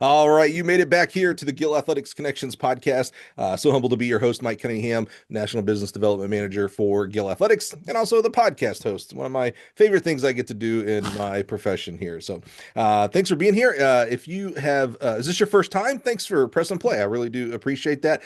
All right, you made it back here to the Gill Connections Podcast. So humble to be your host, Mike Cunningham, National Business Development Manager for Gill Athletics, and also the podcast host. One of my favorite things I get to do in my profession here. So thanks for being here. If you have, is this your first time? Thanks for pressing play. I really do appreciate that.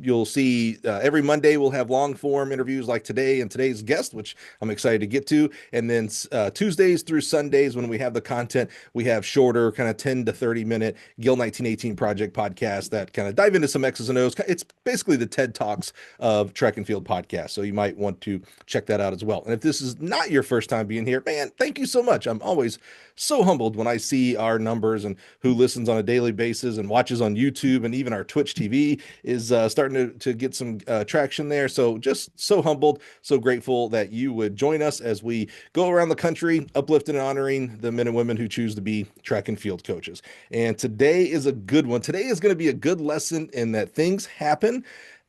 You'll see every Monday we'll have long form interviews like today and today's guest, which I'm excited to get to. And then Tuesdays through Sundays when we have the content, we have shorter kind of 10 to 30-minute Gill 1918 Project podcast that kind of dive into some X's and O's. It's basically the TED Talks of track and field podcast. So you might want to check that out as well. And if this is not your first time being here, man, thank you so much. I'm always so humbled when I see our numbers and who listens on a daily basis and watches on YouTube, and even our Twitch TV is starting to get some traction there. So just so humbled, so grateful that you would join us as we go around the country, uplifting and honoring the men and women who choose to be track and field coaches. And today is a good one. Today is going to be a good lesson in that things happen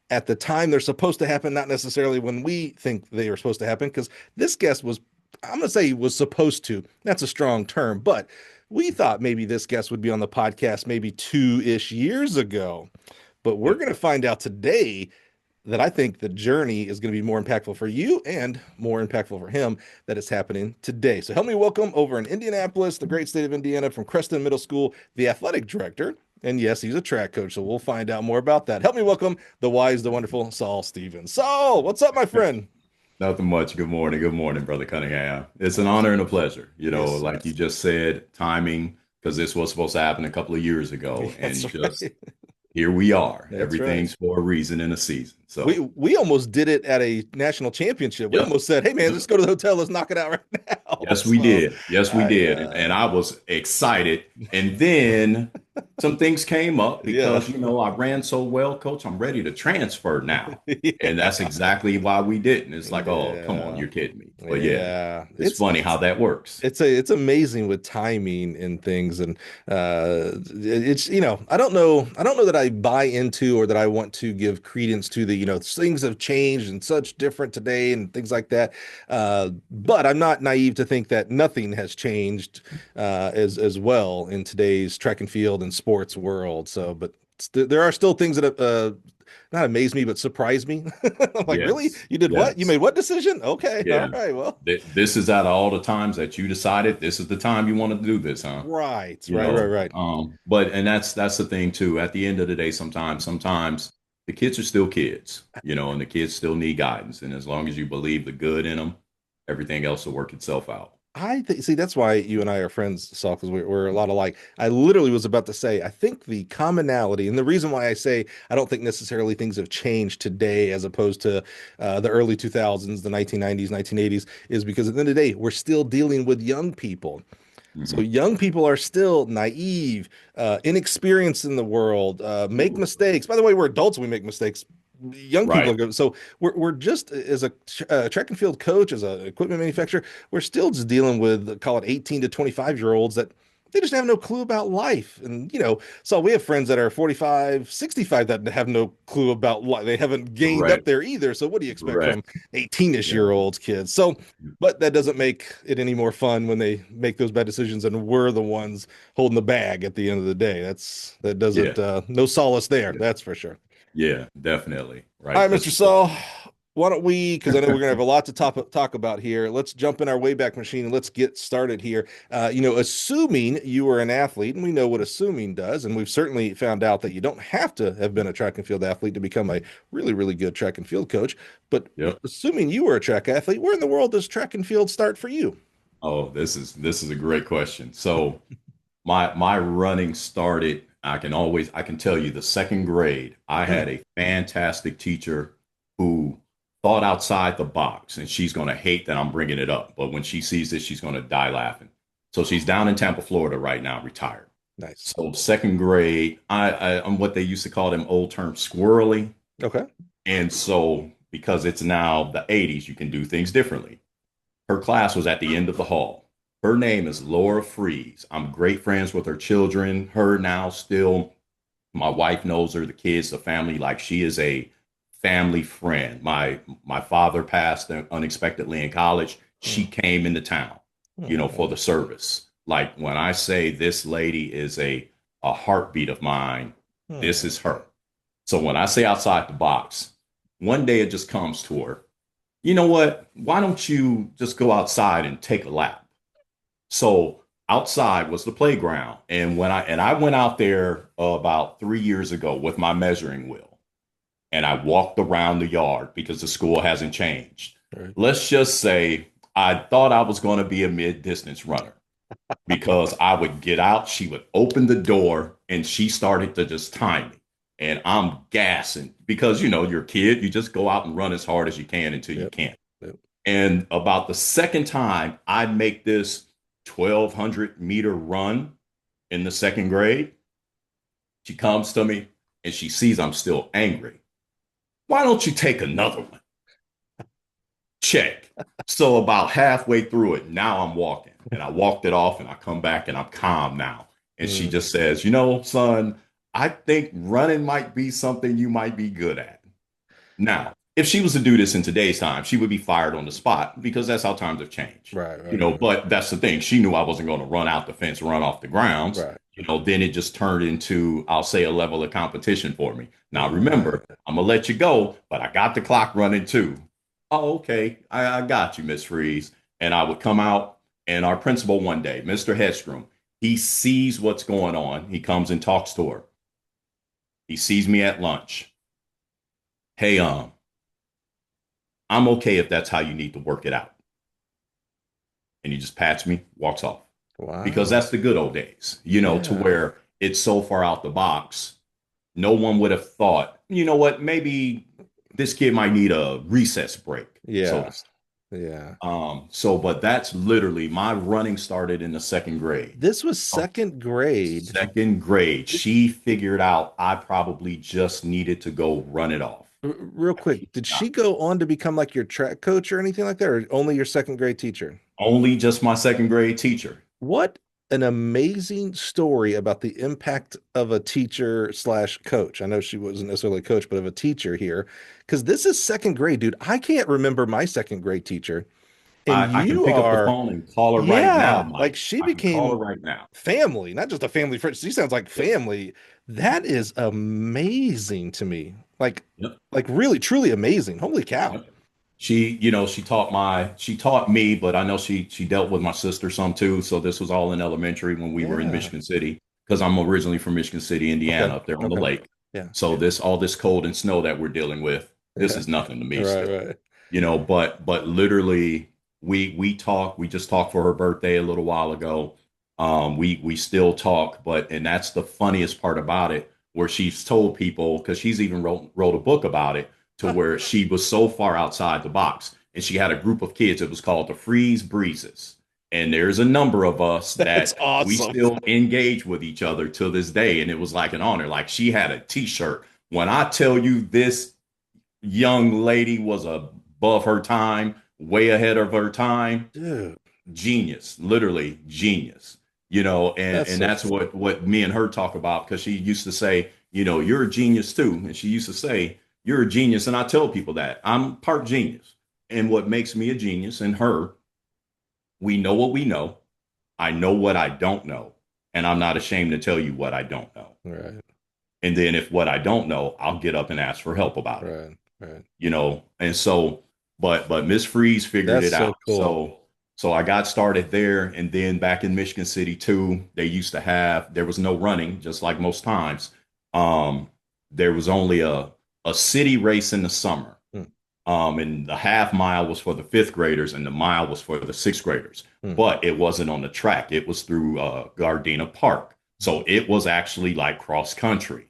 at the time they're supposed to happen, not necessarily when we think they are supposed to happen, because this guest was, I'm going to say he was supposed to. That's a strong term, but we thought maybe this guest would be on the podcast maybe 2-ish years ago. But we're going to find out today that I think the journey is going to be more impactful for you and more impactful for him, that it's happening today. So help me welcome over in Indianapolis, the great state of Indiana, from Creston Middle School, the athletic director. And yes, he's a track coach, so we'll find out more about that. Help me welcome the wise, the wonderful Saul Stevens. Saul, what's up, my friend? Nothing much. Good morning. Good morning, Brother Cunningham. It's an honor and a pleasure. Yes, Like you just said, timing, because this was supposed to happen a couple of years ago. And that's just right. here we are. That's right. Everything's for a reason in a season. We So, we almost did it at a national championship. We yep. almost said, "Hey, man, let's go to the hotel. Let's knock it out right now." Yes, we So, did. Yes, we I did. And I was excited. And then some things came up yeah, because, I ran so well, coach, I'm ready to transfer now. And yeah, that's exactly why we didn't. It's like, oh, come on, yeah, you're kidding me. But yeah, yeah. it's funny how that works. It's amazing with timing and things, and it's I don't know that I buy into or that I want to give credence to the things have changed and such different today and things like that. But I'm not naive to think that nothing has changed as well in today's track and field and sports world. So, but there are still things that not amaze me, but surprise me. I'm like, really? Yes. You did what? You Yes. made what decision? Okay, all Yeah. right, well. This is out of all the times that you decided this is the time you want to do this, huh? Right, right. But and that's the thing too. At the end of the day, sometimes the kids are still kids, and the kids still need guidance. And as long as you believe the good in them, everything else will work itself out. I think, see, that's why you and I are friends, Saul, because we're a lot alike. I literally was about to say, I think the commonality, and the reason why I say I don't think necessarily things have changed today as opposed to the early 2000s, the 1990s, 1980s, is because at the end of the day, we're still dealing with young people. So Hmm. young people are still naive, inexperienced in the world, make mistakes. By the way, we're adults, we make mistakes. Young people are Right. good. So we're just as a track and field coach, as an equipment manufacturer, we're still just dealing with call it 18 to 25-year-olds that they just have no clue about life. And so we have friends that are 45, 65 that have no clue about life. They haven't gained up Correct. there either. So what do you expect from Correct. 18-ish Yeah. year olds kids? So but that doesn't make it any more fun when they make those bad decisions and we're the ones holding the bag at the end of the day. That Yeah. doesn't no solace there. Yeah. That's for sure. Yeah. Definitely. All Right. right, Mr. Saul, why don't we, because I know we're gonna have a lot to talk about here. Let's jump in our Wayback Machine and let's get started here. Assuming you were an athlete, and we know what assuming does, and we've certainly found out that you don't have to have been a track and field athlete to become a really, really good track and field coach. But Yep. assuming you were a track athlete, where in the world does track and field start for you? Oh, this is a great question. So my running started, I can tell you the second grade. I Hmm. had a fantastic teacher who thought outside the box, and she's going to hate that I'm bringing it up, but when she sees this, she's going to die laughing. So she's down in Tampa, Florida right now, retired. Nice. So second grade, I'm what they used to call them old term squirrely. Okay. And so because it's now the 80s, you can do things differently. Her class was at the end of the hall. Her name is Laura Freeze. I'm great friends with her children. Her now still, my wife knows her, the kids, the family. Like she is a family friend. My father passed unexpectedly in college. Hmm. She came into town, for Hmm. the service. Like when I say this lady is a a heartbeat of mine. This Hmm. is her. So when I say outside the box, one day it just comes to her. You know what? Why don't you just go outside and take a lap? So outside was the playground. And I went out there about 3 years ago with my measuring wheel and I walked around the yard because the school hasn't changed. Right. Let's just say I thought I was going to be a mid distance runner because I would get out, she would open the door, and she started to just time me. And I'm gassing because, you're a kid, you just go out and run as hard as you can until you Yep. can't. Yep. And about the second time I make this 1,200-meter run in the second grade, she comes to me and she sees I'm still angry. Why don't you take another one? Check. So about halfway through it, now I'm walking and I walked it off and I come back and I'm calm now. And she Mm. just says, son, I think running might be something you might be good at. Now, if she was to do this in today's time, she would be fired on the spot because that's how times have changed. Right, right, right, But that's the thing. She knew I wasn't going to run out the fence, run off the grounds. right. Then it just turned into, I'll say, a level of competition for me. Now, remember, Right. I'm going to let you go, but I got the clock running too. Oh, okay. I got you, Miss Freeze. And I would come out, and our principal one day, Mr. Hedstrom, he sees what's going on. He comes and talks to her. He sees me at lunch. Hey, I'm okay if that's how you need to work it out. And he just pats me, walks off. Because Wow. that's the good old days, to Yeah. where it's so far out the box, no one would have thought, you know what, maybe this kid might need a recess break, so to Yeah. speak. Yeah. But that's literally my running started in the second grade. This was Oh, second grade. second grade, she figured out I probably just needed to go run it off. Real quick, did she go on to become like your track coach or anything like that, or only your second grade teacher? Only just my second grade teacher. What an amazing story about the impact of a teacher slash coach. I know she wasn't necessarily a coach, but of a teacher here, because this is second grade, dude. I can't remember my second grade teacher, and I can you pick up the are, phone and call her right now, yeah, like Mike. she I can call her became right now. family, not just a family friend. She sounds like Yep. family. That is amazing to me. Yep. Like really, truly amazing. Holy cow. Yep. She taught me, but I know she dealt with my sister some too. So this was all in elementary when we were in Yeah. Michigan City, because I'm originally from Michigan City, Okay. Indiana, up there on the Okay. lake. Yeah. So this all this cold and snow that we're dealing with, this Yeah. is nothing to me Right, still. right. But literally we just talked for her birthday a little while ago. We still talk, and that's the funniest part about it, where she's told people, because she's even wrote a book about it, to where she was so far outside the box. And she had a group of kids. It was called the Freeze Breezes. And there's a number of us That's that we awesome. still engage with each other to this day. And it was like an honor. Like, she had a t-shirt. When I tell you this young lady was above her time, way ahead of her time, Dude, genius, literally genius. And that's and so that's cool. what me and her talk about, because she used to say, you're a genius too. And she used to say, you're a genius. And I tell people that I'm part genius. And what makes me a genius and her, we know what we know. I know what I don't know. And I'm not ashamed to tell you what I don't know. Right, And then if what I don't know, I'll get up and ask for help about it. right, right. And so, but Miss Freeze figured That's it so out. cool. So I got started there. And then back in Michigan City too, there was no running, just like most times. Um, there was only a city race in the summer. Hmm, And the half mile was for the fifth graders and the mile was for the sixth graders. hmm. But it wasn't on the track. It was through Gardena Park. So it was actually like cross country.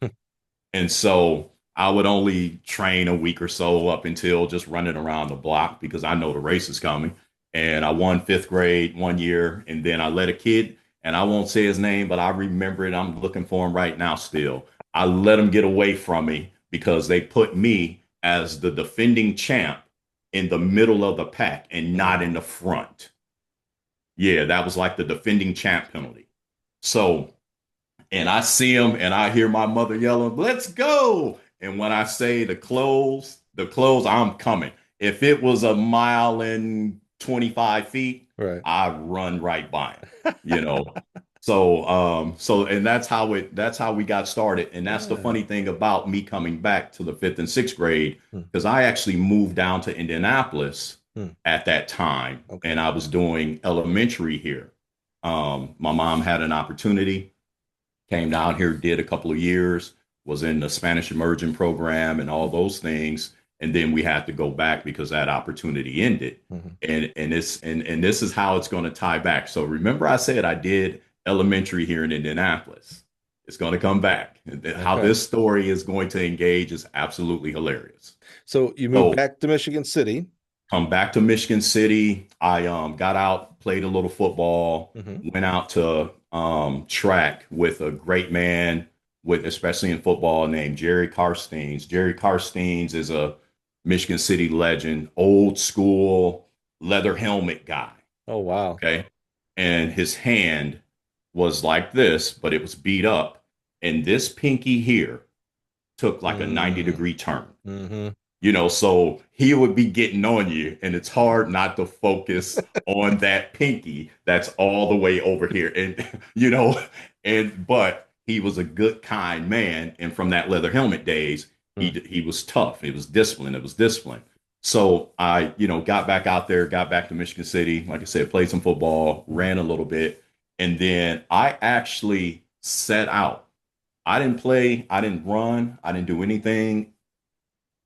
And so I would only train a week or so up until just running around the block, because I know the race is coming. And I won fifth grade one year. And then I let a kid, and I won't say his name, but I remember it. I'm looking for him right now still. I let him get away from me because they put me as the defending champ in the middle of the pack and not in the front. Yeah, that was like the defending champ penalty. So, and I see him and I hear my mother yelling, "Let's go." And when I say the close, I'm coming. If it was a mile and 25 feet, Right. I run right by him, you know. And that's how we got started. And that's the Yeah. funny thing about me coming back to the fifth and sixth grade, Hmm. because I actually moved down to Indianapolis Hmm. at that time, Okay. and I was doing elementary here. My mom had an opportunity, came down here, did a couple of years, was in the Spanish immersion program and all those things. And then we had to go back because that opportunity ended. Hmm. And this is how it's going to tie back. So remember I said I did elementary here in Indianapolis. It's going to come back. How Okay. this story is going to engage is absolutely hilarious. So you moved So back to Michigan City. come back to Michigan City. I got out, played a little football, Hmm. went out to track with a great man with especially in football named Jerry Karsteins. Jerry Karsteins is a Michigan City legend, old school leather helmet guy. Oh, wow. Okay. And his hand was like this, but it was beat up. And this pinky here took like a 90-degree turn. Mm-hmm. So he would be getting on you, and it's hard not to focus on that pinky that's all the way over here. And, but he was a good, kind man. And from that leather helmet days, he was tough. It was discipline. It was discipline. So I, got back out there, got back to Michigan City. Like I said, played some football, ran a little bit. And then I actually set out. I didn't play, I didn't run, I didn't do anything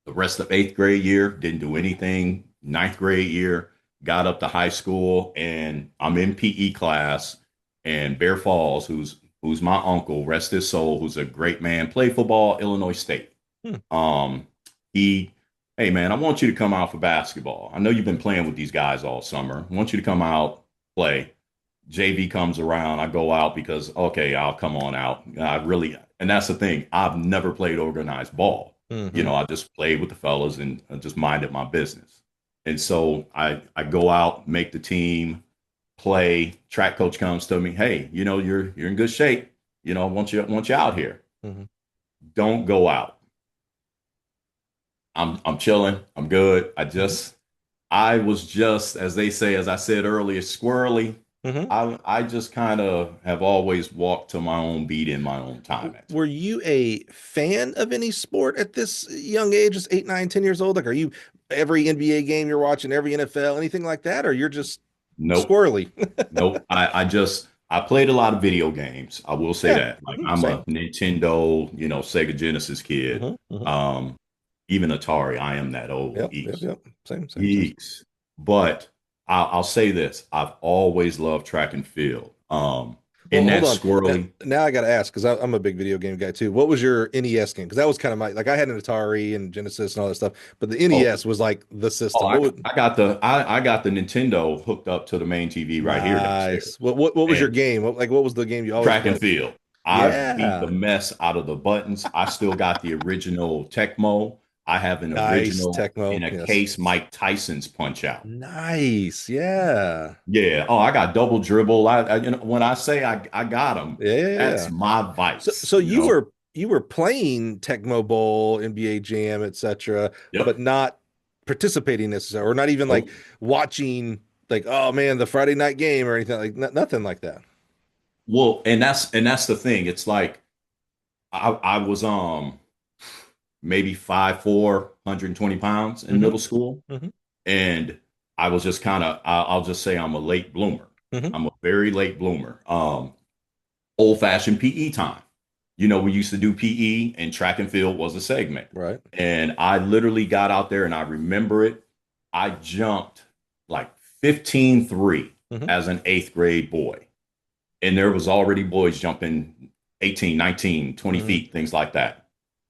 the rest of eighth grade year, didn't do anything. Ninth grade year, got up to high school, and I'm in PE class. And Bear Falls, who's my uncle, rest his soul, who's a great man, played football, Illinois State. Hmm. He, hey man, I want you to come out for basketball. I know you've been playing with these guys all summer. I want you to come out, play. JV comes around, I go out because okay, I'll come on out. And that's the thing. I've never played organized ball. Hmm. I just played with the fellas and I just minded my business. And so I go out, make the team, play. Track coach comes to me, hey, you're in good shape. I want you out here. Hmm. Don't go out. I'm chilling. I'm good. I was just, as they say, as I said earlier, squirrely. Hmm. I just kind of have always walked to my own beat in my own time at Were times. you a fan of any sport at this young age, just 8, 9, 10 years old? Like, are you every NBA game you're watching, every NFL, anything like that, or you're just Nope. squirrely? Nope. I played a lot of video games. I will say Yeah. that. Like Hmm. I'm Same. a Nintendo, Sega Genesis kid. Hmm. Hmm. Um, even Atari, I am that old. Yep. Yep. Eeks. Yep. Same. Same. Same. Eeks. But I'll say this. I've always loved track and field. Well, In hold that on. squirrely. Now I got to ask because I'm a big video game guy too. What was your NES game? Because that was kind of like I had an Atari and Genesis and all that stuff, but the Oh, NES was like the oh, system. What would I got the Nintendo hooked up to the main TV right here downstairs. nice? What was your And game? What was the game you always track and played? field. I beat the Yeah. mess out of the buttons. I still got the original Tecmo. I have an Nice original Tecmo. in a Yes. case Mike Tyson's Punch Out. Nice. Yeah. Yeah. Oh, I got double dribble. When I say I got them, Yeah. Yeah. that's Yeah. my So vice. so you were playing Tecmo Bowl, NBA Jam, etc., but Yep. not participating necessarily, or not even like Oh, watching like, oh man, the Friday night game or anything like nothing like that. well, and that's the thing. It's like I was maybe 5'4", 120 pounds in Hmm. middle school. Hmm. And I was just kind of, I'll just say I'm a late bloomer. Hmm. I'm a very late bloomer. Old fashioned PE time. We used to do PE and track and field was a segment. Right. And I literally got out there and I remember it. I jumped like 15-3 Hmm. as an eighth grade boy. And there was already boys jumping 18, 19, 20 Hmm. feet, things like that.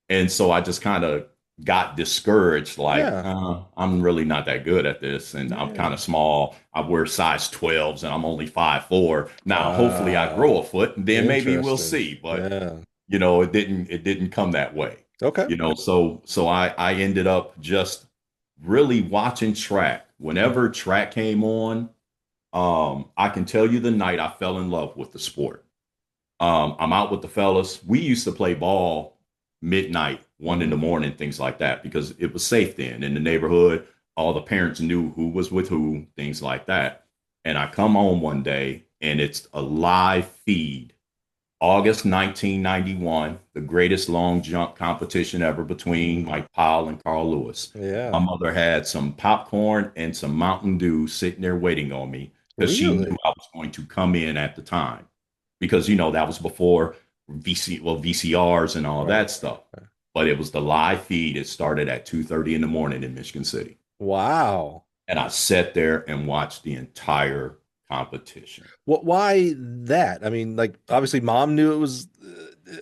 And so I just kind of got discouraged, like, Yeah. I'm really not that good at this. And I'm kind Yeah. of small. I wear size 12s and I'm only 5'4". Now, hopefully I grow Wow. a foot and then maybe we'll Interesting. see. But, Yeah. it didn't come that way. Okay. So I ended up just really watching track. Whenever track came on, I can tell you the night I fell in love with the sport. I'm out with the fellas. We used to play ball midnight, 1 in the morning, things like that, because it was safe then in the neighborhood. All the parents knew who was with who, things like that. And I come home one day and it's a live feed. August 1991, the greatest long jump competition ever between Mike Powell and Carl Lewis. My Yeah. mother had some popcorn and some Mountain Dew sitting there waiting on me because she knew Really? I was going to come in at the time. Because, that was before VCRs and all of Right. that stuff. Right. But it was the live feed. It started at 2:30 in the morning in Michigan City. Wow. And I sat there and watched the entire competition. Why that? I mean, like obviously mom knew it was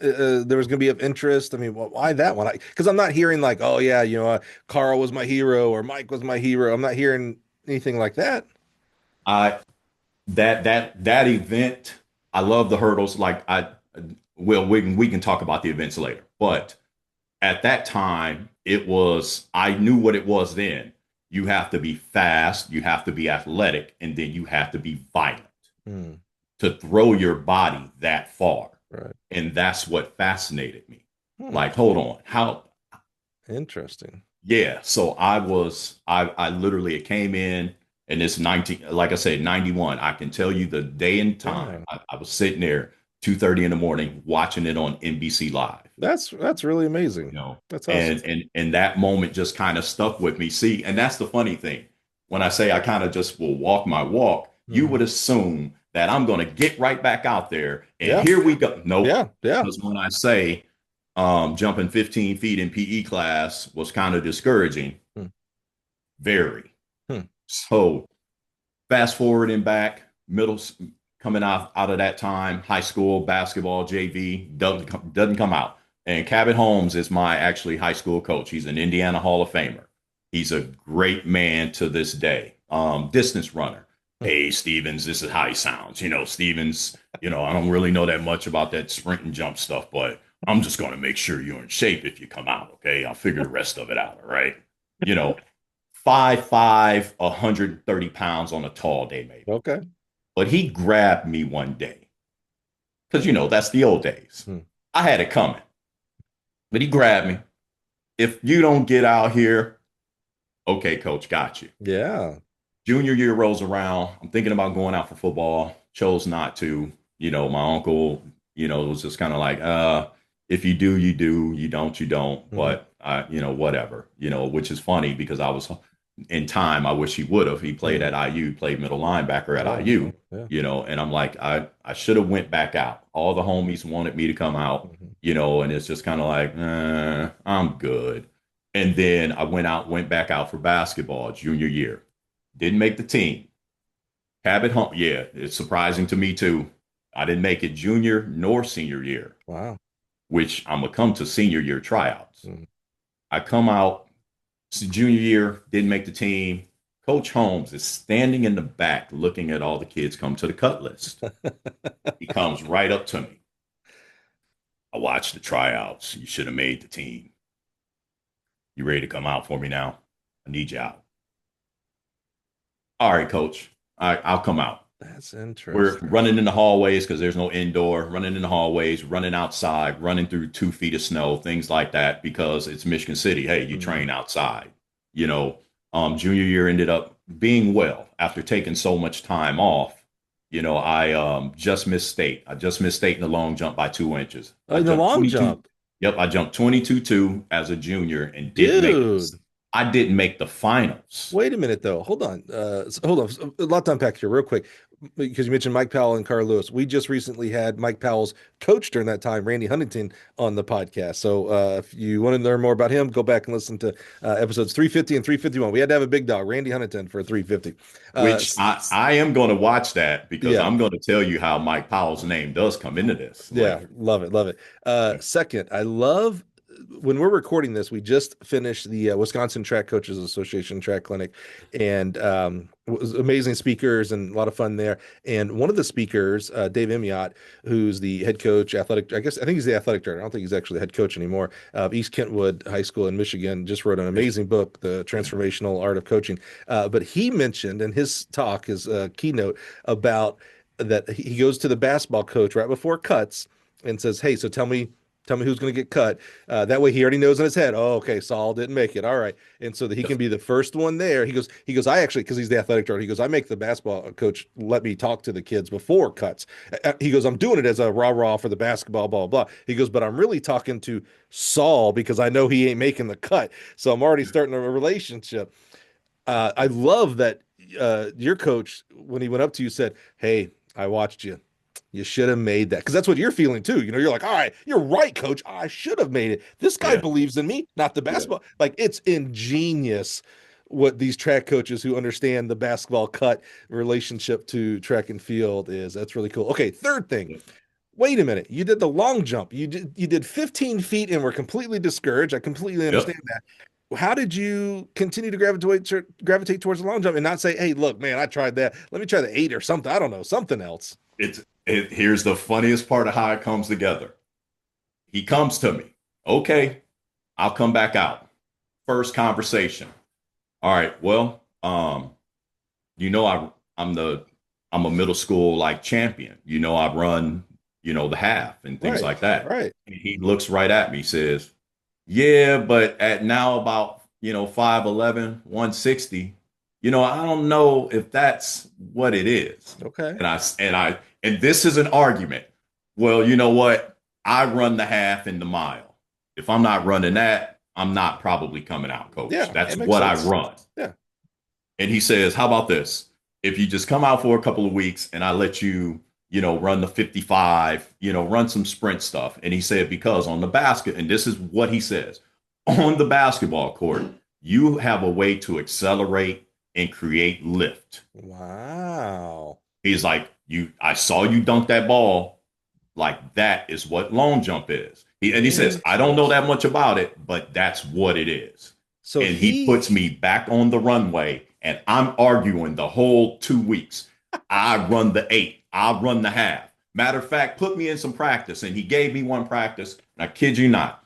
there was going to be of interest. I mean, why that one? Because I'm not hearing like, oh yeah, Carl was my hero or Mike was my hero. I'm not hearing anything like that. I that event, I love the hurdles. We can talk about the events later. But at that time, I knew what it was then. You have to be fast, you have to be athletic, and then you have to be violent Hmm. to throw your body that far. Right. And that's what fascinated me. Hmm. Like, hold on, how? Interesting. Yeah. So I literally, it came in, and it's 19, like I said, 91. I can tell you the day and time. Yeah. I was sitting there 2:30 in the morning watching it on NBC Live. That's really you amazing. know That's awesome. and that moment just kind of stuck with me. See, and that's the funny thing. When I say I kind of just will walk my walk, you Mhm. would assume that I'm going to get right back out there and Yeah. here we go. Nope. Yeah. Yeah. Because when I say jumping 15 feet in PE class was kind of discouraging, Hmm. very. Hmm. So fast forward and back, coming out of that time, high school basketball, JV doesn't come out. And Cabot Holmes is my actually high school coach. He's an Indiana Hall of Famer. He's a great man to this day. Distance runner. Hmm. Hey, Stevens, this is how he sounds. Stevens, I don't really know that much about that sprint and jump stuff, but I'm just going to make sure you're in shape if you come out. Okay. I'll figure the rest of it out. All right. You know, 5'5", 130 pounds on a tall day, maybe. Okay. But he grabbed me one day because, that's the old days. Hmm. I had it coming, but he grabbed me. If you don't get out here, okay, coach, got you. Yeah. Junior year rolls around. I'm thinking about going out for football. Chose not to. My uncle, was just kind of like, if you do, you do. You don't, you don't. Mhm. But whatever. Which is funny because I was in time. I wish he would have. He played Mhm. at IU, played middle linebacker at Yeah. IU. Yeah. And I'm like, I should have went back out. All the homies wanted me to come out. Mhm. And it's just kind of like, I'm good. And then I went back out for basketball junior year. Didn't make the team. Cabot home. Yeah, it's surprising to me too. I didn't make it junior nor senior year, Wow. which I'm gonna come to senior year tryouts. Mhm. I come out junior year, didn't make the team. Coach Holmes is standing in the back looking at all the kids come to the cut list. He comes right up to me. I watched the tryouts. You should have made the team. You ready to come out for me now? I need you out. All right, coach. I'll come out. That's We're interesting. running in the hallways because there's no indoor, running in the hallways, running outside, running through 2 feet of snow, things like that, because it's Michigan City. Hey, you Mhm. train outside. You know, Junior year ended up being well after taking so much time off. I just missed state. I just missed state in the long jump by 2 inches. I In the jumped long 22. jump, Yep, I jumped 22-2 as a junior and didn't make it. dude. I didn't make the finals. Wait a minute, though. Hold on. Hold on. A lot to unpack here, real quick, because you mentioned Mike Powell and Carl Lewis. We just recently had Mike Powell's coach during that time, Randy Huntington, on the podcast. So if you want to learn more about him, go back and listen to episodes 350 and 351. We had to have a big dog, Randy Huntington, for 350. Which I am going to watch that because Yeah. I'm going to tell you how Mike Powell's name does come into this. Yeah, Like, love it, love it. Second, I love when we're recording this. We just finished the Wisconsin Track Coaches Association track clinic, and it was amazing speakers and a lot of fun there. And one of the speakers, Dave Emiott, who's the head coach, I think he's the athletic director. I don't think he's actually the head coach anymore. East Kentwood High School in Michigan, just wrote an amazing book, The Transformational Art of Coaching. But he mentioned in his talk, his keynote, about that he goes to the basketball coach right before cuts and says, "Hey, so tell me." Tell me who's going to get cut. That way he already knows in his head, oh, okay, Saul didn't make it. All right. And so that he can be the first one there. I actually, because he's the athletic director, he goes, I make the basketball coach let me talk to the kids before cuts. He goes, I'm doing it as a rah-rah for the basketball, blah, blah, blah. He goes, but I'm really talking to Saul because I know he ain't making the cut. So I'm already starting a relationship. I love that your coach, when he went up to you, said, hey, I watched you. You should have made that, because that's what you're feeling too. You're like, all right, you're right, coach. I should have made it. This guy Yeah. believes in me, not the Yeah. basketball. Like, it's ingenious what these track coaches who understand the basketball cut relationship to track and field is. That's really cool. Okay, third thing. Yeah. Wait a minute. You did the long jump. You did 15 feet and were completely discouraged. I completely Yep. understand that. How did you continue to gravitate towards the long jump and not say, hey, look, man, I tried that. Let me try the 8 or something. I don't know, something else. Here's the funniest part of how it comes together. He comes to me. Okay, I'll come back out. First conversation. All right. Well, you know, I'm a middle school like champion. I run, the half and things Right, like that. right. And he looks right at me, says, yeah, but at now about, 5'11", 160, I don't know if that's what it is. Okay. And this is an argument. Well, you know what? I run the half and the mile. If I'm not running that, I'm not probably coming out, coach. Yeah, That's it makes what I sense. run. Yeah. And he says, how about this? If you just come out for a couple of weeks and I let you, run the 55, run some sprint stuff. And he said, because on the basket, and this is what he says, on the basketball court, you have a way to accelerate and create lift. Wow. He's like, I saw you dunk that ball. Like, that is what long jump is. He says, I don't know that much about it, but that's what it is. So And he puts me back on the runway, and I'm arguing the whole 2 weeks. I run the 8. I'll run the half. Matter of fact, put me in some practice. And he gave me one practice. And I kid you not,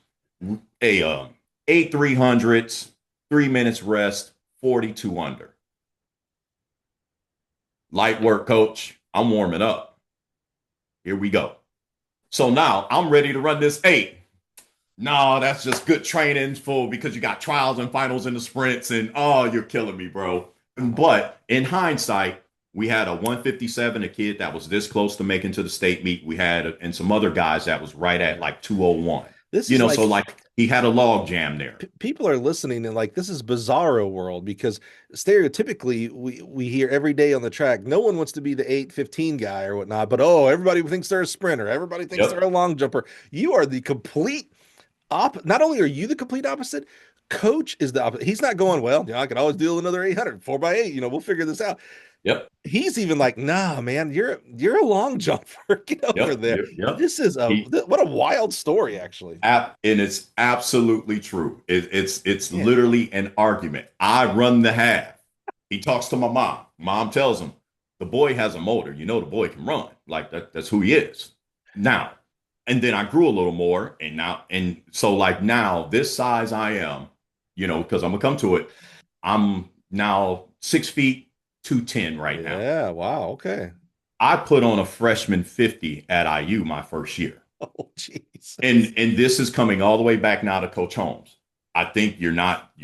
a 8 300s, 3 minutes rest, 42 under. Light work, coach. I'm warming up. Here we go. So now I'm ready to run this 8. No, that's just good training because you got trials and finals in the sprints, and oh, you're killing me, bro. But in hindsight, we had a 157, a kid that was this close to making to the state meet. We had and some other guys that was right at like 201. this is So like he had a log jam there. People are listening and like, this is bizarro world, because stereotypically we hear every day on the track, no one wants to be the 8:15 guy or whatnot, but everybody thinks they're a sprinter. Everybody thinks they're a long jumper. You are the complete not only are you the complete opposite, coach is the opposite. He's not going, well, I can always deal another 800, 4x8, we'll figure this out. Yep. He's even like, nah, man, you're a long jumper. Get over there. Yep. This is what a wild story, actually. And it's absolutely true. It's Yeah. literally an argument. I run the half. He talks to my mom. Mom tells him the boy has a motor. The boy can run. Like that's who he is. Now, and then I grew a little more, and so like now this size I am, because I'm gonna come to it. I'm now 6 feet 210 right now. Yeah. Wow. Okay. I put on a freshman 50 at IU my first year. Oh, jeez. And this is coming all the way back now to Coach Holmes. I think you're not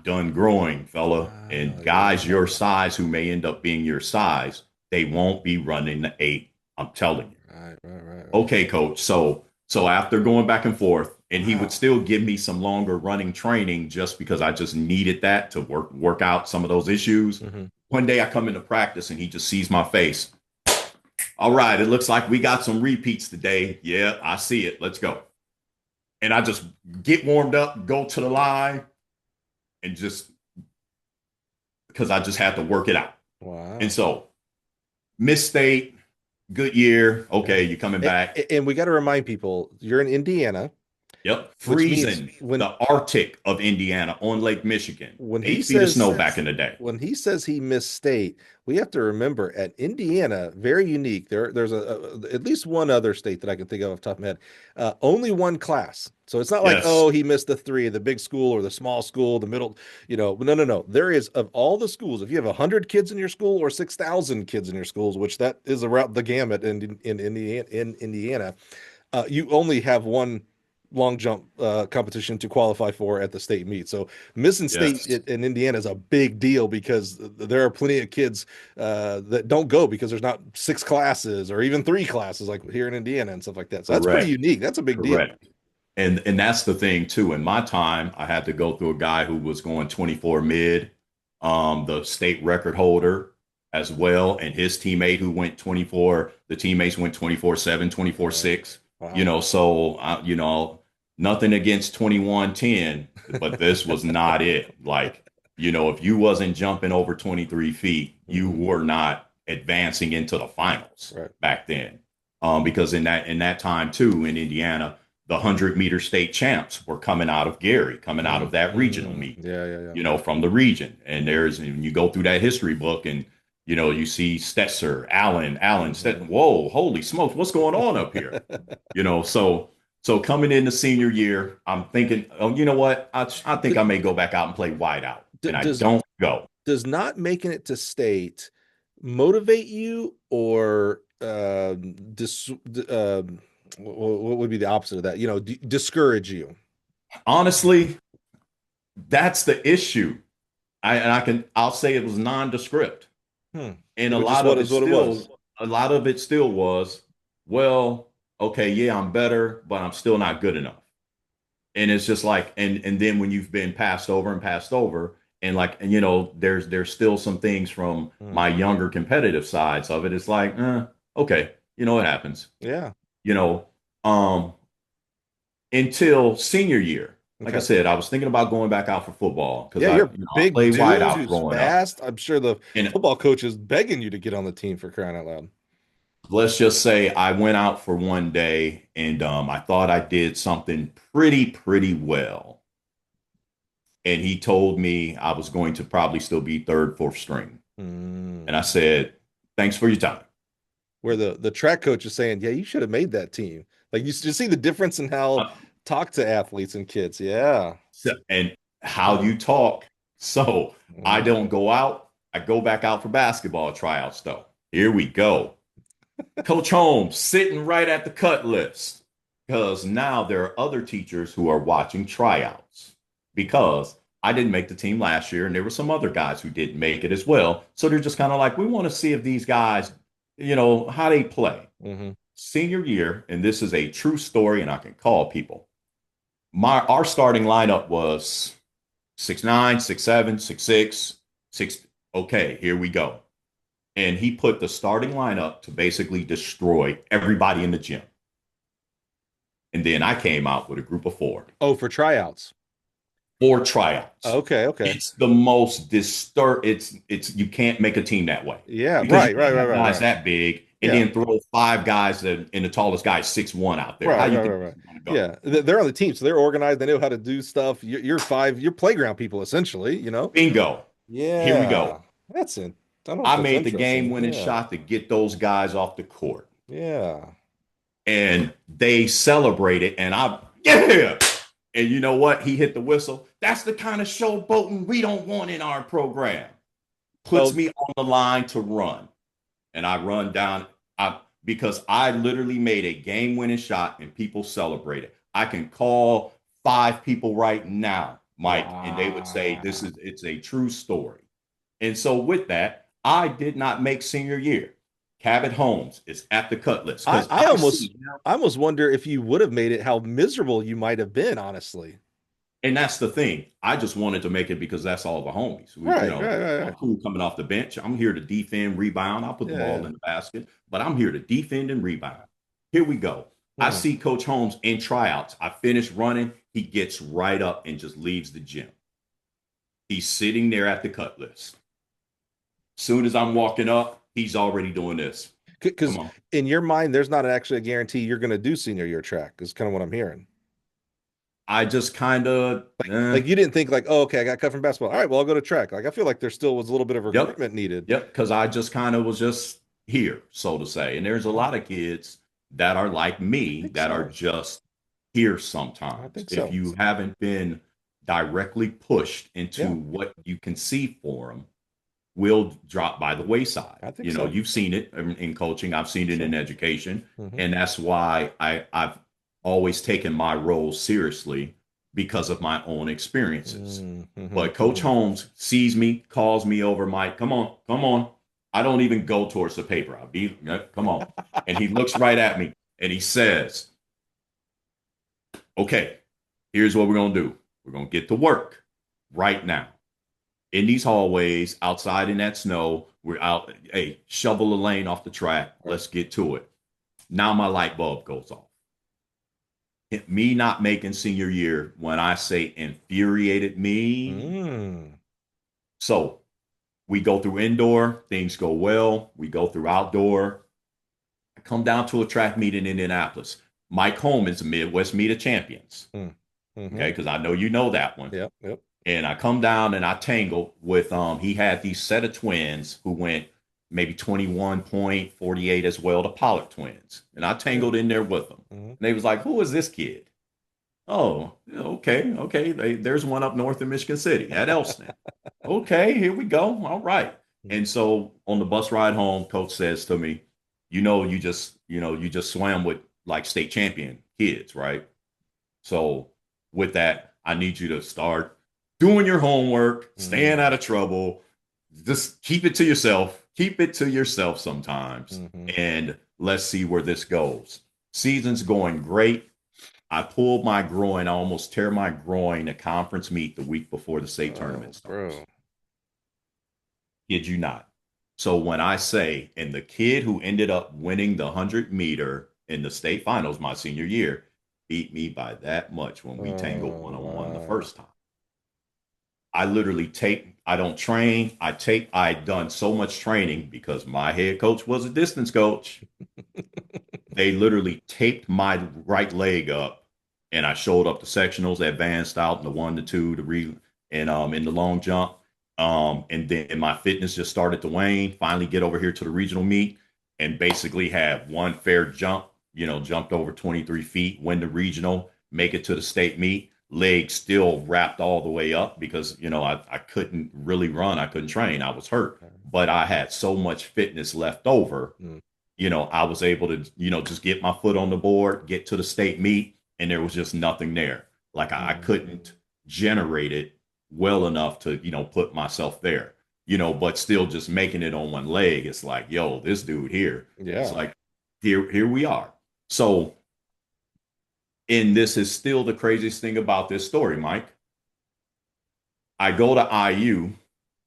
done growing, fella. And guys your size who may end up being your size, they won't be running the 8. I'm telling you. Right. Okay, coach. So after going back and forth, and he would still give me some longer running training just because I just needed that to work out some of those issues. Mm-hmm. One day I come into practice and he just sees my face. All right, it looks like we got some repeats today. Yeah, I see it. Let's go. And I just get warmed up, go to the line, and just because I just had to work it out. Wow. And so, Miss State, good year. Okay, you're coming back. And we got to remind people, you're in Indiana. Yep, freezing the Arctic of Indiana on Lake Michigan. When 8 feet of snow back in the day. When he says he missed state, we have to remember at Indiana, very unique. There's at least one other state that I can think of off the top of my head. Only one class. So it's not like, he missed the 3, the big school or the small school, the middle, no. There is, of all the schools, if you have 100 kids in your school or 6,000 kids in your schools, which that is around the gamut in Indiana, you only have one long jump competition to qualify for at the state meet. So missing state Yes. in Indiana is a big deal because there are plenty of kids that don't go because there's not 6 classes or even 3 classes like here in Indiana and stuff like that. So that's pretty Correct. unique. That's a big deal. Correct. And that's the thing too. In my time, I had to go through a guy who was going 24 mid, the state record holder as well, and his teammate who went 24. The teammates went 24/7, 24/6. Wow. So nothing against 21:10, but this was not it. Like, if you wasn't jumping over 23 feet, you were not advancing into the finals Right. back then. Because in that time too, in Indiana, the 100-meter state champs were coming out of Gary, coming out of that regional meet, Yeah. from the region. And you go through that history book and, you see Stetzer, Allen, whoa, holy smokes, what's going on up here? So coming into senior year, I'm thinking, oh, you know what? I think I may go back out and play wide out. And I don't go. Does not making it to state motivate you or what would be the opposite of that? Discourage you? Honestly, that's the issue. I'll say it was nondescript. And a lot of it still was, well, okay, yeah, I'm better, but I'm still not good enough. And it's just like, and then when you've been passed over, and there's still some things from my younger competitive sides of it. It's like, okay, it happens. Yeah. Until senior year. Like I said, I was thinking about going back out for football because you're I played dude, wide out growing fast. up. I'm sure the football coach is begging you to get on the team, for crying out loud. Let's just say I went out for one day and I thought I did something pretty well. And he told me I was going to probably still be third, fourth string. And I said, thanks for your time. Where the track coach is saying, yeah, you should have made that team. Like you see the difference in how talk to athletes and kids. Yeah. And how you talk. So I don't go out. I go back out for basketball tryouts though. Here we go. Coach Holmes sitting right at the cut list because now there are other teachers who are watching tryouts because I didn't make the team last year and there were some other guys who didn't make it as well. So they're just kind of like, we want to see if these guys, how they play. Senior year, and this is a true story and I can call people. Our starting lineup was 6'9", 6'7", 6'6", 6. Okay, here we go. And he put the starting lineup to basically destroy everybody in the gym. And then I came out with a group of 4. Oh, for tryouts. 4 tryouts. Okay. It's the most it's you can't make a team that way. Yeah, because right. Guys that big and then throw 5 guys and the tallest guy is 6'1" out there. Right. Yeah, they're on the team, so they're organized. They know how to do stuff. You're playground people essentially. Bingo. Yeah. Here we go. That's it. I made the game-winning shot to get those guys off the court. Yeah. And they celebrated, and and you know what? He hit the whistle. That's the kind of showboating we don't want in our program. Puts me on the line to run. And I run down because I literally made a game-winning shot and people celebrated. I can call 5 people right now, Mike, and they would say it's a true story. And so with that, I did not make senior year. Cabot Holmes is at the cut list. I almost wonder if you would have made it, how miserable you might have been, honestly. And that's the thing. I just wanted to make it because that's all the homies. Right. I'm cool coming off the bench. I'm here to defend, rebound. I'll put the ball in the basket, but I'm here to defend and rebound. Here we go. I see Coach Holmes in tryouts. I finish running. He gets right up and just leaves the gym. He's sitting there at the cut list. Soon as I'm walking up, he's already doing this. Because in your mind, there's not actually a guarantee you're going to do senior year track, is kind of what I'm hearing. I just kind of like you didn't think like, oh, okay, I got cut from basketball. All right, well, I'll go to track. Like I feel like there still was a little bit of recruitment needed. Yep, because I just kind of was just here, so to say. And there's a lot of kids that are like me that are just here sometimes. If you haven't been directly pushed into what you can see for them, will drop by the wayside. You've seen it in coaching. I've seen it in education. And that's why I've always taken my role seriously because of my own experiences. Mm-hmm, But Coach hmm. Holmes sees me, calls me over, Mike, come on, come on. I don't even go towards the paper. I'll be, come on. And he looks right at me and he says, okay, here's what we're going to do. We're going to get to work right now. In these hallways, outside in that snow, we're out. Hey, shovel a lane off the track. Right. Let's get to it. Now my light bulb goes off. Me not making senior year, when I say infuriated me. Mm. So we go through indoor, things go well. We go through outdoor. I come down to a track meet in Indianapolis. Mike Holm is the Midwest Meet of Champions. Mm. Mm-hmm. Okay, because I know you know that one. Yep, yep. And I come down and I tangle with he had these set of twins who went maybe 21.48 as well, the Pollard twins. And I tangled in there with them. Mm-hmm. And they was like, who is this kid? Oh, okay, okay. There's one up north in Michigan City at Elston. Okay, here we go. All right. And so on the bus ride home, coach says to me, you just swam with like state champion kids, right? So with that, I need you to start doing your homework, staying out of trouble. Just keep it to yourself. Keep it to yourself sometimes. Mm-hmm. And let's see where this goes. Season's going great. I pulled my groin. I almost tear my groin at conference meet the week before the state tournament starts. Bro. Kid you not. So when I say, and the kid who ended up winning the 100-meter in the state finals my senior year beat me by that much when we tangled one-on-one the first time. I literally I don't train. I'd done so much training because my head coach was a distance coach. They literally taped my right leg up and I showed up the sectionals, advanced out in the 1 to 2, and in the long jump. And then my fitness just started to wane, finally get over here to the regional meet and basically have one fair jump, jumped over 23 feet, win the regional, make it to the state meet, legs still wrapped all the way up because, I couldn't really run. I couldn't train. I was hurt, but I had so much fitness left over. I was able to, just get my foot on the board, get to the state meet, and there was just nothing there. Like I couldn't generate it well enough to, put myself there, but still just making it on one leg. It's like, yo, this dude here. Yeah. It's like, here we are. So, and this is still the craziest thing about this story, Mike. I go to IU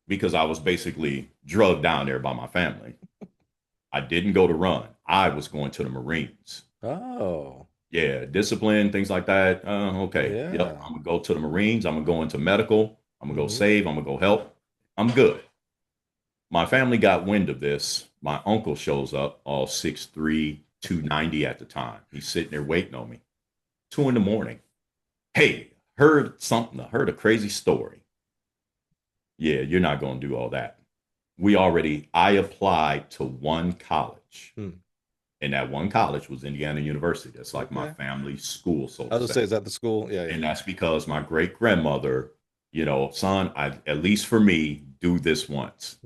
because I was basically drugged down there by my family. I didn't go to run. I was going to the Marines. Oh. Yeah, discipline, things like that. Okay. Yeah. Yep. I'm gonna go to the Marines. I'm gonna go into medical. I'm gonna go save. I'm gonna go help. I'm good. My family got wind of this. My uncle shows up, all 6'3", 290 at the time. He's sitting there waiting on me. 2 a.m. Hey, heard something. I heard a crazy story. Yeah, you're not gonna do all that. I applied to one college. And that one college was Indiana University. That's like my family school. So I was gonna say, is that the school? Yeah, yeah. And that's because my great grandmother, son, at least for me, do this once.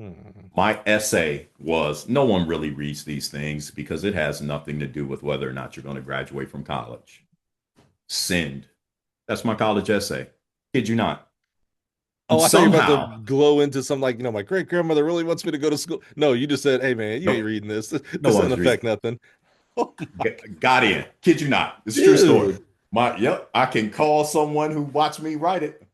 My essay was, no one really reads these things because it has nothing to do with whether or not you're going to graduate from college. Send. That's my college essay. Kid you not. Oh, I thought you were about to glow into some my great grandmother really wants me to go to school. No, you just said, hey man, you ain't reading this. This doesn't affect nothing. Got in. Kid you not. It's a true story. I can call someone who watched me write it.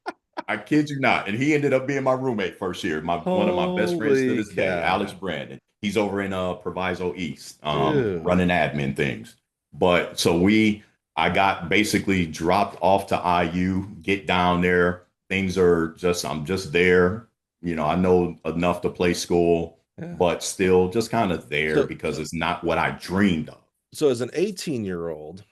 I kid you not. And he ended up being my roommate first year. One of my best friends to this day, Alex Brandon. He's over in Proviso East, running admin things. But so I got basically dropped off to IU, get down there. Things are I'm just there. I know enough to play school, but still just kind of there because it's not what I dreamed of. So as an 18-year-old,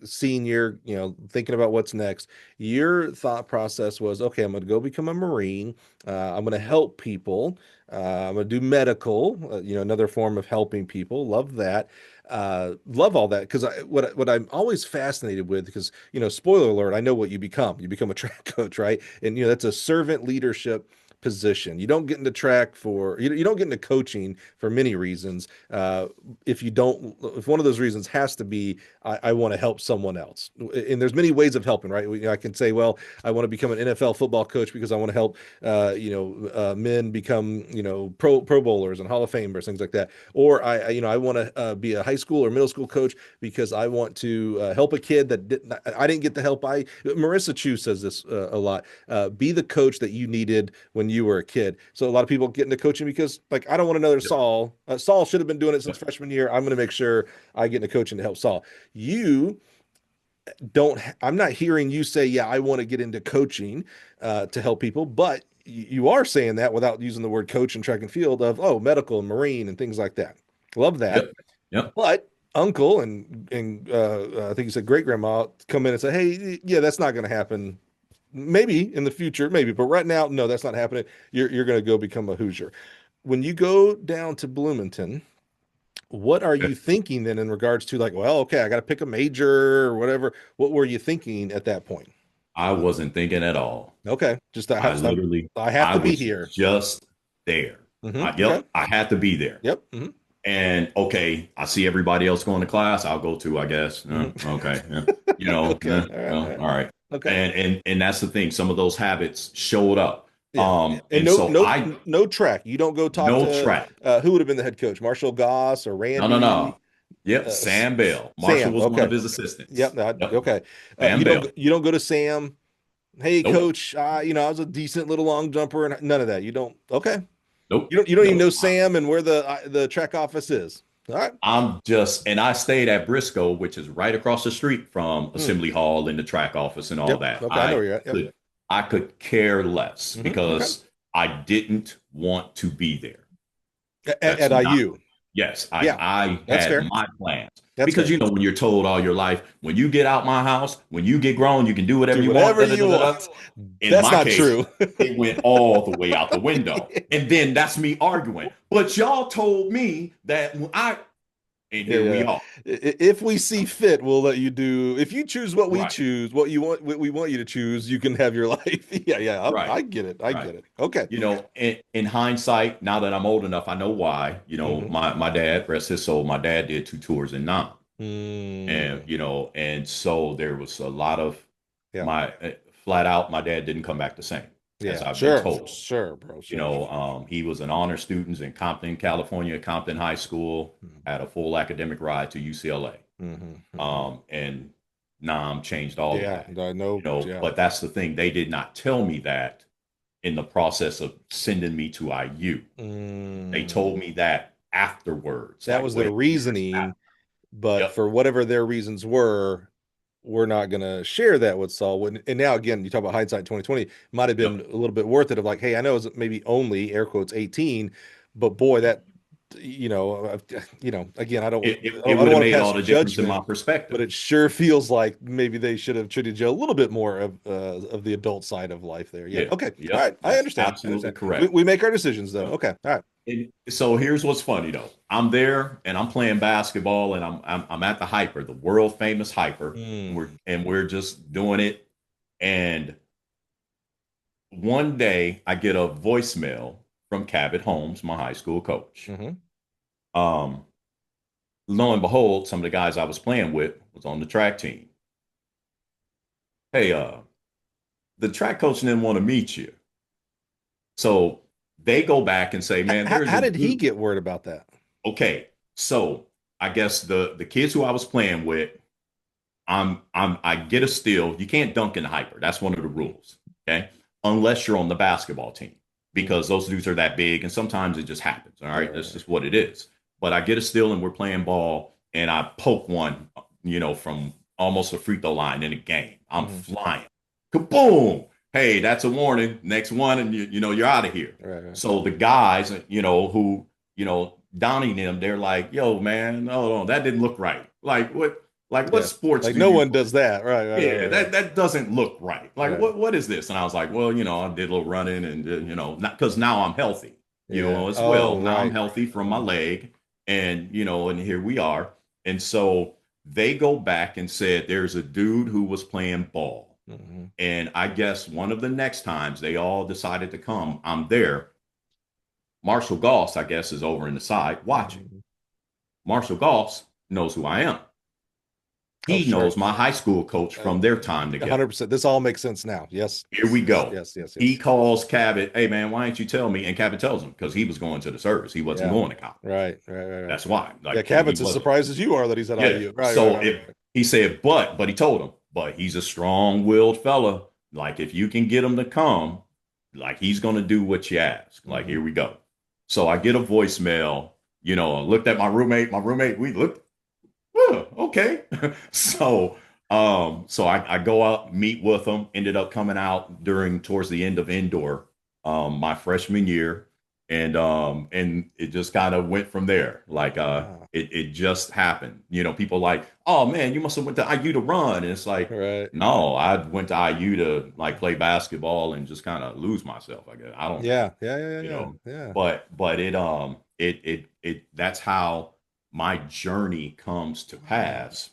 senior, thinking about what's next, your thought process was, okay, I'm going to go become a Marine. I'm going to help people. I'm going to do medical, another form of helping people. Love that. Love all that. Because what I'm always fascinated with, because, spoiler alert, I know what you become. You become a track coach, right? And, that's a servant leadership position. You don't get into track you don't get into coaching for many reasons. If one of those reasons has to be, I want to help someone else. And there's many ways of helping, right? I can say, well, I want to become an NFL football coach because I want to help, men become, pro bowlers and Hall of Famers, things like that. Or I want to be a high school or middle school coach because I want to help a kid that I didn't get the help. Marissa Chu says this a lot. Be the coach that you needed when you were a kid. So a lot of people get into coaching because, like, I don't want another Saul. Saul should have been doing it since freshman year. I'm going to make sure I get into coaching to help Saul. You don't. I'm not hearing you say, "Yeah, I want to get into coaching to help people," but you are saying that without using the word coach in track and field of medical and marine and things like that. Love that. Yep. Yep. But uncle and I think you said great grandma come in and say, "Hey, yeah, that's not going to happen. Maybe in the future, maybe, but right now, no, that's not happening. You're going to go become a Hoosier." When you go down to Bloomington, what are you thinking then in regards to, like, well, okay, I got to pick a major or whatever? What were you thinking at that point? I wasn't thinking at all. Okay, just I have to be was here. just there. Okay. I had to be there. Yep. And okay, I see everybody else going to class. I'll go too, I guess. Okay. Okay. All right. Okay. And that's the thing. Some of those habits showed up. Yeah. And no track. You don't go talk no to track. Who would have been the head coach? Marshall Goss or Randy? No. Yep, Sam Bell. Marshall Sam. was one Okay. of his assistants. Yep. Okay. Sam Bell. You don't go to Sam. Hey, Nope. coach. I was a decent little long jumper, and none of that. You don't. Okay. Nope. You don't even know Sam and where the track office is. All right. And I stayed at Briscoe, which is right across the street from Assembly Hall and the track office and all that. Okay, I know where you're at. Yep. I could care less because I didn't want to be there. At IU. Yes, I had fair. my plans. Because fair. When you're told all your life, when you get out my house, when you get grown, you can do whatever you want. That's not true. It went all the way out the window. And then that's me arguing. But y'all told me that and here we are. If we see fit, we'll let you do. If you choose what we choose, what we want you to choose, you can have your life. I get it. I get it. Okay. In hindsight, now that I'm old enough, I know why. My dad, rest his soul, my dad did 2 tours in Nam. And and so there was a lot of my flat out, my dad didn't come back the same. As I've been told. Sure, bro. He was an honor student in Compton, California, Compton High School, had a full academic ride to UCLA. And Nam changed all of that. I know. But that's the thing. They did not tell me that in the process of sending me to IU. They told me that afterwards. That was their reasoning, but for whatever their reasons were, we're not going to share that with Saul. And now, again, you talk about hindsight 2020, might have been a little bit worth it of like, hey, I know it's maybe only air quotes 18, but boy, that, again, I don't, it would have made all the difference in my perspective, but it sure feels like maybe they should have treated you a little bit more of the adult side of life there. Yeah. Okay. All right. I understand. Absolutely correct. We make our decisions though. Okay. All right. So here's what's funny though. I'm there and I'm playing basketball and I'm at the Hyper, the world famous Hyper. We're just doing it. And one day I get a voicemail from Cabot Holmes, my high school coach. Lo and behold, some of the guys I was playing with was on the track team. Hey, the track coach didn't want to meet you. So they go back and say, man, how did he get word about that? Okay. So I guess the kids who I was playing with, I get a steal. You can't dunk in the Hyper. That's one of the rules. Okay. Unless you're on the basketball team, because those dudes are that big and sometimes it just happens. All right. That's just what it is. But I get a steal and we're playing ball and I poke one, from almost a free throw line in a game. I'm flying. Kaboom. Hey, that's a warning. Next one, and you're out of here. Right. So the guys, who, downing them, they're like, yo, man, no, that didn't look right. Like what sports? Like no one does that. Right. That doesn't look right. Like what is this? And I was like, well, I did a little running and, not because now I'm healthy, as well. Now I'm healthy from my leg and, and here we are. And so they go back and said, there's a dude who was playing ball. And I guess one of the next times they all decided to come, I'm there. Marshall Goss, I guess, is over in the side watching. Marshall Goss knows who I am. Oh, He sure. knows my high school coach from their time together. 100%. This all makes sense now. Yes. Here we go. Yes. He calls Cabot, hey, man, why didn't you tell me? And Cabot tells him because he was going to the service. He wasn't going to college. Right. That's why. Like, yeah, Cabot's as surprised as you are that he's at IU. Right. He said, but he told him, but he's a strong-willed fella. Like, if you can get him to come, like, he's going to do what you ask. Like, here we go. So I get a voicemail, I looked at my roommate, we looked, okay. So I go out, meet with him, ended up coming out towards the end of indoor, my freshman year. And it just kind of went from there. Like, it just happened, people like, oh man, you must've went to IU to run. And it's like, no, I went to IU to like play basketball and just kind of lose myself. I guess I don't, yeah. But it that's how my journey comes to pass,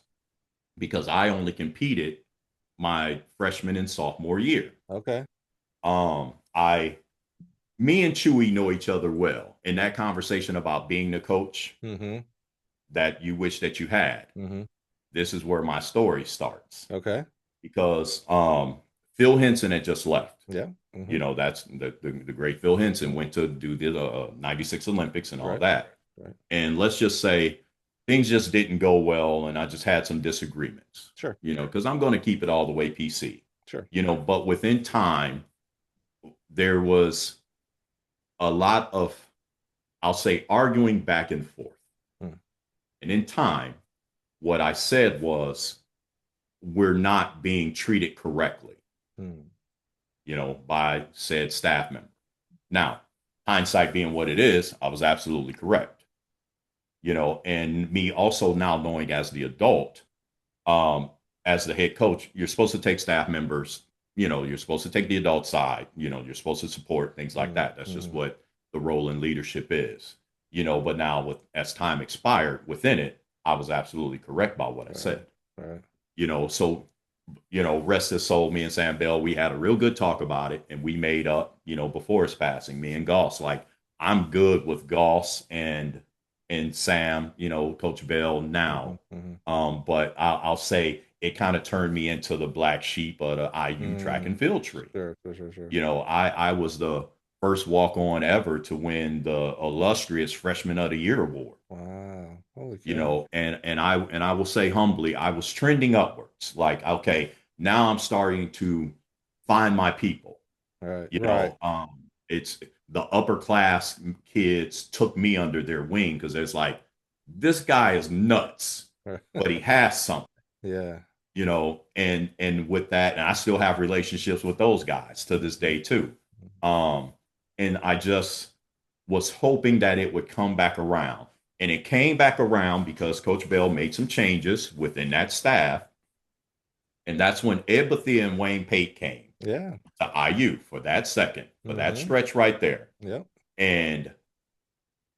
because I only competed my freshman and sophomore year. Okay. Me and Chewy know each other well. In that conversation about being the coach that you wish that you had, this is where my story starts. Okay. Because Phil Henson had just left. Yeah. That's the great Phil Henson went to do the 96 Olympics and all that. Right. And let's just say things just didn't go well, and I just had some disagreements. Sure. Because I'm going to keep it all the way PC. Sure. But within time, there was a lot of, I'll say, arguing back and forth. And in time, what I said was, we're not being treated correctly, by said staff member. Now, hindsight being what it is, I was absolutely correct. And me also now knowing as the adult, as the head coach, you're supposed to take staff members, you're supposed to take the adult side, you're supposed to support things like that. That's just what the role in leadership is, but now as time expired within it, I was absolutely correct by what I said. Right. So, rest his soul, me and Sam Bell, we had a real good talk about it, and we made up, before his passing, me and Goss, like, I'm good with Goss and Sam, Coach Bell now. But I'll say it kind of turned me into the black sheep of the IU track and field tree. Sure. I was the first walk-on ever to win the illustrious Freshman of the Year award. Wow. Holy cow. And I will say humbly, I was trending upwards. Like, okay, now I'm starting to find my people. Right. It's the upper class kids took me under their wing, because it's like, this guy is nuts, but he has something. Yeah. And with that, and I still have relationships with those guys to this day too. And I just was hoping that it would come back around. And it came back around because Coach Bell made some changes within that staff. And that's when Ed Bethea and Wayne Pate came to IU for that second, for that stretch right there. Yeah. And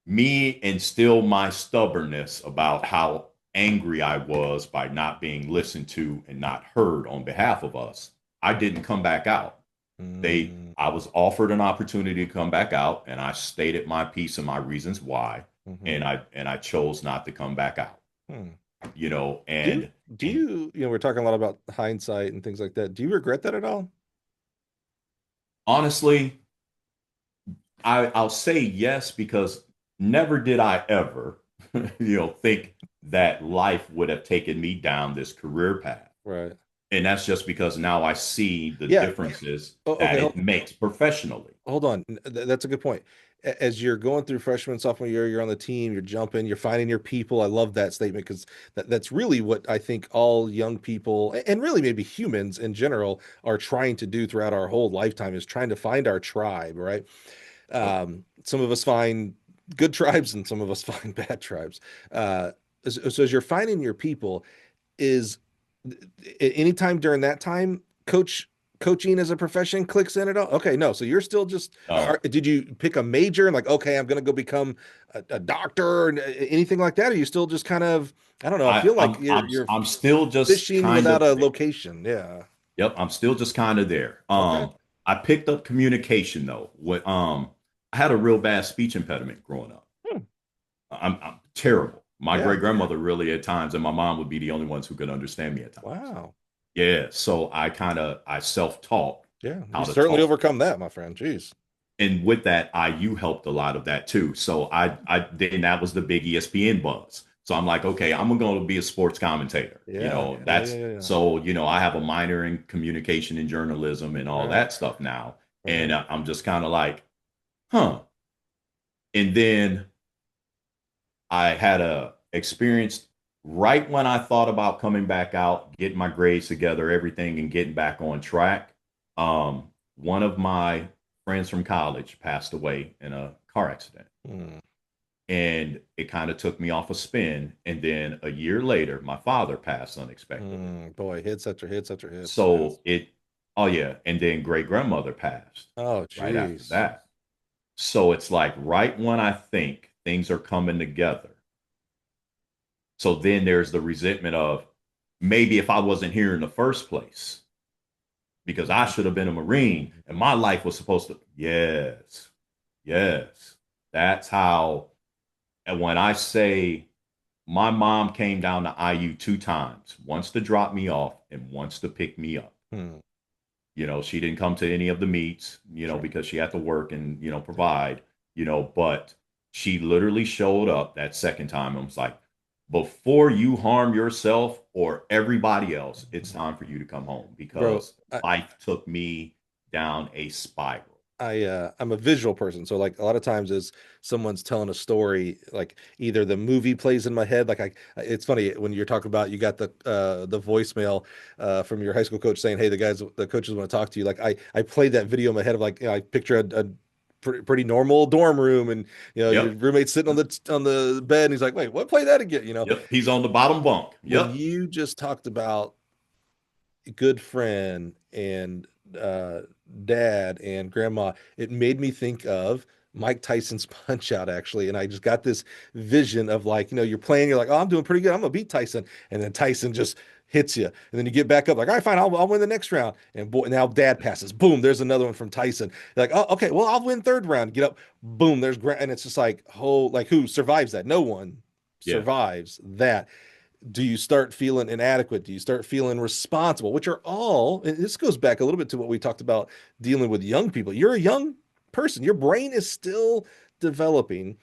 me instilled my stubbornness about how angry I was by not being listened to and not heard on behalf of us. I didn't come back out. I was offered an opportunity to come back out, and I stated my piece and my reasons why, and I chose not to come back out. And do you we're talking a lot about hindsight and things like that. Do you regret that at all? Honestly, I'll say yes, because never did I ever, think that life would have taken me down this career path. Right. And that's just because now I see the differences that it makes professionally. Hold on. That's a good point. As you're going through freshman, sophomore year, you're on the team, you're jumping, you're finding your people. I love that statement, because that's really what I think all young people, and really maybe humans in general, are trying to do throughout our whole lifetime, is trying to find our tribe, right? Some of us find good tribes and some of us find bad tribes. So as you're finding your people, is anytime during that time, coaching as a profession clicks in at all? Okay, no. So you're still just, did you pick a major and like, okay, I'm going to go become a doctor or anything like that? Or are you still just kind of, I don't know. I feel like I'm still just fishing without a location. Yeah. Yep, I'm still just kind of there. Okay. I picked up communication though. I had a real bad speech impediment growing up. Hmm. I'm terrible. My Yeah. great grandmother really at times, and my mom would be the only ones who could understand me at times. Wow. Yeah, so I self taught Yeah. You how to certainly talk, overcome that, my friend. Jeez. and with that, IU helped a lot of that too. So I then that was the big ESPN buzz. So I'm like, okay, I'm going to be a sports commentator. Yeah. Yeah. Yeah. Yeah. I have a minor in communication and journalism and all Right. that stuff now, and Right. I'm just kind of like, huh. And then I had a experience right when I thought about coming back out, getting my grades together, everything, and getting back on track. One of my friends from college passed away in a car accident, Hmm. and it kind of took me off a spin. And then a year later, my father passed unexpectedly. Boy, hits after hits after hits. Yes. So oh yeah, and then great grandmother passed Oh, right after jeez. that. So it's like right when I think things are coming together. So then there's the resentment of maybe if I wasn't here in the first place, because I should have been a Marine and my life was supposed to. Yes, yes. That's how. And when I say my mom came down to IU 2 times, once to drop me off and once to pick me up. Hmm. She didn't come to any of the meets, Sure. because she had to work and, provide, but she literally showed up that second time and was like, before you harm yourself or everybody else, it's time for you to come home Bro, because life took me down a spiral. I'm a visual person, so like a lot of times as someone's telling a story, like either the movie plays in my head, like it's funny when you're talking about you got the voicemail from your high school coach saying, "Hey, the coaches want to talk to you." Like I played that video in my head of like, I picture a pretty normal dorm room, and your Yep. roommate's sitting on the bed, and he's like, "Wait, what? Play that again?" Yep. He's on the bottom bunk. When Yep. you just talked about good friend and uh, dad and grandma, it made me think of Mike Tyson's Punch Out, actually. And I just got this vision of like, you're playing, you're like, oh, I'm doing pretty good. I'm gonna beat Tyson. And then Tyson just hits you. And then you get back up, like, all right, fine, I'll win the next round. And boy, now dad passes. Boom, there's another one from Tyson. You're like, oh, okay, well, I'll win third round. Get up, boom, and it's just like, like who survives that? No one Yeah. survives that. Do you start feeling inadequate? Do you start feeling responsible? Which are all, and this goes back a little bit to what we talked about dealing with young people. You're a young person, your brain is still developing.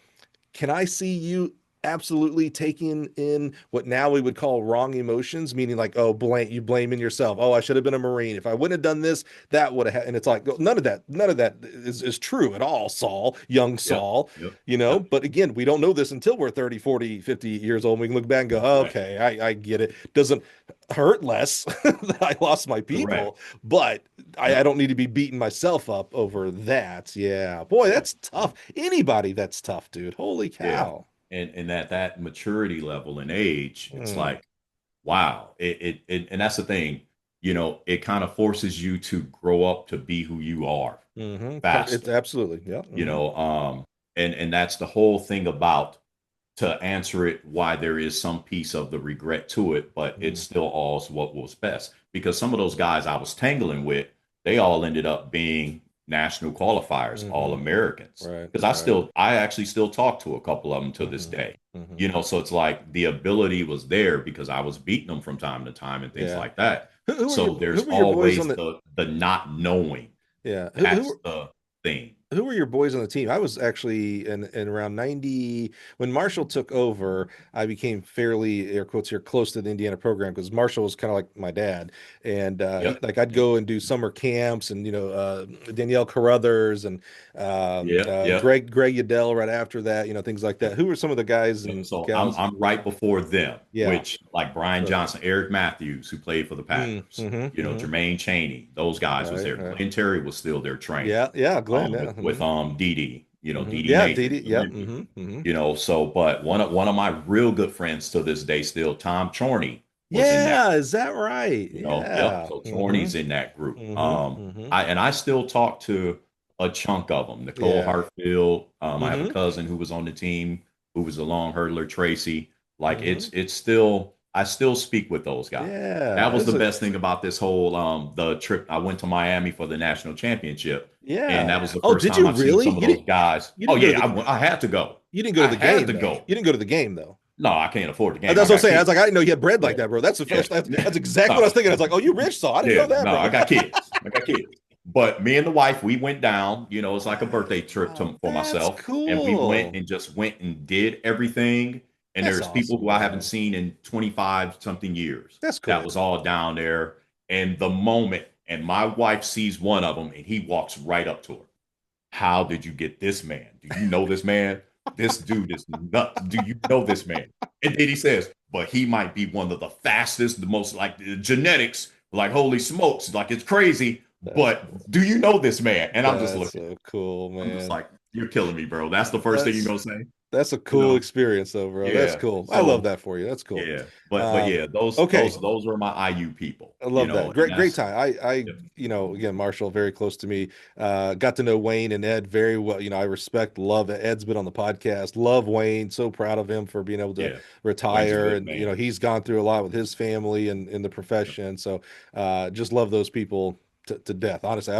Can I see you absolutely taking in what now we would call wrong emotions, meaning like, oh, you blaming yourself. Oh, I should have been a Marine. If I wouldn't have done this, that would have, and it's like, none of that is true at all, Saul, young Yep. Saul, Yep. Yep. but again, we don't know this until we're 30, 40, 50 years old. And we can look back and go, oh, Correct. okay, I get it. Doesn't hurt less that I lost my Correct. people, but I Yep. don't need to be beating myself up over that. Yeah. Boy, Yep. that's tough. Anybody that's tough, dude. Holy Yeah. cow. And at that maturity level and age, it's Mm, like, wow. And that's the thing, it kind of forces you to grow up to be who you are It's faster, absolutely, yeah. you know. And that's the whole thing about to answer it why there is some piece of the regret to it, but it's Mm, still all's what was best. Because some of those guys I was tangling with, they all ended up being national qualifiers, all mm-hmm. Americans. Right, Because right. I actually still talk to a couple of them to this Mm-hmm. day. Mm-hmm. So it's like the ability was there because I was beating them from time to time and things Yeah. like that. Who So there's were your boys on always the the not knowing. yeah. That's the thing. Who were your boys on the team? I was actually in around 90 when Marshall took over. I became fairly air quotes here close to the Indiana program because Marshall was kind of like my dad, and Yep. I'd go and do summer camps, and Danielle Carruthers and Yep. Yep. Greg Udell right after that, things like that. Who were some of the guys Yep. and So gals? I'm right before them, Yeah. which like Brian Right. Johnson, Eric Matthews, who played for the Packers, Mm-hmm. Jermaine Chaney, those guys was Right, there. right. Glenn Terry was still their trainer. Yeah, yeah, Glenn. Yeah. With Dee Dee, Dee Dee Yeah, Nathan, Didi. Yep. Olympian, Mm-hmm. so but one of my real good friends to this day still, Tom Chorney, was in that. Yeah, is that right? Yep. Yeah. So Mm-hmm. Chorney's in that group. Mm-hmm. Mm-hmm. I still talk to a chunk of them. Nicole Yeah. Hartfield. I have a Mm-hmm. cousin who was on the team who was a long hurdler, Tracy. Like Mm-hmm. it's still I still speak with those guys. Yeah. That was This the is best thing about this whole the trip. I went to Miami for the national championship, and yeah. that was the Oh, first did time you I've seen really? some of those guys. You Oh didn't go to yeah, the I had to go. you didn't go to I the had game to though. go. You didn't go to the game though. No, I can't afford the game. I That's what I'm got saying. I was kids. like, I didn't know you had bread like Yeah, that, bro. That's the yeah. first. That's exactly what I No, was thinking. I was like, oh, you rich, so I didn't know yeah, that, no, bro. I got kids. I got kids. But me and the wife, we went down. You know, it's like a birthday trip Wow, for that's myself, and we went cool. and just went and did everything. And That's there's people awesome, who I haven't man. seen in 25 something years. That's That cool. was all down there. And the moment, and my wife sees one of them, and he walks right up to her. How did you get this man? Do you know this man? This dude is nuts. Do you know this man? And then he says, but he might be one of the fastest, the most like genetics, like holy smokes, like it's crazy. That's But do you know this man? And I'm just that's looking. so cool, I'm just man. like, you're killing me, bro. That's the first thing you're That's gonna say, that's a you cool know? experience, though, bro. That's Yeah. cool. I love So that for you. That's cool. yeah, but Um, yeah, those okay. those those were my IU people, I love that. and Great that's time. yep. Again, Marshall, very close to me. Got to know Wayne and Ed very well. I respect, love it. Ed's been on the podcast. Love Wayne. So proud of him for being able to Yeah. Wayne's a retire. good And, man. he's gone through a lot with his family and in the Yep. profession. So, just love those people to death. Honestly,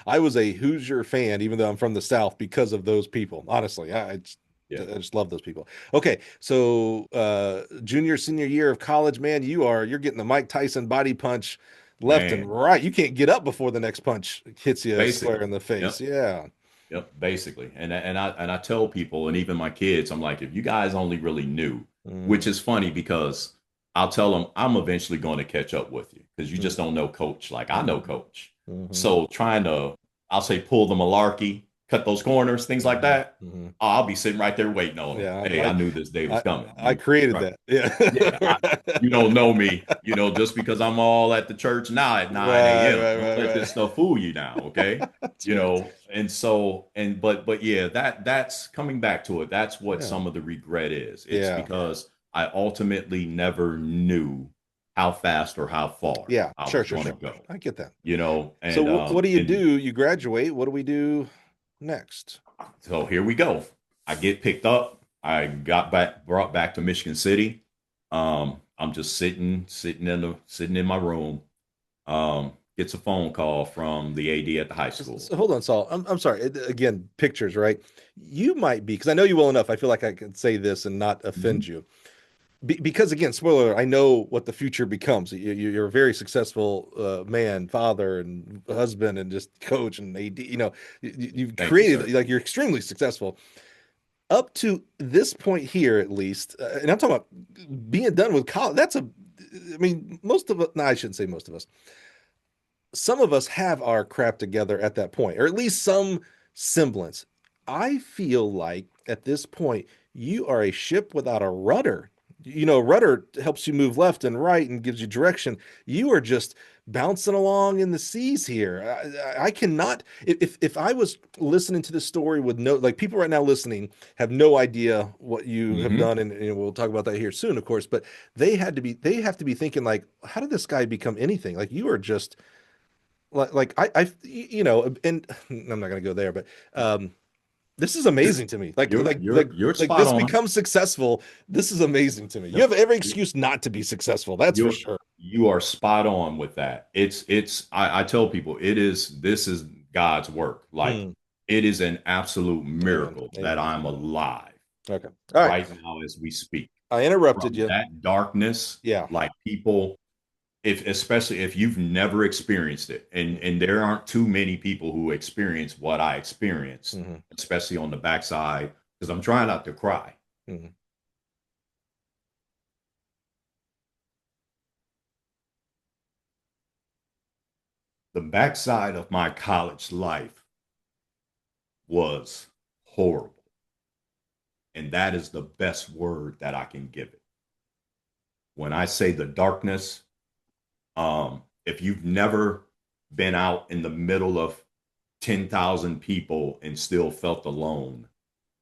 I was a Hoosier fan, even though I'm from the South, because of those people. Honestly, Yeah. I just love those people. Okay, so junior, senior year of college, man, you're getting the Mike Tyson body punch left and Man, right. You can't get up before the next punch hits you square basically. in the face. Yep. Yeah. Yep, basically. And I tell people and even my kids, I'm like, if you guys only really knew, which Mm, is funny because I'll tell them I'm eventually going to catch up with you because you just mm, don't know coach like I know mm, coach. mhm, So trying to, I'll say pull the malarkey, cut those corners, things like mhm, that. mhm. I'll be sitting right there waiting on them. Yeah, Hey, I knew this day was I coming. I created Right. that. Yeah. Yeah, you don't know me, just because I'm all at the church now at 9 Right, a.m. right, Don't let right, this stuff fool you now, okay? right. That's right. And so but yeah, that's coming back to it. That's what Yeah. some of the regret is. It's Yeah. because I ultimately never knew how fast or how far Yeah. I Sure, was sure, going to sure. go, I get that. So and what do you and do? You graduate. What do we do next? so here we go. I get picked up. I got brought back to Michigan City. I'm just sitting in my room. Gets a phone call from the AD at the high school. So hold on, Saul. I'm sorry. Again, pictures, right? You might be, because I know you well enough. I feel like I can say this and not offend Mhm. you. Because again, spoiler, I know what the future becomes. You're a very successful man, father, and husband, and just coach and AD. You've Thank you, created, sir. like, you're extremely successful up to this point here, at least. And I'm talking about being done with college. I mean, most of us. No, I shouldn't say most of us. Some of us have our crap together at that point, or at least some semblance. I feel like at this point, you are a ship without a rudder. Rudder helps you move left and right and gives you direction. You are just bouncing along in the seas here. I cannot. If I was listening to this story with no, like, people right now listening have no idea what you have Hmm. done, and we'll talk about that here soon, of course. But they have to be thinking, like, how did this guy become anything? Like, you are just like and I'm not gonna go there, but um this is amazing to me. You're Like spot this on. becomes successful. This is amazing to me. You Yep. have every excuse not to be successful. That's for You're sure. you are spot on with that. I tell people this is God's work. Like Mm, it is an absolute amen. miracle that Amen. I'm alive Okay. All right. right now as we speak. I interrupted From you. that darkness, Yeah. like people, if especially if you've never experienced it, Mm, and there aren't too many people who experience what I experienced, mhm, especially on the backside, because I'm trying not to cry. mhm, The backside of my college life was horrible. And that is the best word that I can give it. When I say the darkness, if you've never been out in the middle of 10,000 people and still felt alone,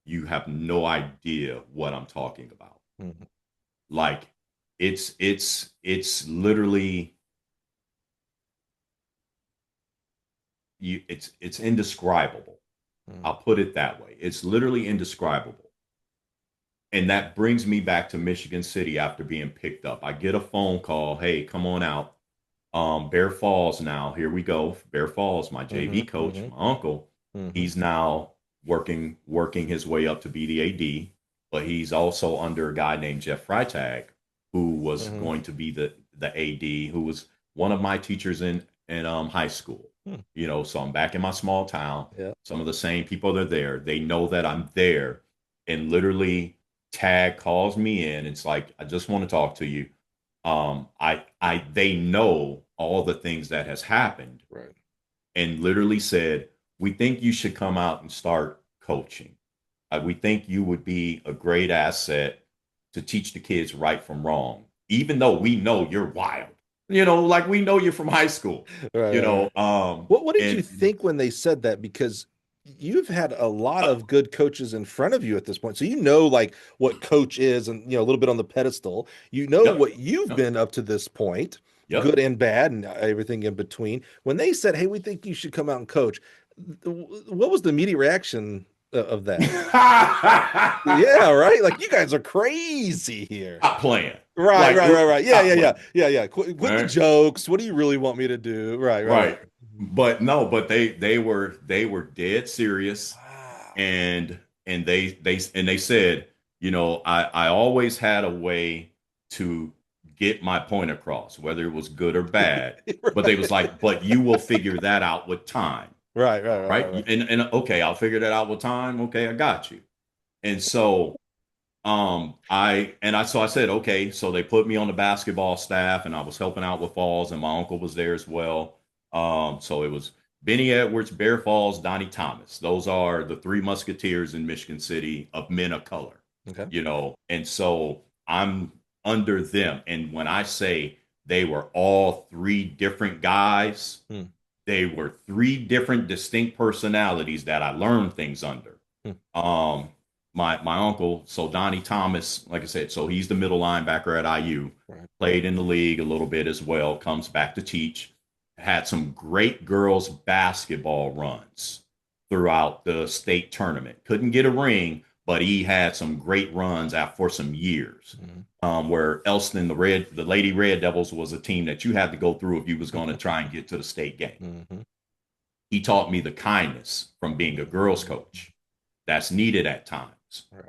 you have no idea what I'm talking about. mhm, Like it's literally it's indescribable. mhm, I'll put it that way. It's literally indescribable. And that brings me back to Michigan City after being picked up. I get a phone call. Hey, come on out. Bear Falls now. Here we go. Bear Falls, my JV coach, my uncle. He's now working his way up to be the AD, but he's also under a guy named Jeff Freitag, who was going to be the AD, who was one of my teachers in high school. So I'm back in my small town. Yeah. Some of the same people are there. They know that I'm there, and literally Tag calls me in. It's like, I just want to talk to you. They know all the things that has happened, Right. and literally said, we think you should come out and start coaching. We think you would be a great asset to teach the kids right from wrong, even though we know you're wild. Like we know you from high school. Right. What did you think when they said that? Because you've had a lot of good coaches in front of you at this point. So like what coach is and a little bit on the pedestal. What you've been up to this point, good and bad and everything in between. When they said, hey, we think you should come out and coach, what was the immediate reaction of that? Yeah, right. Like, you guys are crazy here. Stop playing. Right. Yeah. Quit the jokes. What do you really want me to do? Right. But no, but they were dead serious. Wow. And they said, I always had a way to get my point across, whether it was good or bad. Right. But they was like, but you will figure that out with time. Right. And okay, I'll figure that out with time. Okay, I got you. And so I said, okay, so they put me on the basketball staff, and I was helping out with Falls, and my uncle was there as well. So it was Benny Edwards, Bear Falls, Donnie Thomas. Those are the three musketeers in Michigan City of men of color. Okay. And so I'm under them. And when I say they were all three different guys, they were three different distinct personalities that I learned things under. My uncle, so Donnie Thomas, like I said, so he's the middle linebacker at IU, played in the league a little bit as well, comes back to teach, had some great girls basketball runs throughout the state tournament. Couldn't get a ring, but he had some great runs out for some years. Where Elston, the Lady Red Devils, was a team that you had to go through if you was going to try and get to the state game. He taught me the kindness from being a girls coach that's needed at times.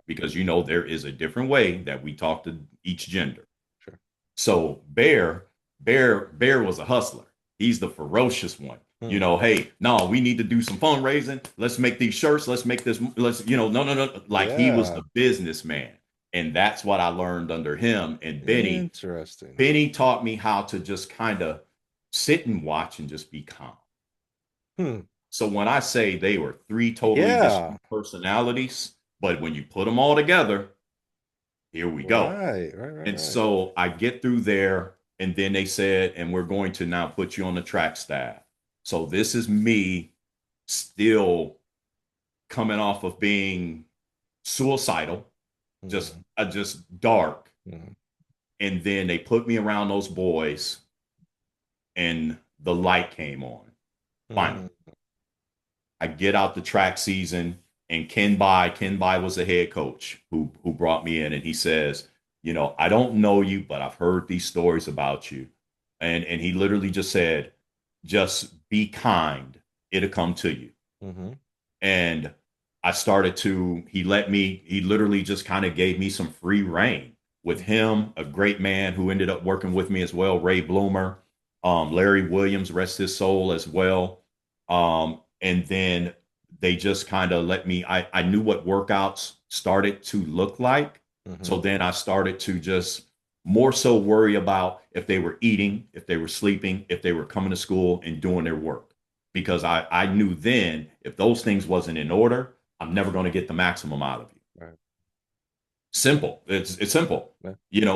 Because there is a different way that we talk to each gender. Sure. So Bear was a hustler. He's the ferocious one. Hey, no, we need to do some fundraising. Let's make these shirts. Let's make this. No. Like, he was the businessman, and that's what I learned under him. And Benny, interesting. Benny taught me how to just kind of sit and watch and just be calm. So when I say they were three totally different personalities, but when you put them all together, here we go. Right. So I get through there, and then they said, and we're going to now put you on the track staff. So this is me still coming off of being suicidal, just dark. And then they put me around those boys, and the light came on. Finally. I get out the track season, and Ken Bai was the head coach who brought me in, and he says, I don't know you, but I've heard these stories about you. And he literally just said, just be kind. It'll come to you. And I started to, he literally just kind of gave me some free reign with him, a great man who ended up working with me as well, Ray Bloomer, Larry Williams, rest his soul as well. And then they just kind of let me, I knew what workouts started to look like. So then I started to just more so worry about if they were eating, if they were sleeping, if they were coming to school and doing their work. Because I knew then if those things wasn't in order, I'm never going to get the maximum out of you. Right. Simple. It's simple,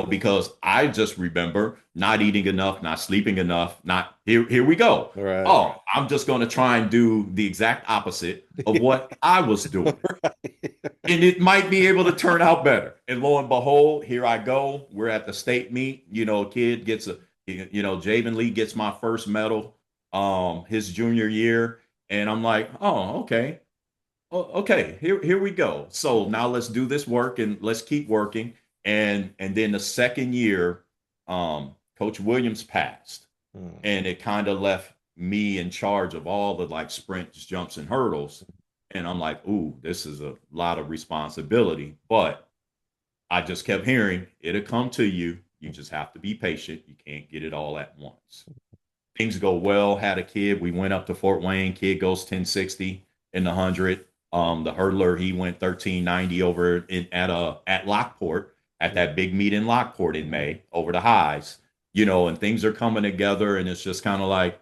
because I just remember not eating enough, not sleeping enough, not here we go. Right. Oh, I'm just going to try and do the exact opposite of what I was doing. And it might be able to turn out better. And lo and behold, here I go. We're at the state meet, kid gets Javen Lee gets my first medal, his junior year. And I'm like, oh, okay. Okay, here we go. So now let's do this work and let's keep working. And then the second year, Coach Williams passed, Hmm. and it kind of left me in charge of all the like sprints, jumps, and hurdles. And I'm like, ooh, this is a lot of responsibility. But I just kept hearing it'll come to you. You just have to be patient. You can't get it all at once. Things go well. Had a kid. We went up to Fort Wayne. Kid goes 1060 in the 100. The hurdler, he went 1390 over at Lockport at that big meet in Lockport in May over the highs. And things are coming together, and it's just kind of like,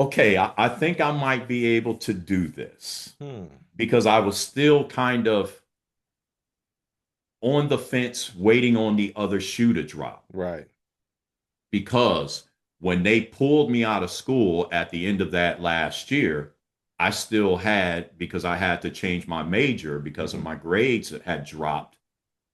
okay, I think I might be able to do this, Hmm. because I was still kind of on the fence, waiting on the other shoe to drop. Right. Because when they pulled me out of school at the end of that last year, I still had, because I had to change my major because of my grades that had dropped,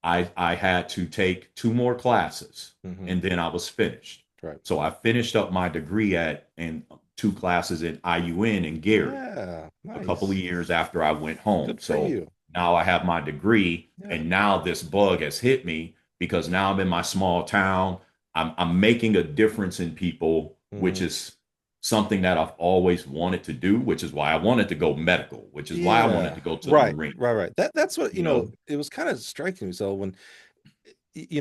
I had to take two more classes, Hmm. and then I was finished. Right. So I finished up my degree and two classes at IUN in Gary Yeah. a couple of Nice. years after I went home. Good for So you. now I have my degree, Yeah. and now this bug has hit me because now I'm in my small town. I'm making a difference in people, which Hmm. is something that I've always wanted to do, which is why I wanted to go medical, which is why I wanted Yeah. to go to the Right. Marine. Right. Right. That's what, You know, it was kind of striking me. So when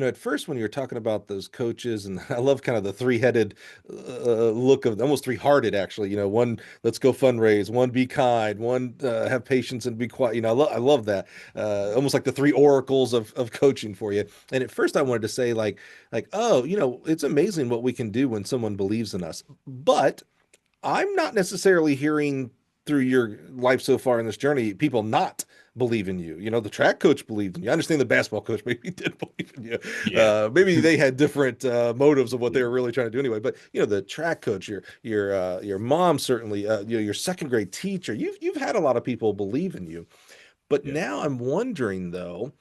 at first when you were talking about those coaches, and I love kind of the three-headed look of almost three-hearted, actually, one, let's go fundraise, one, be kind, one, have patience and be quiet. I love that, almost like the three oracles of coaching for you. And at first I wanted to say oh, it's amazing what we can do when someone believes in us, but I'm not necessarily hearing through your life so far in this journey people not believe in you. The track coach believed in you. I understand the basketball coach maybe did believe in you. yeah, Maybe they had different motives of what they were really trying to do anyway. But the track coach, your mom certainly, your second grade teacher. You've had a lot of people believe in you. But yeah, now I'm wondering though,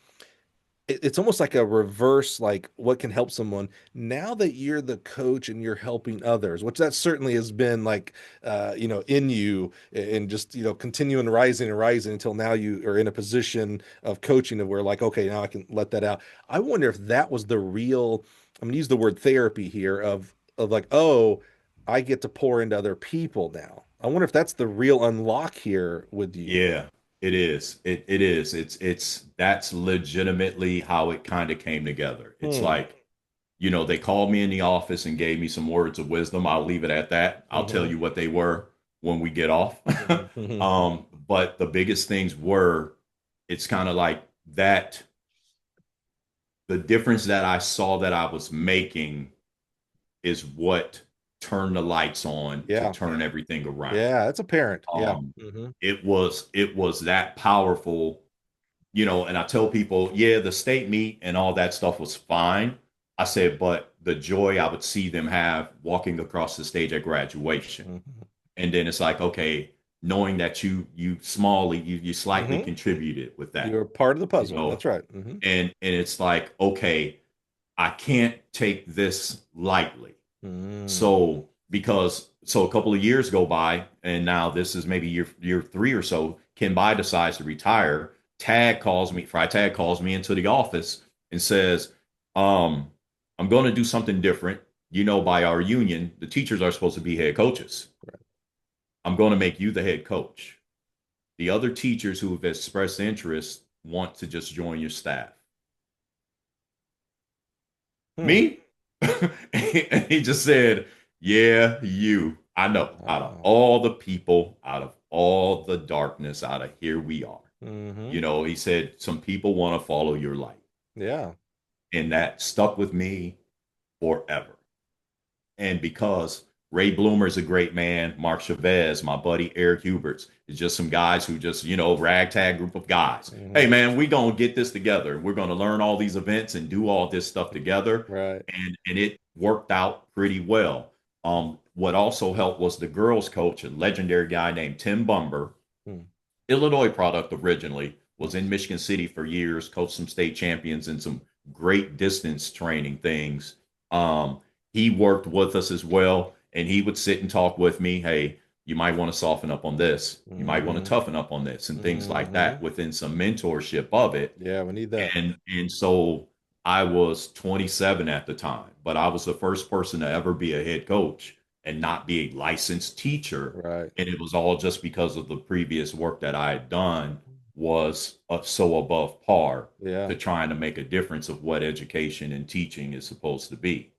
it's almost like a reverse, like what can help someone now that you're the coach and you're helping others, which that certainly has been like in you, and just continuing rising and rising until now you are in a position of coaching of where, like, okay, now I can let that out. I wonder if that was the real, I'm gonna use the word therapy here, of like, oh, I get to pour into other people now. I wonder if that's the real unlock here with you. yeah. It is. It is. It's that's legitimately how it kind of came together. It's Hmm. like, they called me in the office and gave me some words of wisdom. I'll leave it at that. I'll tell Hmm. you what they were when we get off. Hmm. But the biggest things were, it's kind of like that, the difference that I saw that I was making is what turned the lights on to Yeah. turn everything around. Yeah, that's apparent. Yeah. Um, Hmm. it was that powerful, and I tell people, yeah, the state meet and all that stuff was fine. I said, but the joy I would see them have walking across the stage at graduation. Hmm. And then it's like, okay, knowing that you slightly Hmm. contributed with that, You're part of the you puzzle. know, That's right. Hmm. and it's like, okay, I can't take this lightly. Mm. So a couple of years go by, and now this is maybe year three or so. Ken Bai decides to retire. Tag calls me into the office and says, I'm going to do something different. By our union, the teachers are supposed to be head coaches. Right. I'm going to make you the head coach. The other teachers who have expressed interest want to just join your staff. Hmm. Me? And he just said, yeah, you. I know. Out of Wow. all the people, out of all the darkness, out of here we are. Hmm. He said, some people want to follow your light. Yeah. And that stuck with me forever. And because Ray Bloomer is a great man, Mark Chavez, my buddy Eric Huberts, is just some guys who just, ragtag group of guys. Hey, Hmm. man, we going to get this together. We're going to learn all these events and do all this stuff together. Right. And it worked out pretty well. What also helped was the girls coach, a legendary guy named Tim Bumber, Hmm. Illinois product originally, was in Michigan City for years, coached some state champions and some great distance training things. He worked with us as well, and he would sit and talk with me. Hey, you might want to soften up on this. You might want to Hmm. toughen up on this and things like that Hmm. within some mentorship of it. Yeah, we need that. And so I was 27 at the time, but I was the first person to ever be a head coach and not be a licensed teacher. Right. And it was all just because of the previous work that I had done was so above par Yeah. to trying to make a difference of what education and teaching is supposed to be.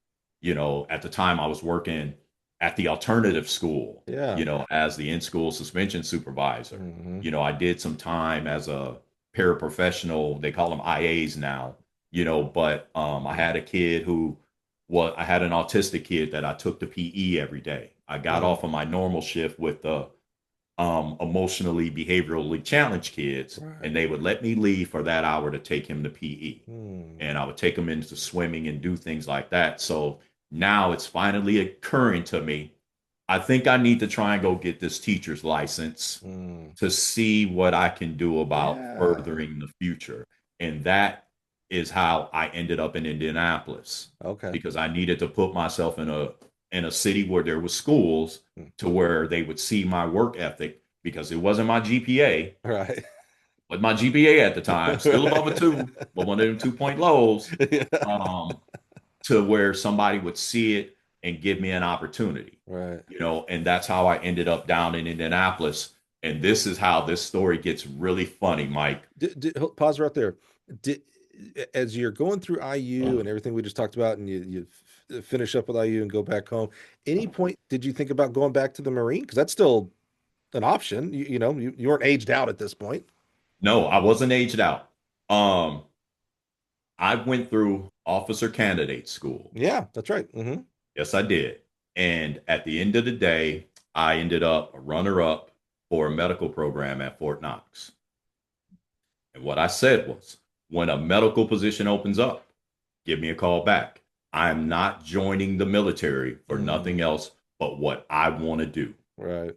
At the time I was working at the alternative school, Yeah. as the in-school suspension supervisor. Hmm. I did some time as a paraprofessional. They call them IAs now, but I had a kid I had an autistic kid that I took to PE every day. I got Mm. off of my normal shift with the emotionally, behaviorally challenged kids, Right. and they would let me leave for that hour to take him to PE. Hmm. And I would take him into swimming and do things like that. So now it's finally occurring to me. I think I need to try and go get this teacher's license Hmm. to see what I can do about Yeah. furthering the future. And that is how I ended up in Indianapolis, Okay. because I needed to put myself in a city where there was schools Mm. to where they would see my work ethic, because it wasn't my GPA, Right. but my GPA at the time, still above a two, but one of them 2 point lows, Yeah. um, to where somebody would see it and give me an opportunity, Right. and that's how I ended up down in Indianapolis. And this is how this story gets really funny, Mike. Pause right there. Did, as you're going through IU and everything we just talked about, and you finish up with IU and go back home, any point did you think about going back to the Marine? Because that's still an option. You weren't aged out at this point. No, I wasn't aged out. Um, I went through officer candidate school. Yeah, that's right. Hmm. Yes, I did. And at the end of the day, I ended up a runner up for a medical program at Fort Knox. And what I said was, when a medical position opens up, give me a call back. I'm not joining the military for nothing Mm, else but what I want to do. right.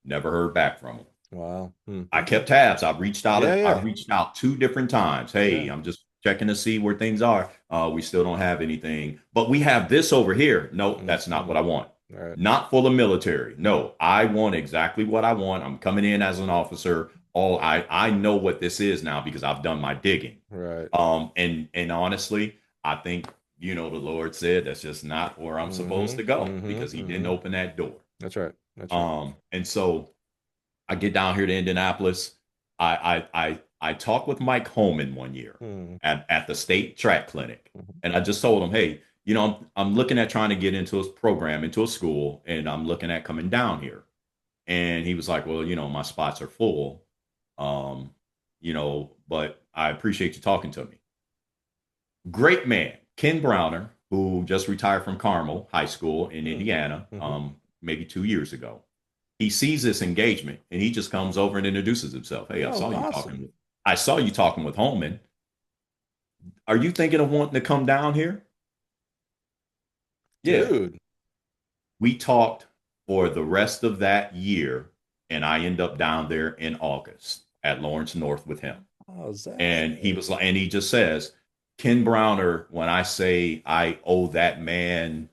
Never heard back from them. Wow. Hmm. I Okay. kept tabs. Yeah, I yeah, reached out 2 different times. yeah. Hey, I'm just checking to see where things are. We still don't have anything, but we have this over here. No, that's not what Hmm. I want. Right. Not for the military. No, I want exactly what I want. I'm coming in as an officer. I know what this is now because I've done my digging. Right. And honestly, I think the Lord said that's just not where I'm supposed Hmm. to go, Hmm. because He didn't Hmm. open that door. That's right. That's right. And so I get down here to Indianapolis. I talked with Mike Holman one year Hmm. at the state track clinic, Hmm. and I just told him, hey, I'm looking at trying to get into a program, into a school, and I'm looking at coming down here. And he was like, well, my spots are full, but I appreciate you talking to me. Great man, Ken Browner, who just retired from Carmel High School in Indiana, Hmm. maybe 2 years ago. He sees this engagement and he just comes over and introduces himself. Hey, Oh, awesome. I saw you talking with Holman. Are you thinking of wanting to come down here? Yeah. Dude. We talked for the rest of that year, and I end up down there in August at Lawrence North with him. Oh, Zach. And he just says, Ken Browner, when I say I owe that man,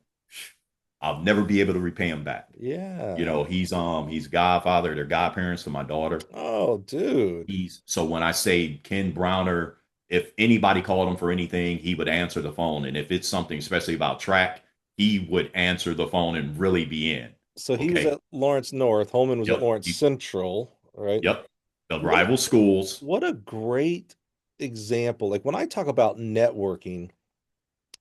I'll never be able to repay him back. Yeah. He's godfather, they're godparents to my daughter. Oh, dude. So when I say Ken Browner, if anybody called him for anything, he would answer the phone. And if it's something especially about track, he would answer the phone and really be in. So he was Okay. at Lawrence North. Holman was at Yep. Lawrence Central, right? Yep. The What rival schools. what a great example. Like when I talk about networking,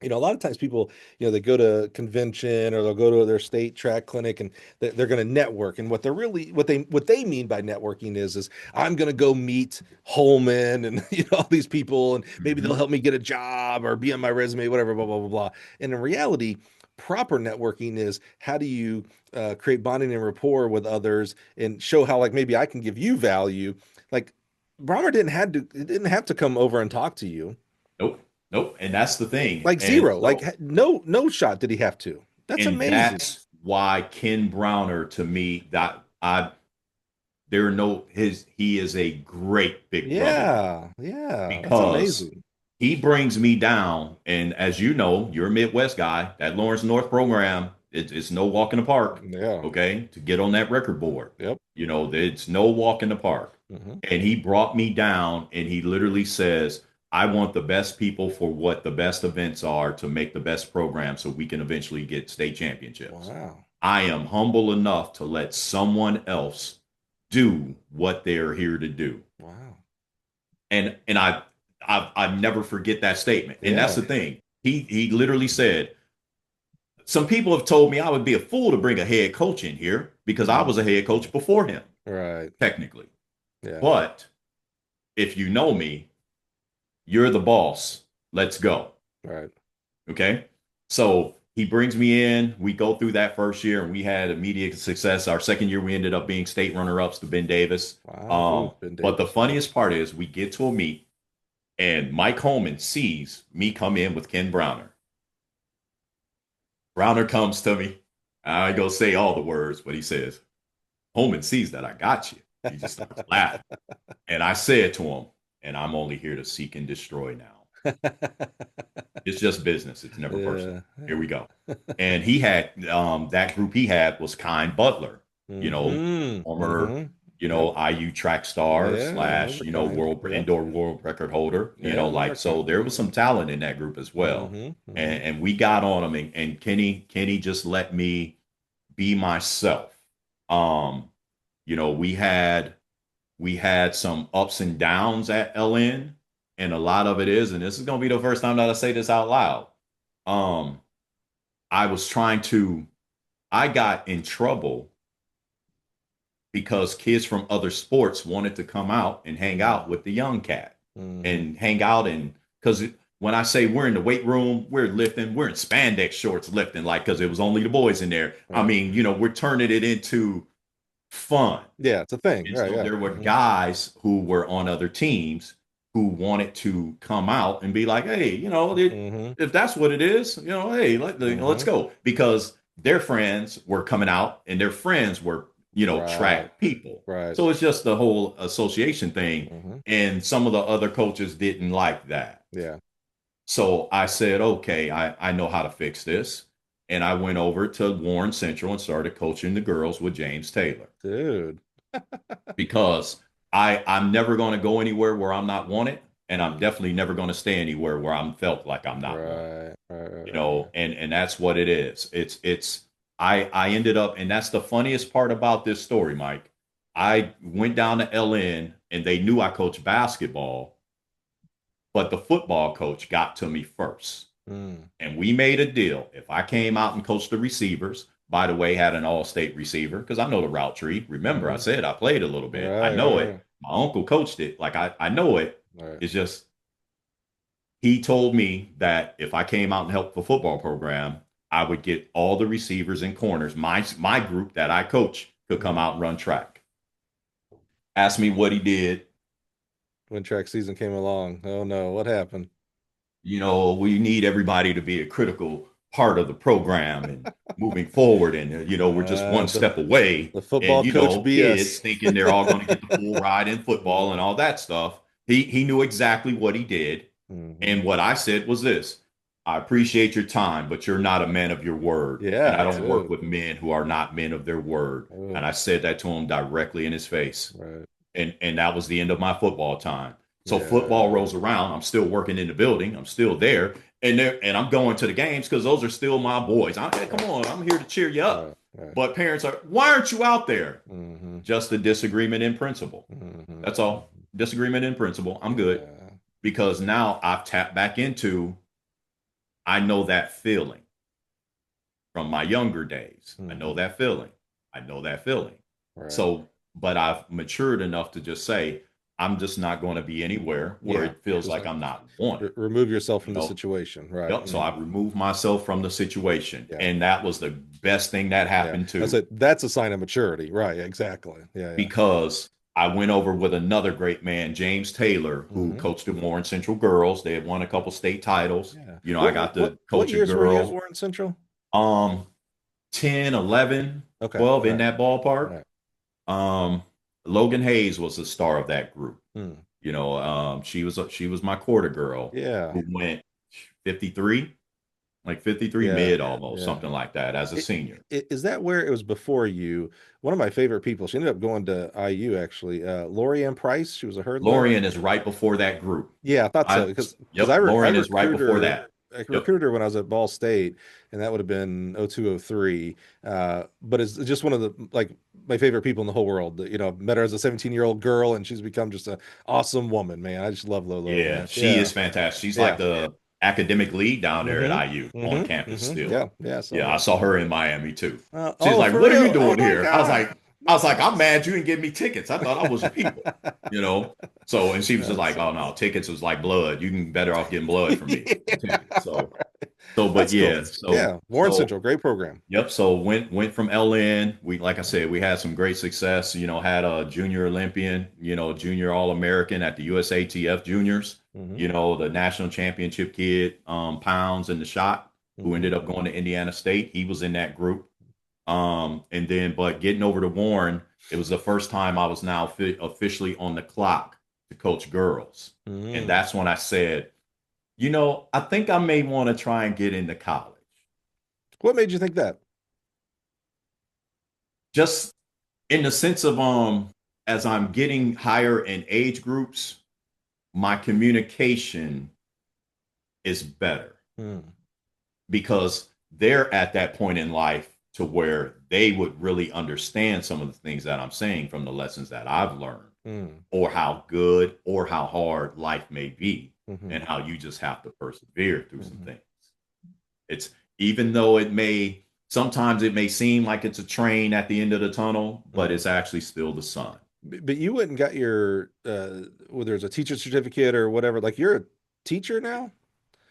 a lot of times people, they go to a convention or they'll go to their state track clinic and they're going to network. And what they mean by networking is I'm going to go meet Holman and all these people, and maybe they'll Mhm. help me get a job or be on my resume, whatever, blah blah blah blah. And in reality, proper networking is how do you create bonding and rapport with others and show how, like, maybe I can give you value. Like Brahmer didn't have to come over and talk to you. Nope. Nope. And that's the thing. Like zero. Like no shot did he have to. That's And amazing. that's why Ken Browner, to me, that I there are no his he is a great big brother to me, Yeah, yeah. That's because amazing. he brings me down. And as you know, you're a Midwest guy. That Lawrence North program, It's no walk in the park. Yeah. Okay. To get on that record board, Yep. it's no walk in the park. Mm-hmm. And he brought me down and he literally says, I want the best people for what the best events are to make the best program so we can eventually get state championships. Wow. I am humble enough to let someone else do what they're here to do. Wow. And I never forget that statement. And that's Yeah. the thing. He literally said, some people have told me I would be a fool to bring a head coach in here because I was a head coach before him, Right. technically. Yeah. But if you know me, you're the boss. Let's go. Right. Okay. So he brings me in. We go through that first year and we had immediate success. Our second year, we ended up being state runner ups to Ben Davis. Wow. Ben But the Davis. funniest part is we get to a meet and Mike Holman sees me come in with Ken Browner. Browner comes to me. I go say all the words, but he says, Holman sees that I got you. He just starts laughing. And I said to him, and I'm only here to seek and destroy now. It's just business. It's never personal. Here we go. And he had that group he had was Kind Butler, former, IU track star slash, world indoor world record holder, so there was some talent in that group as well. And we got on him and Kenny just let me be myself. We had some ups and downs at LN. And a lot of it is, and this is going to be the first time that I say this out loud. I got in trouble because kids from other sports wanted to come out and hang out with the young cat and hang out. And because when I say we're in the weight room, we're lifting, we're in spandex shorts lifting, like, because it was only the boys in there. Right. I mean, we're turning it into fun. Yeah, it's a thing. Right, so there were guys who were on other teams who wanted to come out and be like, hey, if that's what it is, hey, let's go. Because their friends were coming out and their friends were, track people. Right. So it's just the whole association thing. And some of the other coaches didn't like that. Yeah. So I said, okay, I know how to fix this. And I went over to Warren Central and started coaching the girls with James Taylor. Dude. Because I'm never going to go anywhere where I'm not wanted, and I'm definitely never going to stay anywhere where I'm felt like I'm not wanted. Right. And that's what it is. I ended up, and that's the funniest part about this story, Mike. I went down to LN, and they knew I coached basketball, but the football coach got to me first. And we made a deal. If I came out and coached the receivers, by the way, had an all-state receiver, because I know the route tree. Remember, I said I played a little bit. Right, I know it. My uncle coached it. Like, I know it. Right. It's just, he told me that if I came out and helped the football program, I would get all the receivers and corners. My group that I coach could come out and run track. Asked me what he did. When track season came along. Oh, no. What happened? We need everybody to be a critical part of the program and moving forward. And, we're just one step away. The football coach BS. Kids thinking they're all going to get the full ride in football and all that stuff. He knew exactly what he did. And what I said was this: I appreciate your time, but you're not a man of your word. Yeah. And I don't work with men who are not men of their word. And I said that to him directly in his face. Right. And that was the end of my football time. So football rolls around. I'm still working in the building. I'm still there. And I'm going to the games because those are still my boys. Come on, I'm here to cheer you up. Right. But parents are, why aren't you out there? Just a disagreement in principle. That's all. Disagreement in principle. I'm good. Because now I've tapped back into, I know that feeling from my younger days. I know that feeling. Right. So, but I've matured enough to just say, I'm just not going to be anywhere where it feels like I'm not wanted. Remove yourself from the situation. Right. Yep. So I removed myself from the situation. Yeah. And that was the best thing that happened too. That's a sign of maturity. Right. Exactly. Yeah. Because I went over with another great man, James Taylor, who coached the Warren Central girls. They had won a couple state titles. Yeah. I got to coach a girl. What years were Warren Central? 10, 11, 12 in that ballpark. Right. Logan Hayes was the star of that group. She was my quarter girl. Yeah. Who went 53. like 53 Yeah, mid almost, yeah. something like that as a senior. Is that where it was before you? One of my favorite people. She ended up going to IU actually. Lori Ann Price. She was a herd lift. Lorian is right before that group. Yeah, I thought so I, because yep, I Lorian is right recruited before her. that. I Yep. recruited her when I was at Ball State, and that would have been 0203. But it's just one of the like my favorite people in the whole world. You know, met her as a 17-year-old girl, and she's become just an awesome woman, man. I just love Lolo, Yeah, man. she Yeah, is fantastic. She's like yeah. the academic lead down there at Mm-hmm. IU on Mm-hmm. campus Mm-hmm. still. Yeah, yeah. Yeah, So, I saw her in Miami too. She's oh, like, for "What are you real? Oh doing my here?" God, I'm that's mad you didn't give me tickets. I thought I was a people, you know. So, and she was just that's like, "Oh no, tickets was like blood. You can better off getting blood from me than tickets." yeah. But That's yeah, cool. Yeah, Warren Central, great program. yep. So went from LN. We like I said, we had some great success. You know, had a junior Olympian, you know, junior All American at the USATF juniors. Hmm. You know, the national championship kid, pounds in the shot, who Hmm. ended up going to Indiana State. He was in that group. And then, but getting over to Warren, it was the first time I was now officially on the clock to coach girls, and Hmm. that's when I said, you know, I think I may want to try and get into college. What made you think that? Just in the sense of as I'm getting higher in age groups, my communication is better Hmm. because they're at that point in life to where they would really understand some of the things that I'm saying from the lessons that I've learned, Hmm. or how good or how hard life may be, Hmm. and how you just have to persevere through some Hmm. things. It's even though it may sometimes it may seem like it's a train at the end of the tunnel, but Hmm. it's actually still the sun. But you went and got your whether it's a teacher certificate or whatever. Like you're a teacher now?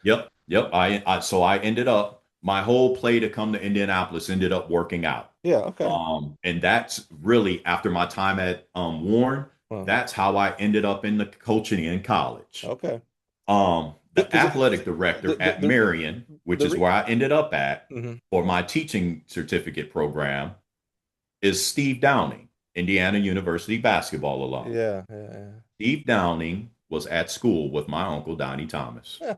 Yep. I ended up my whole play to come to Indianapolis ended up working out. Yeah. Okay. And that's really after my time at Warren, Well, that's how I ended up in the coaching in college. okay. The Because athletic director at the Marion, which the is re where I ended up at Mhm. for my teaching certificate program, is Steve Downing, Indiana University basketball alum. Yeah, yeah, Steve Downing was at school with my uncle Donnie Thomas. yeah.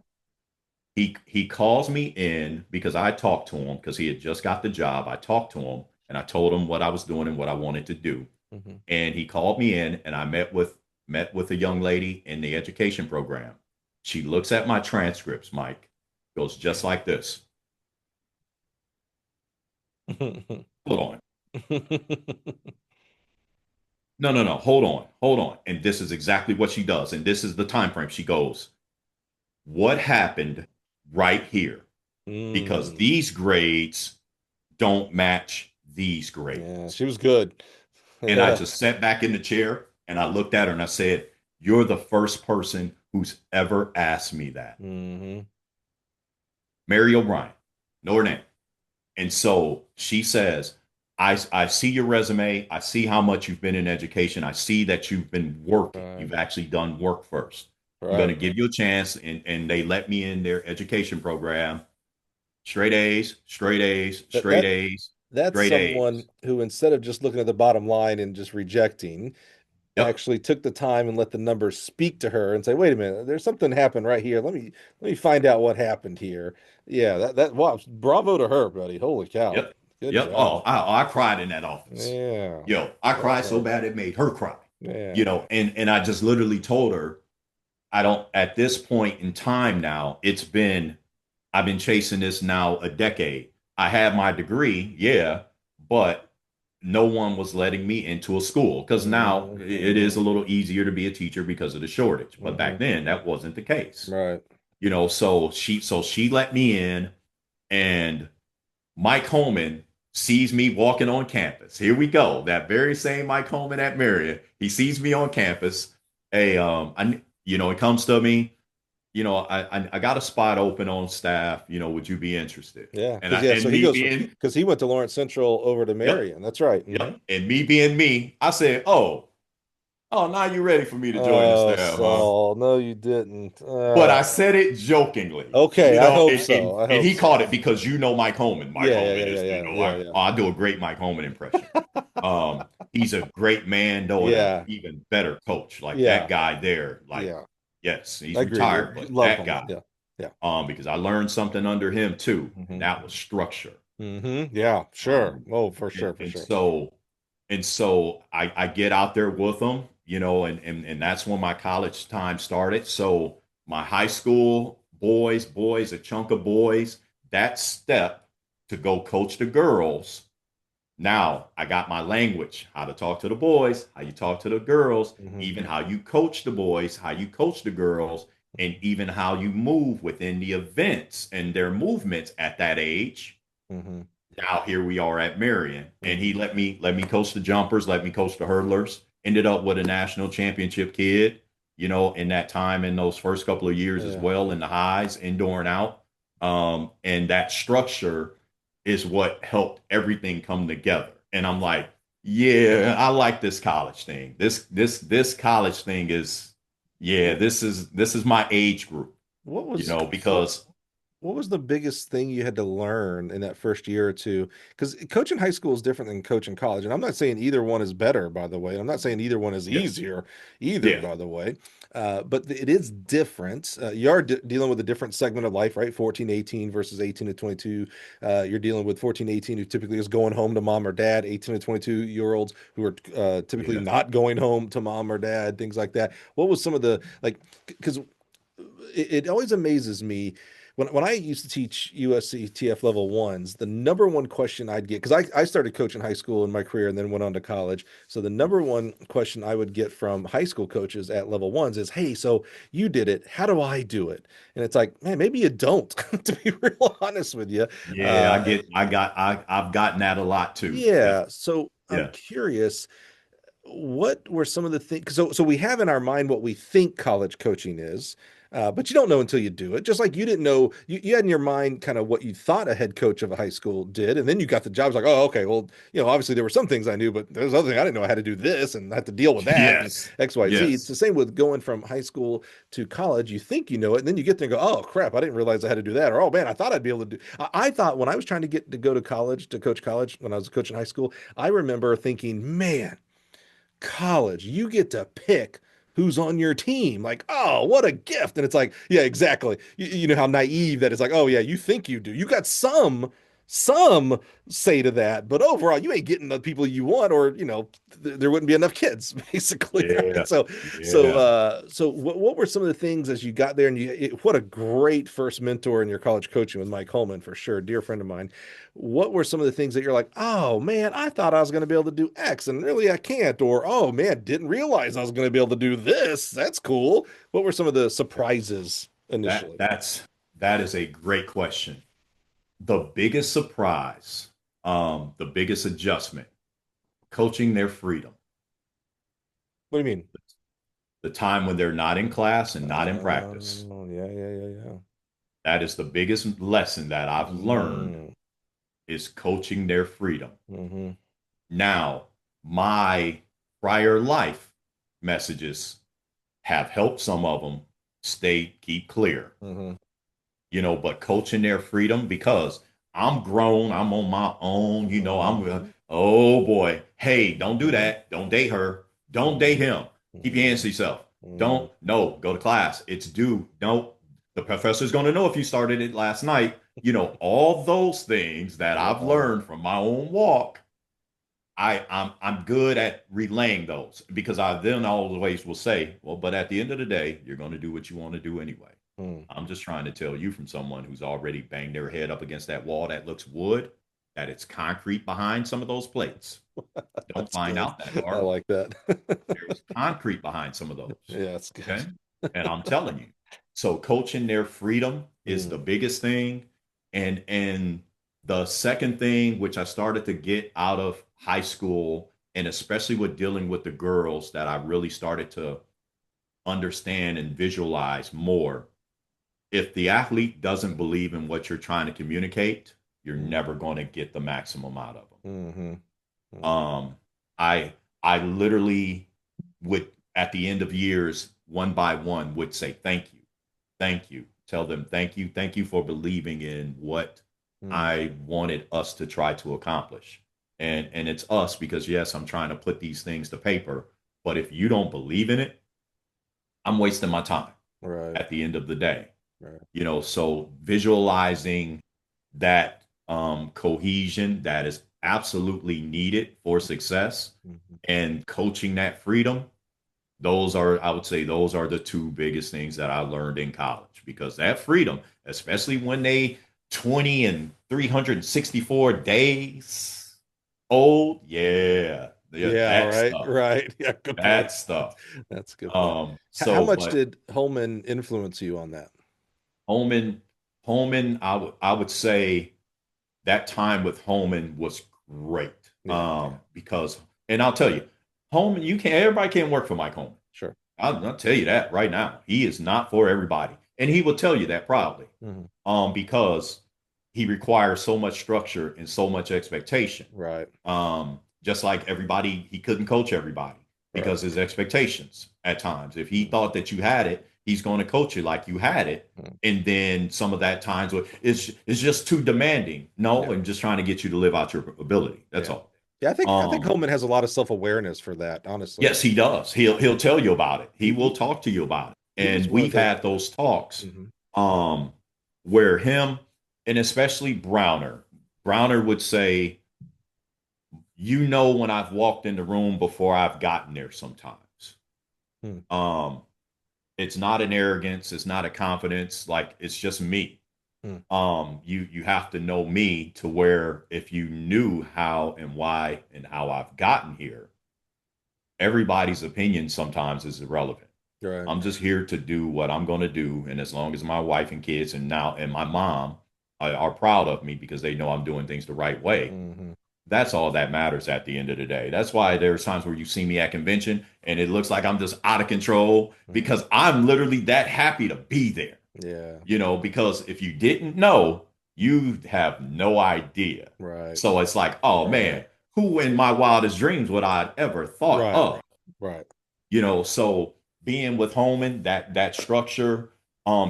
He calls me in because I talked to him because he had just got the job. I talked to him and I told him what I was doing and what I wanted to do. Hmm. And he called me in and I met with a young lady in the education program. She looks at my transcripts, Mike, goes just like this. Hold on. No. Hold on. And this is exactly what she does. And this is the time frame. She goes, what happened right here? Because Mm. these grades don't match these Yeah, grades. she was good. And I Yeah. just sat back in the chair and I looked at her and I said, you're the first person who's ever asked me that. Hmm. Mary O'Brien, know her name. And so she says, I see your resume. I see how much you've been in education. I see that you've been working. Right. You've actually done work first. I'm going Right. to give you a chance. And they let me in their education program. Straight A's, straight A's, That straight that A's, that's straight someone A's. who instead of just looking at the bottom line and just rejecting, Yep. actually took the time and let the numbers speak to her and say, "Wait a minute, there's something happened right here. Let me find out what happened here." Yeah, that wow, bravo to her, buddy. Holy cow. Yep. Good Yep. Oh, job. I cried in that office. Yeah. Yo, I That's cried so right. bad it made her cry. Yeah. And I just literally told her, I don't at this point in time now, I've been chasing this now a decade. I had my degree, yeah, but no one was letting me into a school because now it is Hmm. a little easier to be a teacher because of the shortage. But back Hmm. then that wasn't the case. Right. So she let me in, and Mike Holman sees me walking on campus. Here we go. That very same Mike Holman at Marion. He sees me on campus. Hey, it comes to me. I got a spot open on staff. Would you be interested? Yeah. And Because yeah, so he me goes being, because he went to Lawrence Central over to yep, Marion. That's right. Hmm. and me being me, I said, oh, now you ready for me to join the Oh, staff, huh? Saul, no, you didn't. But I said it jokingly, Okay, I hope and, and, so. I and hope he caught so. it because Mike Holman. Mike Yeah, yeah, yeah, Holman is, yeah, yeah, yeah, I do a great Mike Holman impression. He's a great man, though, and an yeah, even better coach. Like that yeah, guy there, like, yeah. yes, I he's agree. retired, but Love that Pullman. guy, Yeah. Yeah. because I learned something under him too, and Hmm. that was structure. Yeah, sure. Um, Oh, for and, sure, for and sure. so I get out there with them, and that's when my college time started. So my high school boys, a chunk of boys, that step to go coach the girls. Now I got my language, how to talk to the boys, how you talk to the girls, Hmm. even how you coach the boys, how you coach the girls, and even how you move within the events and their movements at that age. Hmm. Now here we are at Marion, and Hmm. he let me coach the jumpers, let me coach the hurdlers. Ended up with a national championship kid, in that time in those first couple of years as Yeah. well in the highs, indoor and out. And that structure is what helped everything come together. And I'm like, yeah, I like this college thing. This college thing is, yeah, What, this is my age group, what was what because what was the biggest thing you had to learn in that first year or two? Because coaching high school is different than coaching college. And I'm not saying either one is better, by the way. I'm not saying either one is yes, easier either, yeah, by the way. But it is different. You are dealing with a different segment of life, right? 14, 18 versus 18 to 22. You're dealing with 14, 18 who typically is going home to mom or dad, 18 to 22-year-olds who are typically yeah, not going home to mom or dad, things like that. What was some of the, like, because it always amazes me when I used to teach USC TF level ones, the number one question I'd get, because I started coaching high school in my career and then went on to college. So the number one question I would get from high school coaches at level ones is, hey, so you did it. How do I do it? And it's like, man, maybe you don't, to be real honest with you. yeah. Uh, I've gotten that a lot too. Yeah, yeah. So I'm yeah, curious, what were some of the things, so we have in our mind what we think college coaching is, but you don't know until you do it, just like you didn't know, you had in your mind kind of what you thought a head coach of a high school did, and then you got the job. It's like, oh, okay, well, obviously there were some things I knew, but there's other thing I didn't know. I had to do this and I had to deal with that and yes, XYZ. It's yes, the same with going from high school to college. You think you know it, and then you get there and go, oh crap, I didn't realize I had to do that, or oh man, I thought I'd be able to do. I thought when I was trying to get to go to college to coach college when I was coaching high school, I remember thinking, man, college, you get to pick who's on your team. Like, oh, what a gift. And it's like, yeah, exactly. You know how naive that is. Like, oh yeah, you think you do. You got some say to that, but overall, you ain't getting the people you want, or there wouldn't be enough kids, basically. yeah, Right? So, yeah. what were some of the things as you got there? And what a great first mentor in your college coaching with Mike Holman, for sure, dear friend of mine. What were some of the things that you're like, oh man, I thought I was going to be able to do X and really I can't, or oh man, didn't realize I was going to be able to do this. That's cool. What were some of the surprises That initially? that's that is a great question. The biggest surprise, the biggest adjustment, coaching their freedom. What do you mean? The time when they're not in class and not in practice. Yeah, yeah, yeah, yeah. That is the biggest lesson that I've learned Mm, is coaching their freedom. mm-hmm, Now, my prior life messages have helped some of them keep clear, mm-hmm, but coaching their freedom because I'm grown, I'm on my own, mm-hmm, oh boy, hey, don't do mm-hmm, that. Don't date her. Don't date mm-hmm, him. Keep your hands to yourself. mm-hmm. Don't, no, go to class. It's due. No, the professor's going to know if you started it last night. All those things that I've Wow. learned from my own walk. I'm good at relaying those because I then always will say, well, but at the end of the day, you're going to do what you want to do anyway. Mm. I'm just trying to tell you from someone who's already banged their head up against that wall that looks wood, that it's concrete behind some of those plates. Don't That's find good. out that I part. like that. There's concrete behind some of those. Yeah, that's good. Okay. And I'm telling you. So coaching their freedom is the Mm, biggest thing. And the second thing, which I started to get out of high school, and especially with dealing with the girls, that I really started to understand and visualize more. If the athlete doesn't believe in what you're trying to communicate, you're mm, never going to get the maximum out of them. mm-hmm, mm-hmm. I literally would at the end of years, one by one, would say thank you, tell them thank you for believing in what Mm. I wanted us to try to accomplish. And it's us because yes, I'm trying to put these things to paper, but if you don't believe in it, I'm wasting my time Right. at the end of the day. Right. So visualizing that cohesion that is absolutely needed for success Mhm. and coaching that freedom, those are, I would say, those are the two biggest things that I learned in college, because that freedom, especially when they 20 and 364 days old, yeah, Yeah, that right, stuff, right. Yeah, good point. that stuff. That's a good point. How So, much but did Holman influence you on that? Holman, Holman, I would say that time with Holman was great. Yeah, Because, and I'll tell you, Holman, everybody can't work for Mike Holman. sure. I'll tell you that right now. He is not for everybody. And he will tell you that proudly. Mhm. Because he requires so much structure and so much expectation. Right, Just like everybody, he couldn't coach everybody right. because his expectations at times. If he Mhm. thought that you had it, he's going to coach you like you had it. Mhm. And then some of that times it's just too demanding. No, Yeah, I'm just trying to get you to live out your ability. That's yeah. all. Yeah, I think Um, Holman has a lot of self-awareness for that, honestly. yes, he does. He'll tell you about it. He He will he talk to you about it. he was And one of we've the had those talks, Mhm. um, where him and especially Browner would say, when I've walked in the room before I've gotten there sometimes. Hmm. Um, it's not an arrogance, it's not a confidence, like it's just me. Hmm. You have to know me to where if you knew how and why and how I've gotten here, everybody's opinion sometimes is irrelevant. Right. I'm just here to do what I'm going to do. And as long as my wife and kids and my mom are proud of me because they know I'm doing things the right way, Hmm. that's all that matters at the end of the day. That's why there's times where you see me at convention and it looks like I'm just out of control Hmm. because I'm literally that happy to be there. Yeah. Because if you didn't know, you have no idea. Right. So it's like, oh man, who in my wildest dreams would I ever thought Right. of? Right. So being with Holman, that structure,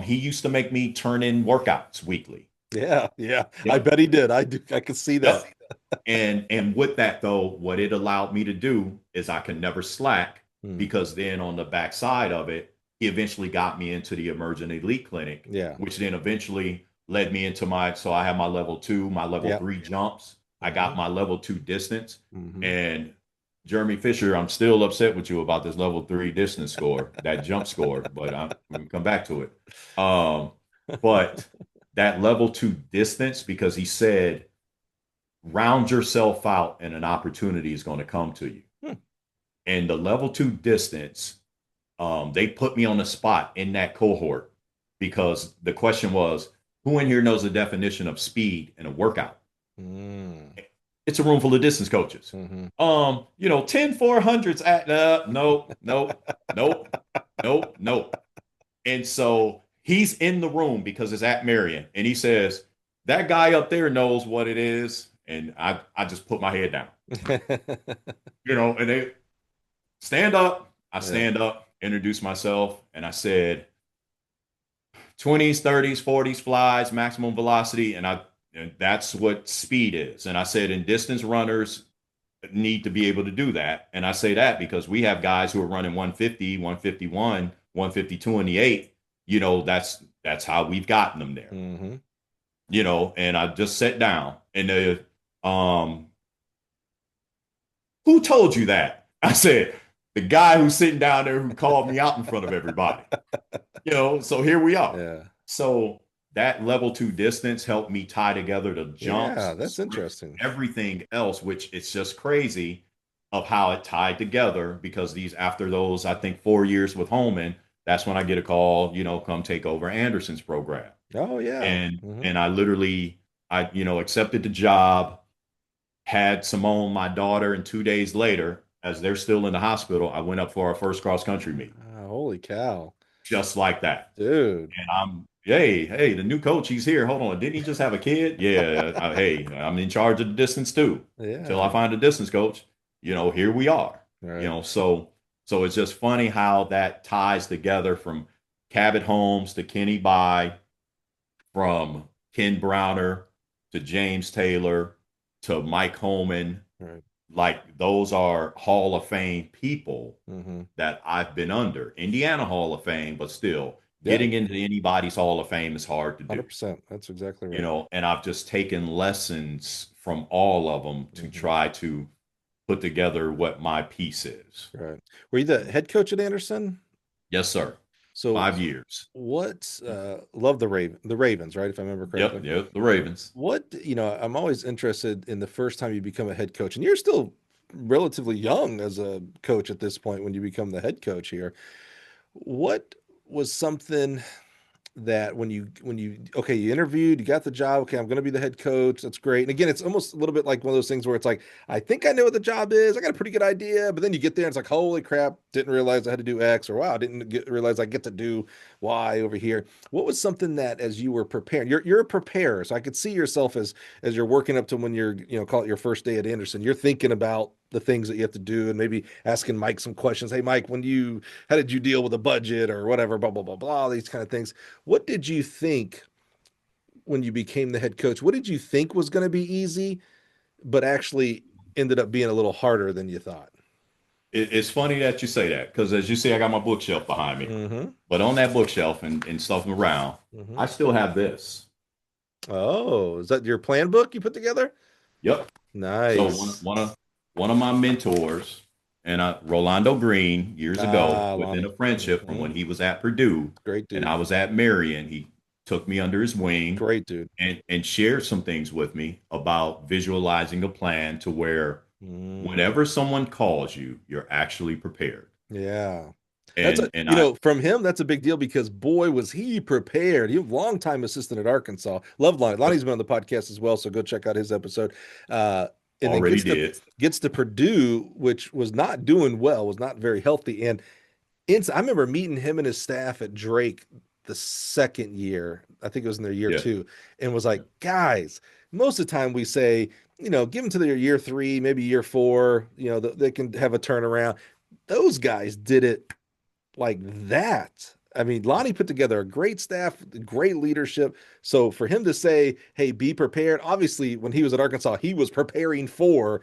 he used to make me turn in workouts weekly. Yeah. Yeah. I Yep. bet he did. I could see that. Yep. And with that though, what it allowed me to do is I can never slack, Hmm. because then on the backside of it, he eventually got me into the emergent elite clinic, Yeah. which then eventually led me into so I have my level 2, my level Yeah. 3 jumps. I Hmm. got my level 2 distance. Hmm. And Jeremy Fisher, I'm still upset with you about this level 3 distance score, that jump score, but I'm going to come back to it. But that level 2 distance, because he said, round yourself out and an opportunity is going to come to you. Hmm. And the level 2 distance, they put me on the spot in that cohort because the question was, who in here knows the definition of speed in a workout? Mm. It's a room full of distance coaches. Hmm. 10 400s at no, no, nope, nope, nope. And so he's in the room because it's at Marion, and he says, that guy up there knows what it is. And I just put my head down, and they stand up. I Yeah. stand up, introduce myself, and I said 20s, 30s, 40s flies, maximum velocity. And that's what speed is. And I said, and distance runners need to be able to do that. And I say that because we have guys who are running 150, 151, 152 in the 8. That's how we've gotten them there. Hmm. And I just sat down and um who told you that? I said, the guy who's sitting down there who called me out in front of everybody. So here we are. Yeah. So that level 2 distance helped me tie together the jumps, Yeah. the That's sprints, interesting. everything else, which it's just crazy of how it tied together because after those, I think 4 years with Holman, that's when I get a call, come take over Anderson's program. Oh yeah. And Hmm. and I literally accepted the job, had Simone, my daughter, and 2 days later, as they're still in the hospital, I went up for our first cross country meet, Holy cow, just like that. dude. And hey, the new coach, he's here. Hold on, didn't he just have a kid? Yeah. Hey, I'm in charge of the distance too. Till I Yeah. find a distance coach, here we are. Right. So it's just funny how that ties together from Cabot Holmes to Kenny By, from Ken Browner to James Taylor to Mike Holman. Right. Like those are Hall of Fame people Hmm. that I've been under. Indiana Hall of Fame, but still Yeah, Getting into anybody's Hall of Fame is hard to do, 100%. That's exactly you right. know, and I've just taken lessons from all of them to Hmm. try to put together what my piece is. Right. Were you the head coach at Anderson? Yes, sir. So 5 years. what love the Ravens, right? If I remember Yep, correctly. yep, the Ravens. What, I'm always interested in the first time you become a head coach, and you're still relatively young as a coach at this point when you become the head coach here. What was something that when you okay, you interviewed, you got the job, okay, I'm going to be the head coach, that's great. And again, it's almost a little bit like one of those things where it's like, I think I know what the job is, I got a pretty good idea, but then you get there and it's like, holy crap, didn't realize I had to do X, or wow, realize I get to do Y over here. What was something that, as you were preparing, you're a preparer, so I could see yourself as you're working up to when you're, call it your first day at Anderson, you're thinking about the things that you have to do and maybe asking Mike some questions. Hey Mike, how did you deal with the budget or whatever, blah blah blah blah, these kind of things. What did you think when you became the head coach? What did you think was going to be easy, but actually ended up being a little harder than you thought? It's funny that you say that because, as you see, I got my bookshelf behind me. Mm-hmm. But on that bookshelf and stuff around, Mm-hmm. I still have this. Oh, is that your plan book you put together? Yep. So Nice. one of my mentors, and Rolando Green, years ago, Ah, within Lonnie. a friendship from Mm-hmm. when he was at Purdue Great and dude. I was at Marion, he took me under his wing Great dude. and shared some things with me about visualizing a plan to where Mm. whenever someone calls you, you're actually prepared. Yeah. That's a, And I from him, that's a big deal because boy, was he prepared. He was a longtime assistant at Arkansas. Loved Lonnie. Lonnie's been on the podcast as well, so go check out his episode. Uh, and then already did. gets to Purdue, which was not doing well, was not very healthy. And I remember meeting him and his staff at Drake the second year. I think it was in their year Yeah. two, and was like, guys, most of the time we say, give them to their year three, maybe year four, they can have a turnaround. Those guys did it like that. I mean, Lonnie put together a great staff, great leadership. So for him to say, "Hey, be prepared," obviously, when he was at Arkansas, he was preparing for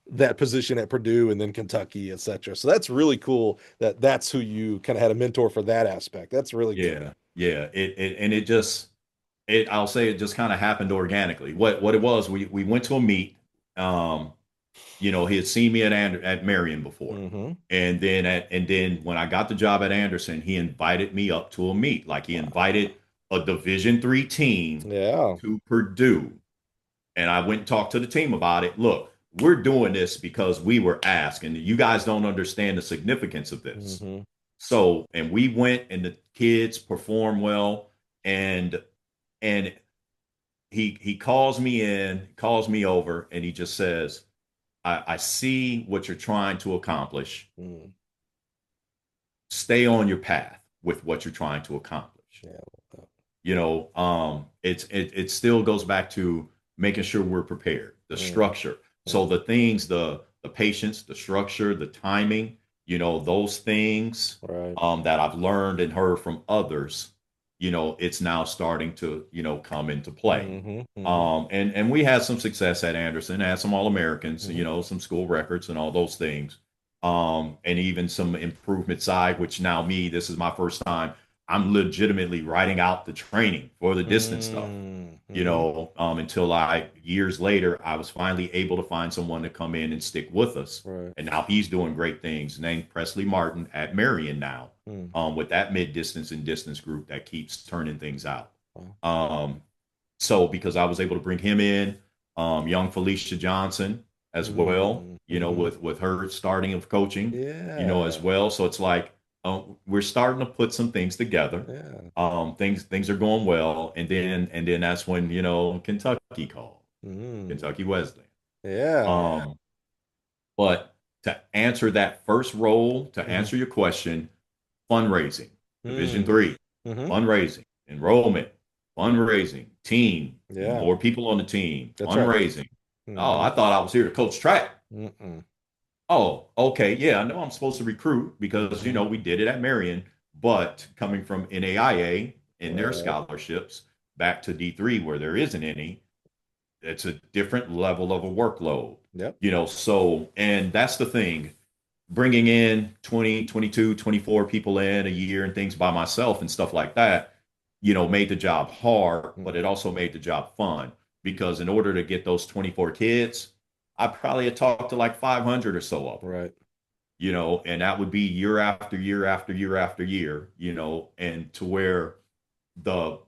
that position at Purdue and then Kentucky, etc. So that's really cool that that's who you kind of had a mentor for that aspect. That's really cool. Yeah. Yeah. It just I'll say it just kind of happened organically. What it was, we went to a meet. Um, he had seen me at Marion before. Mm-hmm. And then when I got the job at Anderson, he invited me up to a meet. Like he Wow. invited a Division III team Yeah. to Purdue. And I went and talked to the team about it. Look, we're doing this because we were asked, and you guys don't understand the significance of this. Mm-hmm. So, and we went and the kids performed well. And he calls me over, and he just says, I see what you're trying to accomplish. Mm. Stay on your path with what you're trying to accomplish. Yeah. It still goes back to making sure we're prepared, the Mm. structure. So Mm. the things, the patience, the structure, the timing, those things Right. that I've learned and heard from others, it's now starting to, come into play. Mm-hmm. Mm-hmm. And we had some success at Anderson, had some All-Americans, Mm-hmm. some school records and all those things. And even some improvement side, which now this is my first time. I'm legitimately writing out the training for the distance stuff. Mm-hmm. Until years later, I was finally able to find someone to come in and stick with us. Right. And now he's doing great things, named Presley Martin at Marion now, Mm. with that mid distance and distance group that keeps turning things out. Wow. So because I was able to bring him in, young Felicia Johnson as well, Mm-hmm. with her starting of coaching, as Yeah. well. So it's like we're starting to put some things together. Yeah. Things are going well, and then that's when Kentucky called, Mm. Kentucky Wesleyan. Yeah. Um, but to answer that first role, to Mm-hmm. answer your question, fundraising, Division Mm. Three, Mm-hmm. fundraising, enrollment, fundraising, team, Yeah. more people on the team, That's right. fundraising. Oh, Mm-hmm. I thought I was here to coach track. Mm-mm. Oh, okay. Yeah, I know I'm supposed to recruit because, Mm-hmm. we did it at Marion, but coming from NAIA and their Right. scholarships back to D3 where there isn't any, it's a different level of a workload, Yep. so, and that's the thing. bringing in 20, 22, 24 people in a year and things by myself and stuff like that, made the job hard, but it also made the job fun because in order to get those 24 kids, I probably had talked to like 500 or so of them, Right. and that would be year after year after year after year, and to where the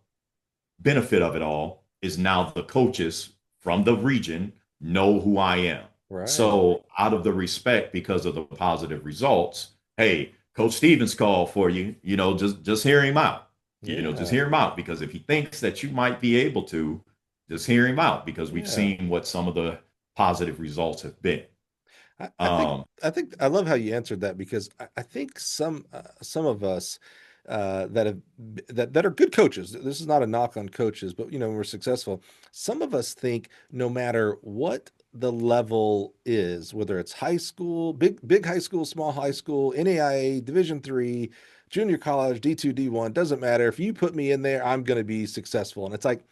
benefit of it all is now the coaches from the region know who I am. Right. So out of the respect because of the positive results, hey, Coach Stevens called for you, just hear him out. Just Yeah. hear him out because if he thinks that you might be able to, just hear him out because we've Yeah. seen what some of the positive results have been. I think I love how you answered that because I think some of us that are good coaches. This is not a knock on coaches, but when we're successful, some of us think no matter what the level is, whether it's high school, big high school, small high school, NAIA, Division 3, junior college, D2, D1, doesn't matter. If you put me in there, I'm going to be successful. And it's like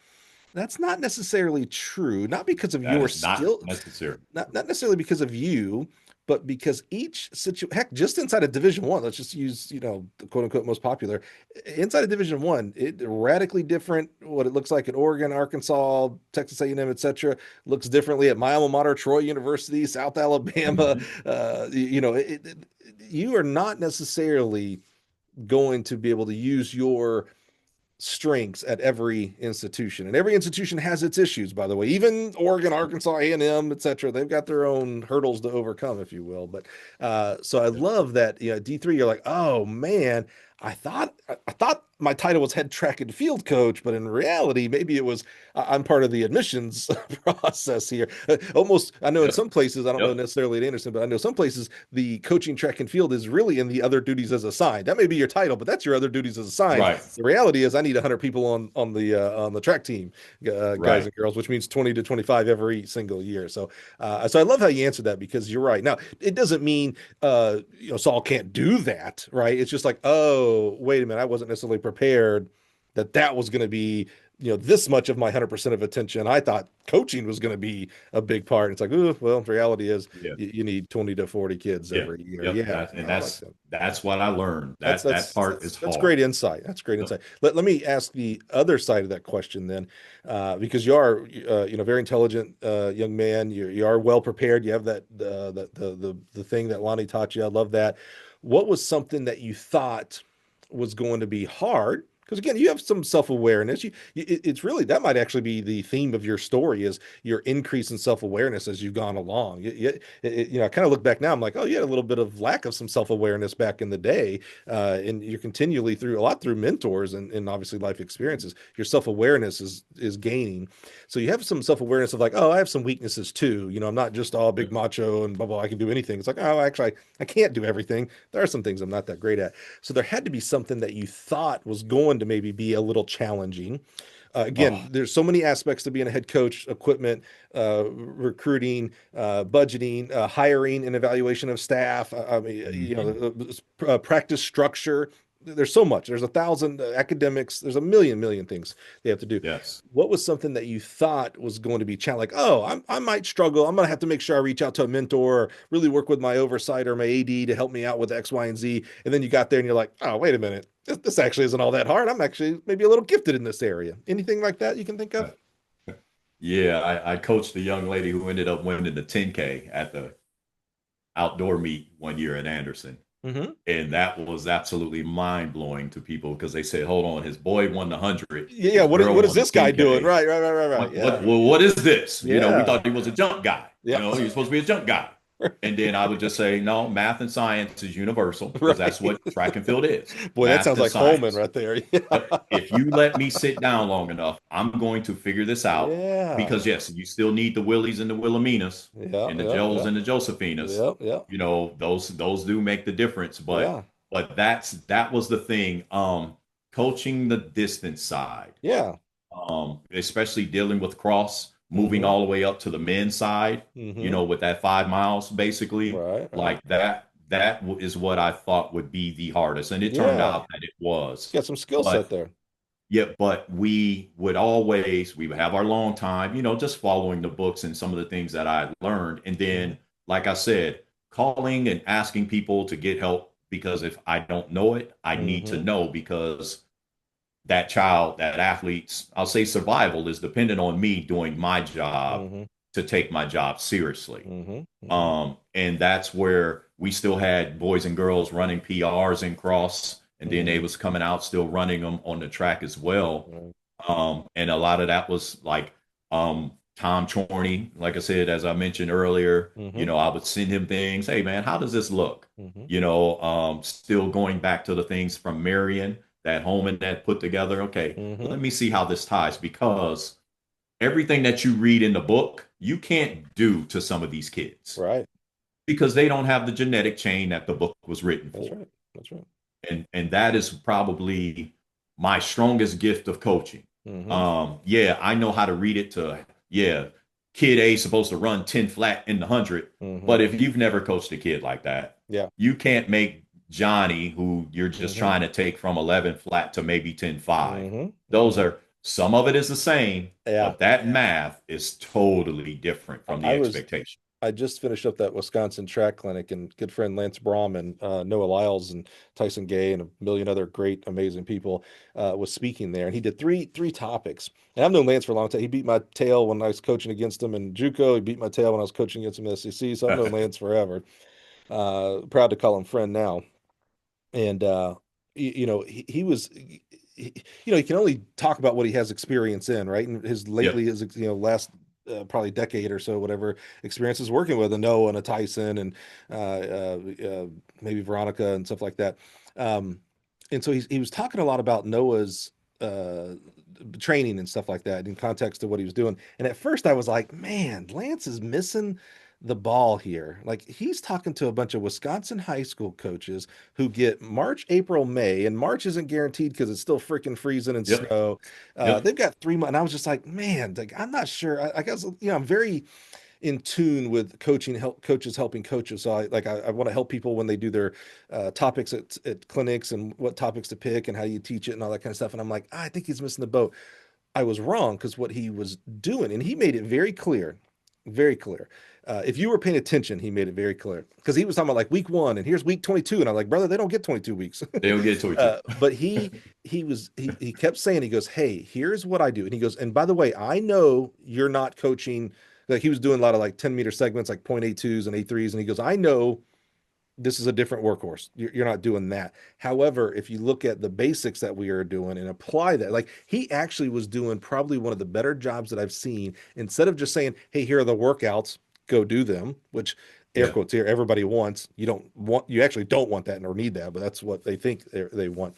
that's not necessarily true, not because of That your is not skill, necessary. not necessarily because of you, but because each heck, just inside of Division 1, let's just use, the quote unquote most popular inside of Division 1, it radically different what it looks like in Oregon, Arkansas, Texas A&M, etc. Looks differently at my alma mater, Troy University, South Alabama. Mhm. You are not necessarily going to be able to use your strengths at every institution, and every institution has its issues, by the way. Even Oregon, Arkansas, A&M, etc., they've got their own hurdles to overcome, if you will. But so I love that, D3, you're like, oh man, I thought my title was head track and field coach, but in reality maybe it was I'm part of the admissions process here. Almost, I know in Yep. some places, I don't know Yep. necessarily at Anderson, but I know some places the coaching track and field is really in the other duties as assigned. That may be your title, but that's your other duties as assigned. Right. The reality is I need 100 people on the track team, guys Right. and girls, which means 20 to 25 every single year. So I love how you answered that because you're right. Now, it doesn't mean Saul can't do that, right? It's just like, oh, wait a minute, I wasn't necessarily prepared that was going to be this much of my 100% of attention. I thought coaching was going to be a big part. It's like, oh, well, the reality is Yeah. you need 20 to 40 kids Yeah. every year. Yep. Yeah, I like that. That's what I learned. That's That that's part is that's hard. great insight. That's great Yep. insight. Let me ask the other side of that question then, because you are very intelligent young man. You are well prepared. You have the thing that Lonnie taught you. I love that. What was something that you thought was going to be hard? Because again, you have some self-awareness. It's really that might actually be the theme of your story is your increase in self-awareness as you've gone along. I kind of look back now. I'm like, oh, you had a little bit of lack of some self-awareness back in the day, and you're continually through mentors and obviously life experiences. Your self-awareness is gaining, so you have some self-awareness of like, oh, I have some weaknesses too. I'm not just all big macho and blah blah. I can do anything. It's like, oh, actually, I can't do everything. There are some things I'm not that great at. So there had to be something that you thought was going to maybe be a little challenging. Again, Oh. there's so many aspects to being a head coach: equipment, recruiting, budgeting, hiring, and evaluation of staff. I mean, Mhm. practice structure. There's so much. There's 1,000 academics. There's a million things they have to do. Yes. What was something that you thought was going to be challenging? Like, oh, I might struggle. I'm going to have to make sure I reach out to a mentor or really work with my oversight or my AD to help me out with X, Y, and Z. And then you got there and you're like, oh, wait a minute. This actually isn't all that hard. I'm actually maybe a little gifted in this area. Anything like that you can think of? Yeah, I coached a young lady who ended up winning the 10K at the outdoor meet one year in Anderson. Hmm. And that was absolutely mind blowing to people because they said, hold on, his boy won the 100, Yeah. his What girl is won the this guy doing? 10K. Right. Yeah. What is this? We Yeah. thought he was a junk guy. Yeah. He was supposed to be a junk guy. And then I would just say, no, math and science is universal because that's Right. what track and field is, Boy, that math sounds and like Holman science. right there. Yep. If you let me sit down long enough, I'm going to figure this out. Yeah. Because yes, you still need the Willies and the Wilhelminas Yeah. and the Yeah. Joes Yeah. and the Josephinas. Yeah. Yeah. Those do make the difference. But Yeah. that was the thing. Coaching the distance side, Yeah. especially dealing with cross, moving Hmm. all the way up to the men's side, Hmm. with that 5 miles basically, Right. Right. like that is what I thought would be the hardest. And it turned Yeah. out that it was. Got some skill set But there. yeah, but we would have our long time, just following the books and some of the things that I learned. And Hmm. then, like I said, calling and asking people to get help, because if I don't know it, I need to Mm-hmm. know, because that child, that athlete's, I'll say, survival is dependent on me doing my job Mm-hmm. to take my job seriously. Mm-hmm. Mm-hmm. And that's where we still had boys and girls running PRs in cross, and then they Mm-hmm. was coming out still running them on the track as well. Right. And a lot of that was like Tom Chorney, like I said, as I mentioned earlier, Mm-hmm. I would send him things. Hey man, how does this look? Mm-hmm. Still going back to the things from Marion that Holman had put together. Okay, Mm-hmm. let me see how this ties, because everything that you read in the book, you can't do to some of these kids, Right. because they don't have the genetic chain that the book was written That's for. right. That's right. And that is probably my strongest gift of coaching. Mm-hmm. Yeah, I know how to read it to, yeah, kid A supposed to run 10 flat in the 100. Mm-hmm. But if you've never coached a kid like that, Yeah. you can't make Johnny, who you're just Mm-hmm. trying to take from 11 flat to maybe 10-5. Mm-hmm. Those Mm-hmm. are, some of it is the same, Yeah. but that math is totally different from the I was expectation. I just finished up that Wisconsin track clinic, and good friend Lance Brom and Noah Lyles and Tyson Gay and a million other great, amazing people was speaking there. And he did three topics. And I've known Lance for a long time. He beat my tail when I was coaching against him in JUCO. He beat my tail when I was coaching against him in the SEC. So I've known Lance forever. Proud to call him friend now. And he was he can only talk about what he has experience in, right? And his lately Yep. his last probably decade or so, whatever experiences working with a Noah and a Tyson and maybe Veronica and stuff like that. um and so he was talking a lot about Noah's uh training and stuff like that in context of what he was doing. And at first I was like, man, Lance is missing the ball here. Like, he's talking to a bunch of Wisconsin high school coaches who get March, April, May, and March isn't guaranteed because it's still freaking freezing and Yep. snow. Yep. They've got 3 months, and I was just like, man, like, I'm not sure. I guess I'm very in tune with coaches helping coaches. So I want to help people when they do their topics at clinics and what topics to pick and how you teach it and all that kind of stuff. And I'm like, I think he's missing the boat. I was wrong, because what he was doing, and he made it very clear, very clear. If you were paying attention, he made it very clear, because he was talking about like week 1 and here's week 22, and I'm like, brother, they don't get 22 weeks. They don't get to it. But he kept saying, he goes, hey, here's what I do, and he goes, and by the way, I know you're not coaching. Like, he was doing a lot of like 10-meter segments, like 0.82s and A3s, and he goes, I know this is a different workhorse. You're not doing that. However, if you look at the basics that we are doing and apply that, like, he actually was doing probably one of the better jobs that I've seen. Instead of just saying, hey, here are the workouts, go do them, which air Yeah. quotes here, everybody wants. You actually don't want that or need that, but that's what they think they want.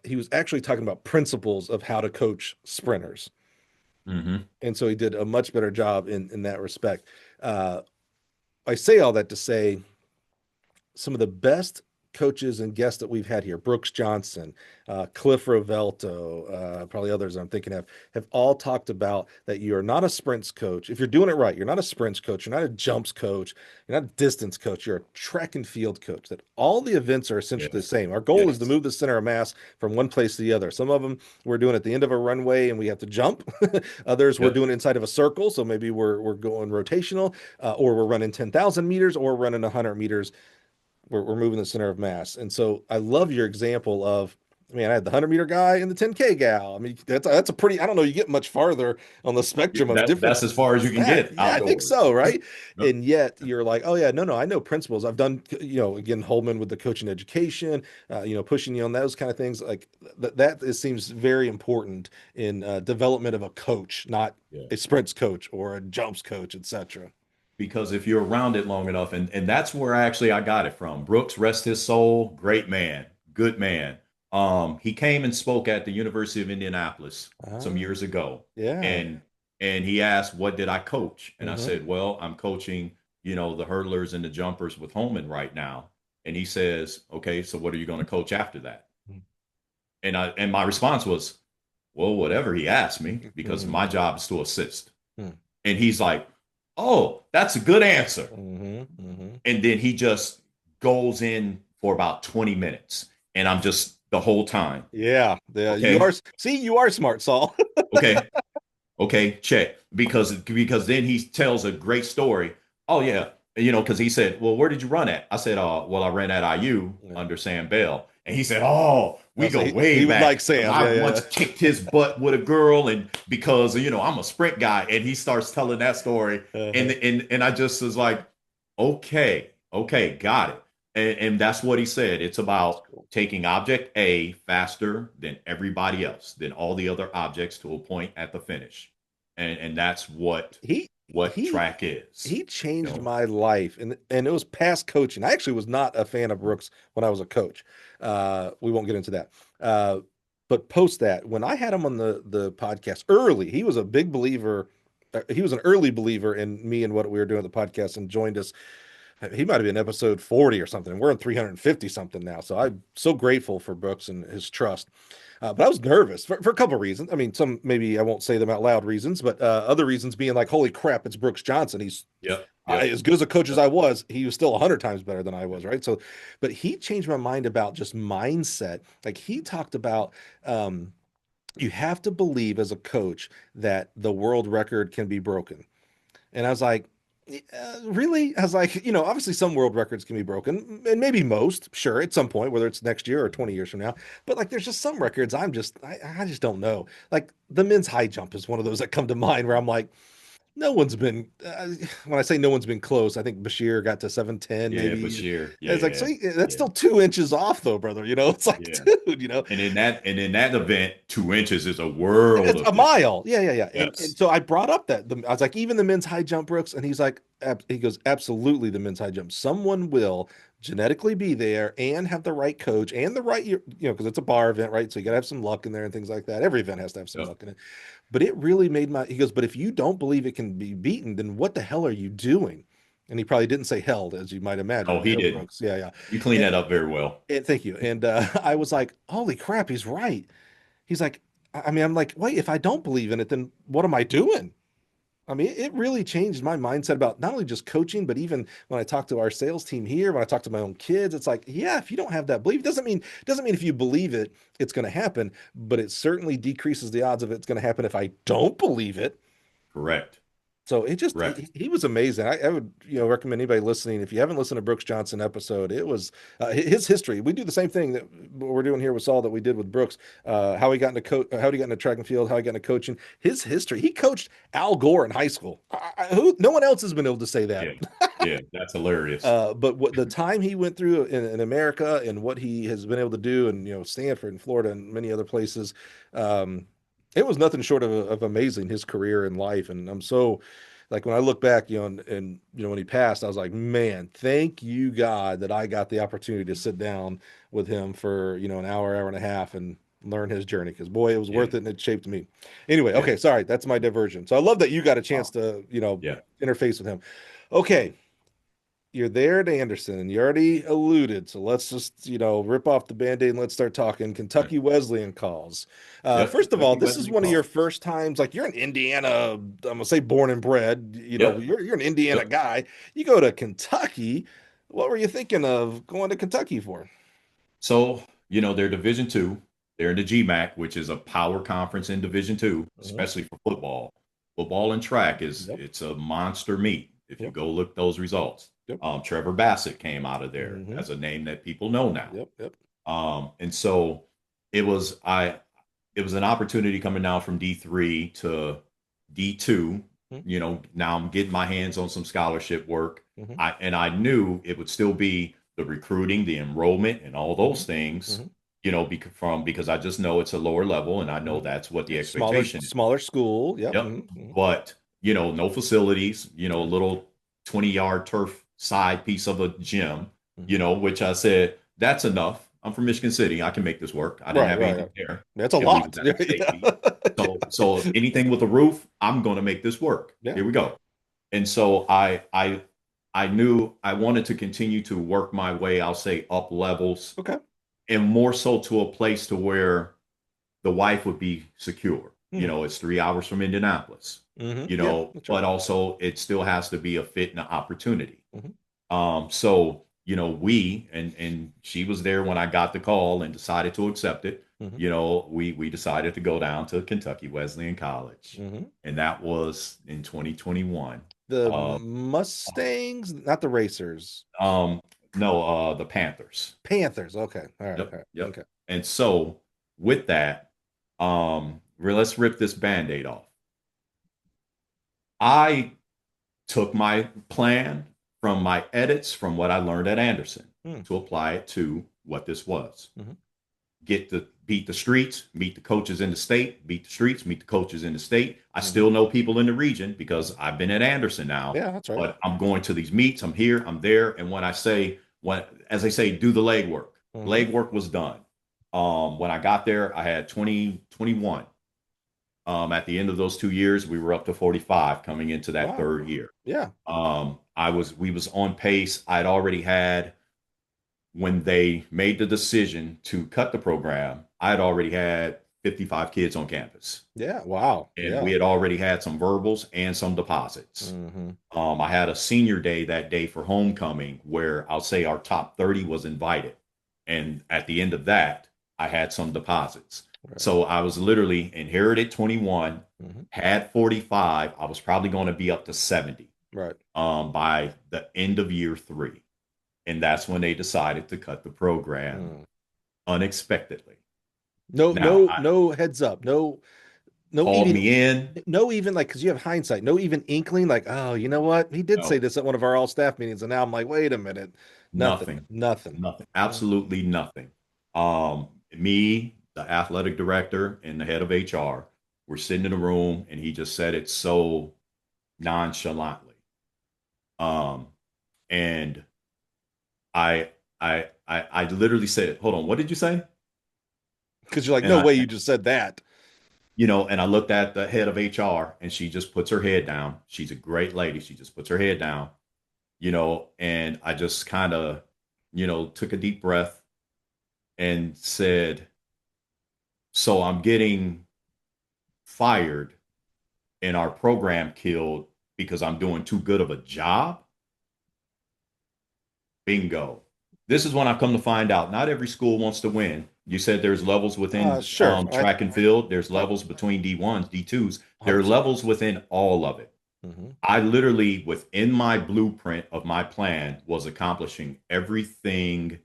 He was actually talking about principles of how to coach sprinters. Mm-hmm. And so he did a much better job in that respect. Uh, I say all that to say, some of the best coaches and guests that we've had here, Brooks Johnson, Cliff Rovelto, probably others I'm thinking of, have all talked about that you are not a sprints coach. If you're doing it right, you're not a sprints coach, you're not a jumps coach, you're not a distance coach, you're a track and field coach. That all the events are essentially the Yes. same. Our goal is to Yes. move the center of mass from one place to the other. Some of them we're doing at the end of a runway and we have to jump. Others we're Yep. doing inside of a circle, so maybe we're going rotational, or we're running 10,000 meters, or running 100 meters. We're moving the center of mass. And so I love your example of, man, I had the 100-meter guy and the 10K gal. I mean, that's a pretty, I don't know, you get much farther on the spectrum of That's difference as far as you than can that. get Yeah, I think so, outdoors. right? Yep. And yet you're like, oh yeah, no, I know principles. I've done, again, Holman with the coaching education, pushing you on those kind of things. Like seems very important in development of a coach, not Yeah. a sprints coach or a jumps coach, etc. Because if you're around it long enough, and that's where I got it from. Brooks, rest his soul, great man, good man. He came and spoke at the University of Indianapolis some Ah, years ago, yeah. and he asked, what did I coach? And I Mm-hmm. said, well, I'm coaching, the hurdlers and the jumpers with Holman right now. And he says, okay, so what are you going to coach after that? And my response was, well, whatever he asked me, because Mm-hmm. my job is to assist. Mm-hmm. And he's like, oh, that's a good answer. Mm-hmm. Mm-hmm. And then he just goes in for about 20 minutes. And I'm just the whole time. Yeah, you Okay. are. See, you are smart, Saul. Okay. Okay. Check. Because then he tells a great story. Oh, yeah. because he said, "Well, where did you run at?" I said, well, I ran at IU Yeah. under Sam Bell." And he said, "Oh, we So go way he would back like because Sam. I Yeah, once yeah, kicked his butt with a girl, and because I'm a sprint guy." And he starts telling that story, yeah. and I just was like, "Okay, okay, got it." And that's what he said. It's That's about cool. taking object A faster than everybody else, than all the other objects to a point at the finish, and that's what He what he track is. he changed You my life, and it was past coaching. I actually was not a fan of know, Brooks when I was a coach. We won't get into that. But post that, when I had him on the podcast early, he was a big believer. He was an early believer in me and what we were doing at the podcast, and joined us. He might have been episode 40 or something. We're in 350 something now. So I'm so grateful for Brooks and his trust. But I was nervous for a couple of reasons. I mean, some maybe I won't say them out loud reasons, but other reasons being like, holy crap, it's Brooks Johnson. He's Yep, yep, as good as a coach as yep, I was. He was still 100 times better than I yep. was, right? So, but he changed my mind about just mindset. Like he talked about, um, you have to believe as a coach that the world record can be broken. And I was like, really? I was like, obviously some world records can be broken, and maybe most, sure, at some point, whether it's next year or 20 years from now. But like, there's just some records I just don't know. Like the men's high jump is one of those that come to mind where I'm like, no one's been, when I say no one's been close, I think Bashir got to 710 Yeah, maybe. Bashir. It's like, so Yeah, that's yeah, still 2 inches off though, brother. It's like, yeah. dude. And in that event, 2 inches is a world It's of a difference. mile. Yeah, yeah, yeah. And Yes. so I brought up I was like, even the men's high jump, Brooks, and he's like, he goes, absolutely, the men's high jump. Someone will genetically be there and have the right coach and the right, because it's a bar event, right? So you got to have some luck in there and things like that. Every event has to have some Yep. luck in it. But it really made he goes, but if you don't believe it can be beaten, then what the hell are you doing? And he probably didn't say held, as you might imagine. No, I he know didn't. Brooks. Yeah, yeah. You clean And, that up very well. and thank you. And I was like, holy crap, he's right. He's like, I mean, I'm like, wait, if I don't believe in it, then what am I doing? I mean, it really changed my mindset about not only just coaching, but even when I talk to our sales team here, when I talk to my own kids, it's like, yeah, if you don't have that belief, doesn't mean if you believe it, it's going to happen, but it certainly decreases the odds of it's going to happen if I don't believe it. Correct. So Correct. he was amazing. I would recommend anybody listening, if you haven't listened to Brooks Johnson episode, it was his history. We do the same thing that we're doing here with Saul that we did with Brooks. How he got into how he got into track and field, how he got into coaching. His history. He coached Al Gore in high school. Who no one else has been able to say that. Yeah. Yeah. That's hilarious. But what the time he went through in America and what he has been able to do in Stanford and Florida and many other places, um, it was nothing short of amazing, his career and life. And I'm so like when I look back, and when he passed, I was like, man, thank you God that I got the opportunity to sit down with him for an hour and a half and learn his journey, because boy, it was Yeah. worth it and it shaped me. Anyway, Yeah. okay, sorry, that's my diversion. So I love that you got a chance Oh, to yeah. interface with him. Okay, you're there at Anderson, and you already alluded. So let's just, rip off the band-aid and let's start talking Kentucky Wesleyan calls. Yep. First of all, Kentucky this is Wesleyan one of your College. first times, like you're in Indiana, I'm gonna say born and bred, Yep. you're an Indiana Yep. guy. You go to Kentucky. What were you thinking of going to Kentucky for? So, they're Division two. They're in the GMAC, which is a power conference in Division two, Mhm. especially for football. Football and track Yep, it's a monster meet. If you yep, go look those results, yep, Trevor Bassett came out of there hmm, as a name that people know now. yep, yep, And so it was it was an opportunity coming down from D3 to D2. hmm, Now I'm getting my hands on some scholarship work. hmm, I knew it would still be the recruiting, the enrollment, and all hmm, those things. hmm, Because I just know it's a lower level, and I know hmm. that's what the Smaller, expectation is. smaller school. Yep. Yep. Hmm, hmm, But no facilities. A little 20-yard turf side piece of a gym. hmm. Which I said that's enough. I'm from Michigan City. I can make this work. I didn't Right, have right, anything right. there, That's a and we was lot. at Yeah. the state meet. So anything with a roof, I'm going to make this work. Yeah. Here we go. And so I knew I wanted to continue to work my way, I'll say, up levels, Okay. and more so to a place to where the wife would be secure. Hmm. It's 3 hours from Indianapolis, Yeah, that's right. but also it still has to be a fit and an opportunity. Hmm. So, and she was there when I got the call and decided to accept it. Hmm. We decided to go down to Kentucky Wesleyan College, Hmm. and that was in 2021. The Uh, Mustangs, not the Racers. um, no, the Panthers. Panthers. Okay. All right. All Yep, right. yep. Okay. And so with that, let's rip this Band-Aid off. I took my plan from my edits from what I learned at Anderson Hmm. to apply it to what this was. Mhm. Beat the streets, meet the coaches in the state, beat the streets, meet the coaches in the state. I Mhm. still know people in the region because I've been at Anderson now, Yeah, that's right. but I'm going to these meets, I'm here, I'm there. And as they say, do the legwork. Mhm. Legwork was done. When I got there, I had 21. At the end of those 2 years, we were up to 45 coming into that Wow. third year. Yeah. We was on pace. I'd already had, when they made the decision to cut the program, I had already had 55 kids on campus. Yeah. Wow. And Yeah. we had already had some verbals and some deposits. Mhm. I had a senior day that day for homecoming where I'll say our top 30 was invited. And at the end of that, I had some deposits. Right. So I was literally inherited 21, Mhm. had 45. I was probably going to be up to 70 Right. by the end of year 3. And that's when they decided to cut the program unexpectedly. No, Now, no heads up. No, called even me in. no, even like, because you have hindsight. No, even inkling. Like, oh, you know what? He did say No, this at one of our all staff meetings, and now I'm like, wait a minute, nothing, nothing, nothing. nothing, absolutely nothing. Me, the athletic director, and the head of HR were sitting in a room, and he just said it so nonchalantly. And I literally said, "Hold on, what did you say?" Because you're like, And no way, you just said that. and I looked at the head of HR, and she just puts her head down. She's a great lady. She just puts her head down, and I just kind of, took a deep breath and said, "So I'm getting fired and our program killed because I'm doing too good of a job?" Bingo. This is when I come to find out not every school wants to win. You said there's levels within Sure. track and field. There's levels between D1s, D2s. There are 100%. levels within all of it. Mhm. I literally, within my blueprint of my plan, was accomplishing everything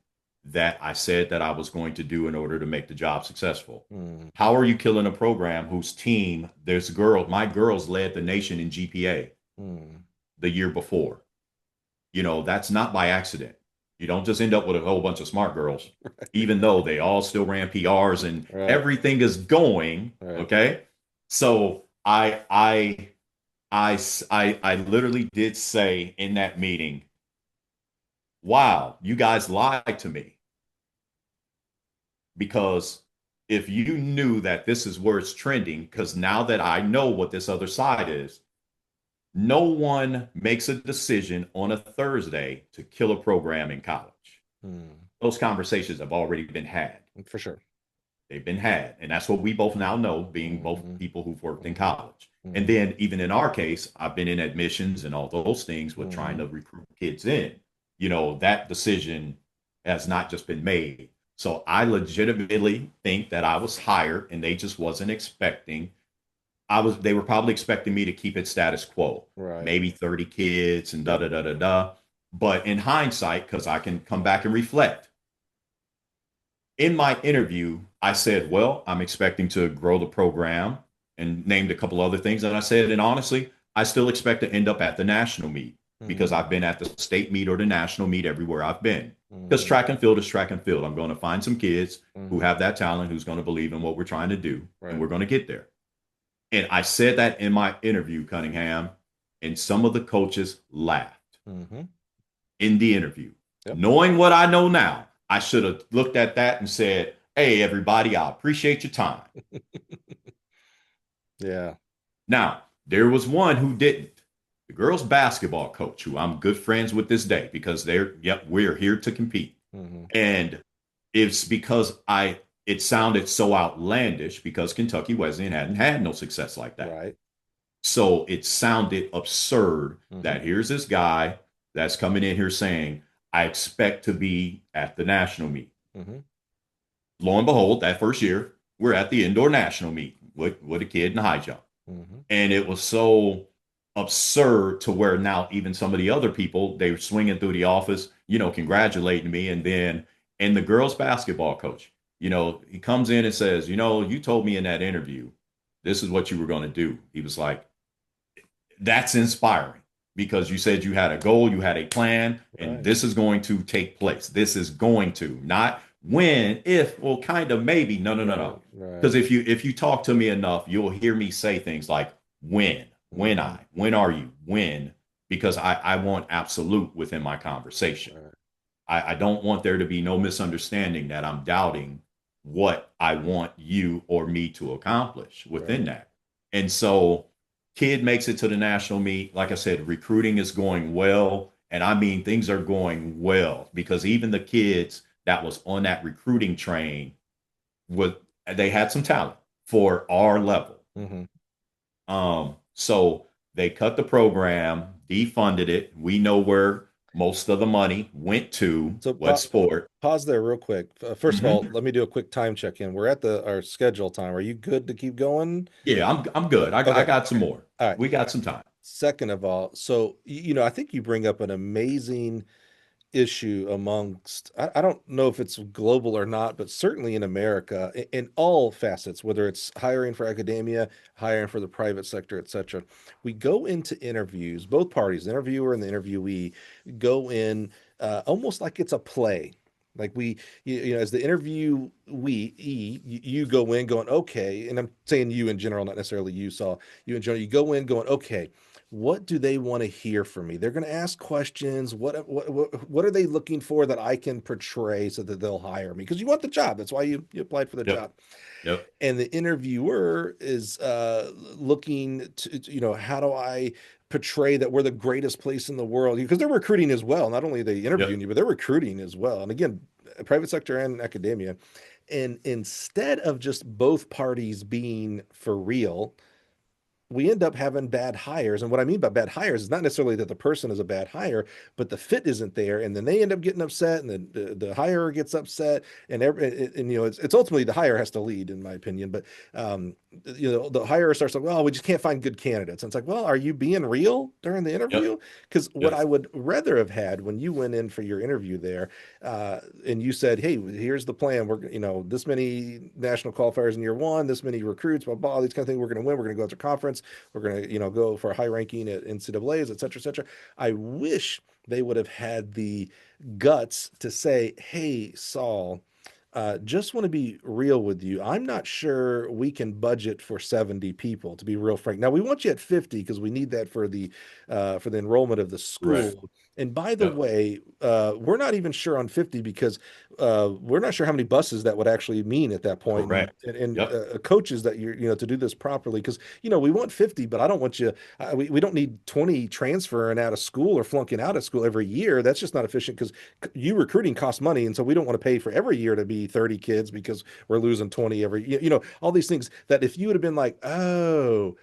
that I said that I was going to do in order to make the job successful. Mm. How are you killing a program whose team, my girls led the nation in GPA the year before? That's not by accident. You don't just end up with a whole bunch of smart girls, even though they all still ran PRs and Right. everything is going. Right. Okay. So I literally did say in that meeting, wow, you guys lied to me. Because if you knew that this is where it's trending, because now that I know what this other side is, no one makes a decision on a Thursday to kill a program in college. Those conversations have already been had. For sure. They've been had. And that's what we both now know, being both people who've worked in college. And then even in our case, I've been in admissions and all those things with trying to recruit kids in. That decision has not just been made. So I legitimately think that I was hired and they just wasn't expecting. They were probably expecting me to keep it status quo, Right. maybe 30 kids and da da da da da. But in hindsight, because I can come back and reflect, in my interview, I said, well, I'm expecting to grow the program, and named a couple other things. And I said, and honestly, I still expect to end up at the national meet because I've been at the state meet or the national meet everywhere I've been. Because track and field is track and field. I'm going to find some kids who have that talent, who's going to believe in what we're trying to do, and we're going to get there. And I said that in my interview, Cunningham, and some of the coaches laughed in the interview. Yep. Knowing what I know now, I should have looked at that and said, hey, everybody, I appreciate your time. Yeah. Now, there was one who didn't. The girls' basketball coach, who I'm good friends with this day because we're here to compete. And it's because it sounded so outlandish because Kentucky Wesleyan hadn't had no success like that. Right. So it sounded absurd that here's this guy that's coming in here saying, I expect to be at the national meet. Lo and behold, that first year, we're at the indoor national meet with a kid in high jump. And it was so absurd to where now even some of the other people, they were swinging through the office, congratulating me. And the girls basketball coach, he comes in and says, you told me in that interview, this is what you were going to do. He was like, that's inspiring because you said you had a goal, you had a plan, and Right. this is going to take place. This is going to, not when, if, well, kind of, maybe. No, no, no, Right. no. Because Right. if you talk to me enough, you'll hear me say things like Mhm. when are you, when, because I want absolute within my conversation. Right. I don't want there to be no misunderstanding that I'm doubting what I want you or me to accomplish within Right. that. And so, kid makes it to the national meet. Like I said, recruiting is going well. And I mean, things are going well because even the kids that was on that recruiting train, with they had some talent for our level. Mhm. So they cut the program, defunded it. We know where most of the money went to, So what sport. pause there real quick. First of all, Hmm. let me do a quick time check in. We're at our schedule time. Are you good to keep going? Yeah, I'm good. I Okay. got some more. All right. We got some time. Second of all, so I think you bring up an amazing issue amongst, I don't know if it's global or not, but certainly in America, in all facets, whether it's hiring for academia, hiring for the private sector, etc. We go into interviews, both parties, the interviewer and the interviewee, go in almost like it's a play. Like as the interviewee, you go in going, okay, and I'm saying you in general, not necessarily you, Saul, you in general, you go in going, okay, what do they want to hear from me? They're going to ask questions. What are they looking for that I can portray so that they'll hire me? Because you want the job. That's why you applied for the Yep. job. Yep. And the interviewer is looking to how do I portray that we're the greatest place in the world? Because they're recruiting as well. Not only are they interviewing Yep. you, but they're recruiting as well. And again, private sector and academia. And instead of just both parties being for real, we end up having bad hires. And what I mean by bad hires is not necessarily that the person is a bad hire, but the fit isn't there. And then they end up getting upset, and then the hirer gets upset. It's ultimately the hire has to lead, in my opinion. But the hirer starts like, well, we just can't find good candidates. And it's like, well, are you being real during the Yep. interview? Because what Yep. I would rather have had when you went in for your interview there, and you said, hey, here's the plan. We're, this many national qualifiers in year one, this many recruits, blah, blah, these kind of things. We're going to win. We're going to go out to conference. We're going to, go for a high ranking at NCAAs, et cetera, et cetera. I wish they would have had the guts to say, hey, Saul, just want to be real with you. I'm not sure we can budget for 70 people, to be real frank. Now we want you at 50 because we need that for the enrollment of the Correct. school. And by the Yep. way, we're not even sure on 50 because we're not sure how many buses that would actually mean at that point, Correct. and Yep. coaches that to do this properly. Because we want 50, but I don't want you. We don't need 20 transferring out of school or flunking out of school every year. That's just not efficient because you recruiting costs money, and so we don't want to pay for every year to be 30 kids because we're losing 20 every. All these things that if you would have been like, oh.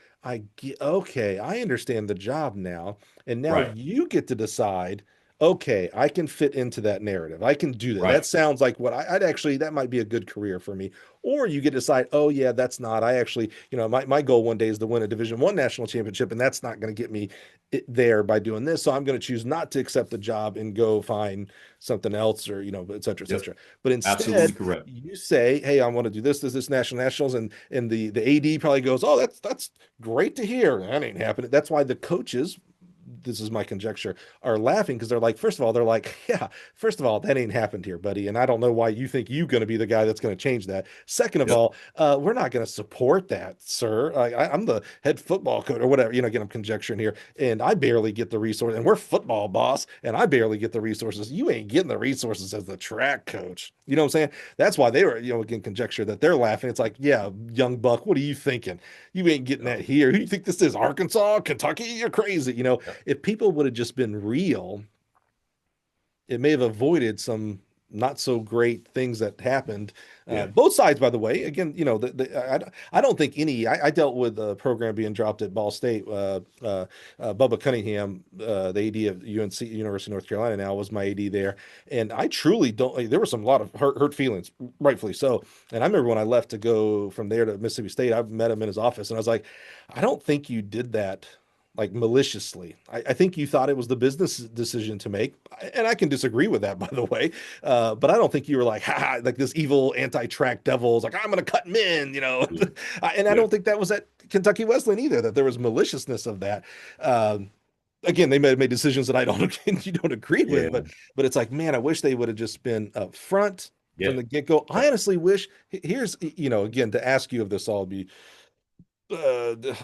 Okay, I understand the job now. And now Right. you get to decide, okay, I can fit into that narrative. I can do that. That Right. sounds like what I'd actually, that might be a good career for me. Or you get to decide, oh yeah, that's not. I actually, my goal one day is to win a Division I national championship, and that's not going to get me there by doing this. So I'm going to choose not to accept the job and go find something else, or et cetera, et Yep. cetera. But Absolutely instead, correct. you say, hey, I want to do this nationals, and the AD probably goes, oh, that's great to hear. That ain't happening. That's why the coaches, this is my conjecture, are laughing because they're like, first of all, they're like, yeah, first of all, that ain't happened here, buddy. And I don't know why you think you're going to be the guy that's going to change that. Second of Yep. all, we're not going to support that, sir. I'm the head football coach or whatever. Again, I'm conjecturing here, and I barely get the resources. And we're football boss, and I barely get the resources. You ain't getting the resources as the track coach. You know what I'm saying? That's why they were, again, conjecture that they're laughing. It's like, yeah, young buck, what are you thinking? You ain't getting Yep. that here. Who do you think this is? Arkansas, Kentucky? You're crazy. Yep. If people would have just been real, it may have avoided some not so great things that happened. Yeah. Both sides, by the way. Again, I don't think I dealt with a program being dropped at Ball State. Bubba Cunningham, the AD of UNC, University of North Carolina, now was my AD there, and I truly don't. There were some lot of hurt feelings, rightfully so. And I remember when I left to go from there to Mississippi State, I met him in his office, and I was like, I don't think you did that like maliciously. I think you thought it was the business decision to make, and I can disagree with that, by the way. But I don't think you were like, ha, like this evil anti-track devils, like I'm going to cut men, Yeah. And I Yeah. don't think that was at Kentucky Wesleyan either. That there was maliciousness of that. Again, they may have made decisions that I don't you don't agree with, Yeah. but it's like, man, I wish they would have just been up front from Yeah. the get-go. I Yep. honestly wish here's again, to ask you of this all be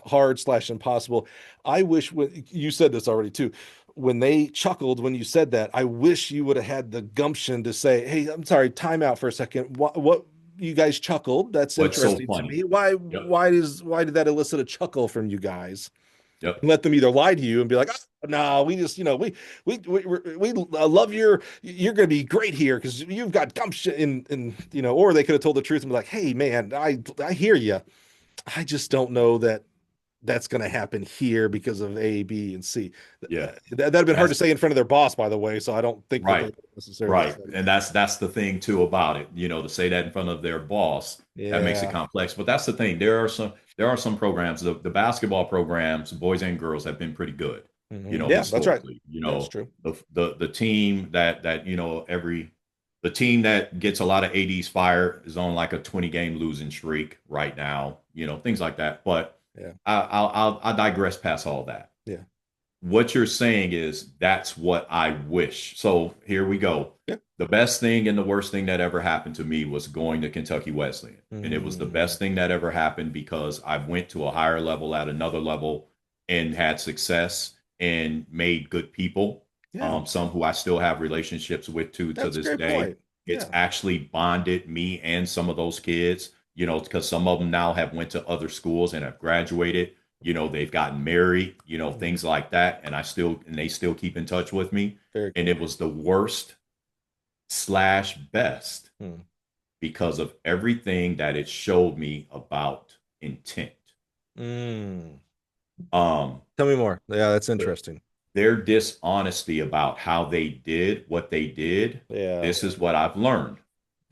hard slash impossible. I wish, when you said this already too, when they chuckled when you said that, I wish you would have had the gumption to say, "Hey, I'm sorry, time out for a second. What you guys chuckled? That's What's so interesting to funny? me. Why Yep. why did that elicit a chuckle from you guys?" Yep. And let them either lie to you and be like, "Oh, no, we just, we love you're going to be great here because you've got gumption," and or they could have told the truth and be like, "Hey, man, I hear you. I just don't know that that's going to happen here because of A, B, and C." Yeah. That'd have been hard to That's say in front of their boss, by the way. So I don't think that they right. necessarily Right. said it. And that's the thing too about it. To say that in front of their boss, that makes it Yeah. complex. But that's the thing. There are some programs, the basketball programs, boys and girls have been pretty good, Yeah, that's right. historically. That's true. The team that the team that gets a lot of ADs fired is on like a 20 game losing streak right now, things like that. But Yeah. I digress past all that. Yeah. What you're saying is that's what I wish. So here we go. Yeah. The best thing and the worst thing that ever happened to me was going to Kentucky Wesleyan. And it was the Mm. best thing that ever happened because I went to a higher level at another level and had success and made good people. Yeah. Some who I still have relationships with to That's a this great day. point. It's Yeah. actually bonded me and some of those kids, because some of them now have went to other schools and have graduated. They've gotten married, Mhm. things like that. And they still keep in touch with me. Very And cool. it was the worst slash best Hmm. because of everything that it showed me about intent. Mm. Um, Tell me more. Yeah, that's interesting. their dishonesty about how they did what they did. Yeah. This is what I've learned.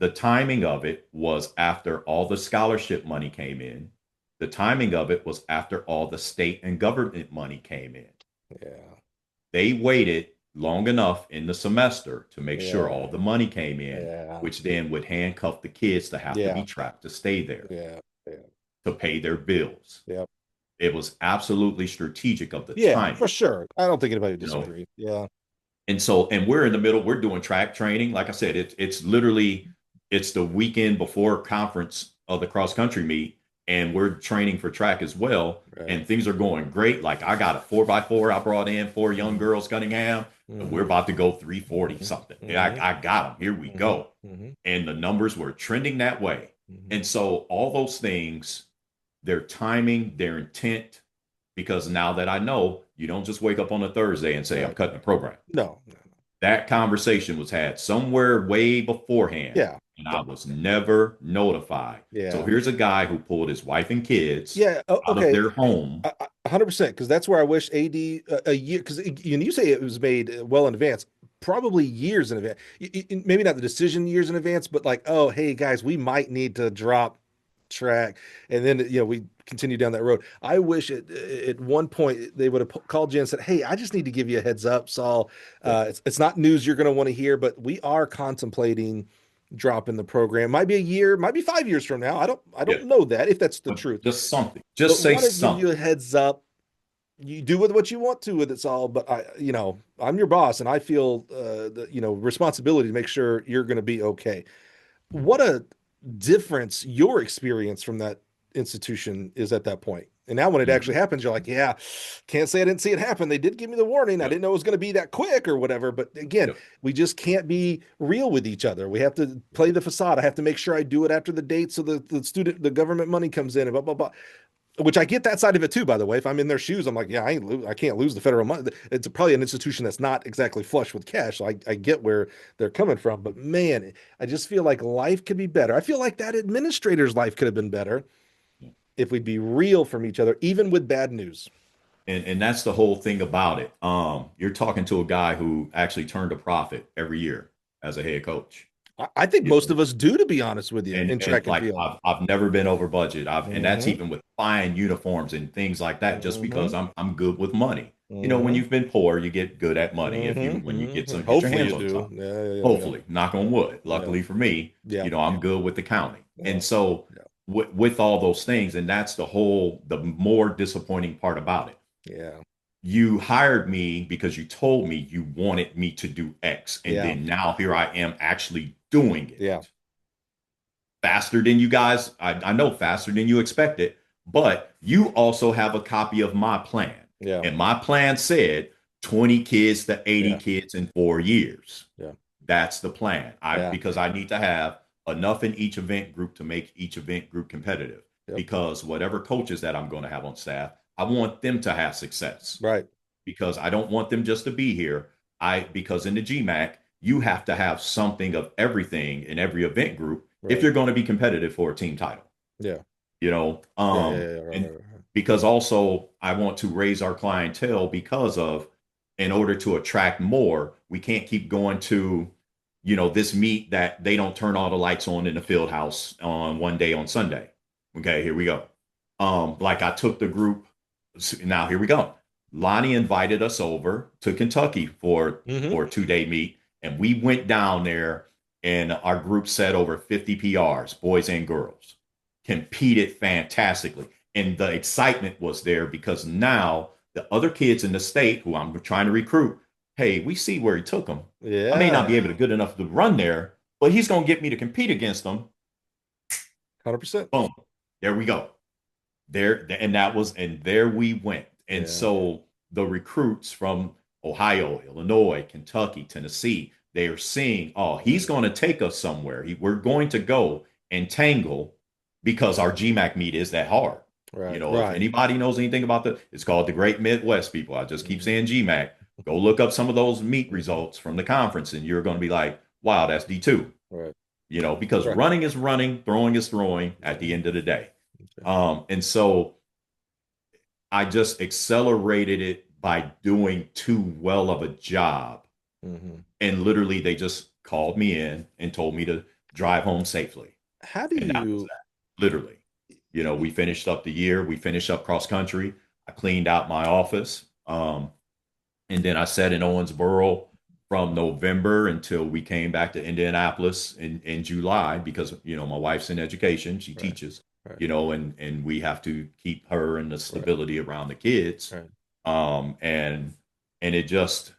The timing of it was after all the scholarship money came in. The timing of it was after all the state and government money came in. Yeah. They waited long enough in the semester to make sure Yeah. all the money came in, Yeah. which then would handcuff the kids to have to be Yeah. trapped to stay there Yeah. Yeah. to pay their bills. Yeah. It was absolutely strategic of the Yeah, for timing, sure. I don't think anybody would you know. disagree. Yeah. And we're in the middle, we're doing track training. Like I said, it's literally it's the weekend before conference of the cross country meet, and we're training for track as well. Right. And things are going great. Like I got a 4x4 I brought in for young Mhm. girls, Cunningham, and we're Mhm. about to go 340 Mhm. something. Yeah, Mhm. I got them. Here we Mhm. go. Mhm. And the numbers were trending that way. Mhm. And so all those things, their timing, their intent, because now that I know, you don't just wake up on a Thursday and say, I'm Right. cutting the program. No. No. That conversation was had somewhere way beforehand, Yeah. and I was never notified. So Yeah. here's a guy who pulled his wife and kids Yeah. out of Okay. their home. 100%, because that's where I wish AD a year, because you say it was made well in advance, probably years in advance. Maybe not the decision years in advance, but like, oh, hey guys, we might need to drop track, and then we continue down that road. I wish at one point they would have called you and said, "Hey, I just need to give you a heads up, Saul. Yep. It's not news you're going to want to hear, but we are contemplating dropping the program. Might be a year, might be 5 years from now. I Yeah. don't know that if that's the But truth, just something. but Just say want to give something. you a heads up. You do with what you want to with it all, but I'm your boss, and I feel the responsibility to make sure you're going to be okay. What a difference your experience from that institution is at that point. And now when it actually Mhm. happens, you're like, yeah, can't say I didn't see it happen. They did give me the warning. I Yep. didn't know it was going to be that quick or whatever. But again, Yep. we just can't be real with each other. We have to play the facade. I have to make sure I do it after the date so the government money comes in and blah, blah, blah. Which I get that side of it too, by the way. If I'm in their shoes, I'm like, yeah, I can't lose the federal money. It's probably an institution that's not exactly flush with cash. So I get where they're coming from, but man, I just feel like life could be better. I feel like that administrator's life could have been better if we'd be real from each other, even with bad news. And that's the whole thing about it. You're talking to a guy who actually turned a profit every year as a head coach. I think You most know, of us do, to be honest with you, in and track and like field. I've never been over budget. And that's Mm-hmm. even with buying uniforms and things like that, just Mm-hmm. because I'm good with money. You know, when Mm-hmm. you've been poor, you get good at money. If you Mm-hmm. when you Mm-hmm. get your Hopefully you hands on do. something. Yeah, yeah, yeah, Hopefully, knock on wood. yeah, Luckily for me, yeah, you know, I'm good with the counting. yeah, And so yeah, with all those things, and that's the more disappointing part about it. yeah, You hired me because you told me you wanted me to do X. And yeah, then now here I am actually doing it yeah, faster than you guys. I know faster than you expected, but you also have a copy of my plan. yeah, And my plan said 20 kids to 80 yeah, kids in 4 years. yeah, That's the plan. yeah, Because I need to have enough in each event group to make each event group competitive. yep, Because whatever coaches that I'm going to have on staff, I want them to have success. right, Because I don't want them just to be here. Because in the GMAC, you have to have something of everything in every event group if right, you're going to be competitive for a team title. yeah, You know, yeah, yeah, yeah, right, and right, right. because also I want to raise our clientele because of in order to attract more, we can't keep going to, you know, this meet that they don't turn all the lights on in the field house on one day on Sunday. Okay, here we go. Like I took the group. Now here we go. Lonnie invited us over to Kentucky Mm-hmm. for a 2 day meet, and we went down there, and our group set over 50 PRs, boys and girls, competed fantastically, and the excitement was there because now the other kids in the state who I'm trying to recruit, hey, we see where he took them. I may not Yeah, be able to good enough to run there, but he's going to get me to compete against them. 100%. Boom, there we go. And that was, and there we went. And Yeah, so the recruits from Ohio, Illinois, Kentucky, Tennessee, they are seeing, oh, he's going to take us somewhere. We're going to go and tangle because our GMAC meet is that hard. You right, know, if right. anybody knows anything about it's called the Great Midwest, people. I just keep Mm-hmm. saying GMAC. Go look up some of those meet results from the conference, and you're going to be like, wow, that's D2. Right, You know, because right. running is running, throwing is throwing at Yeah, the end of the day. okay. And so I just accelerated it by doing too well of a job. Mm-hmm. And literally, they just called me in and told me to drive home safely. How do And that was you, that. Literally, you know, we finished up the year. We finished up cross country. I cleaned out my office. And then I sat in Owensboro from November until we came back to Indianapolis in July because, you know, my wife's in education. She right, teaches, right, you know, and we have to keep her and the right, stability around the kids. right. And it just,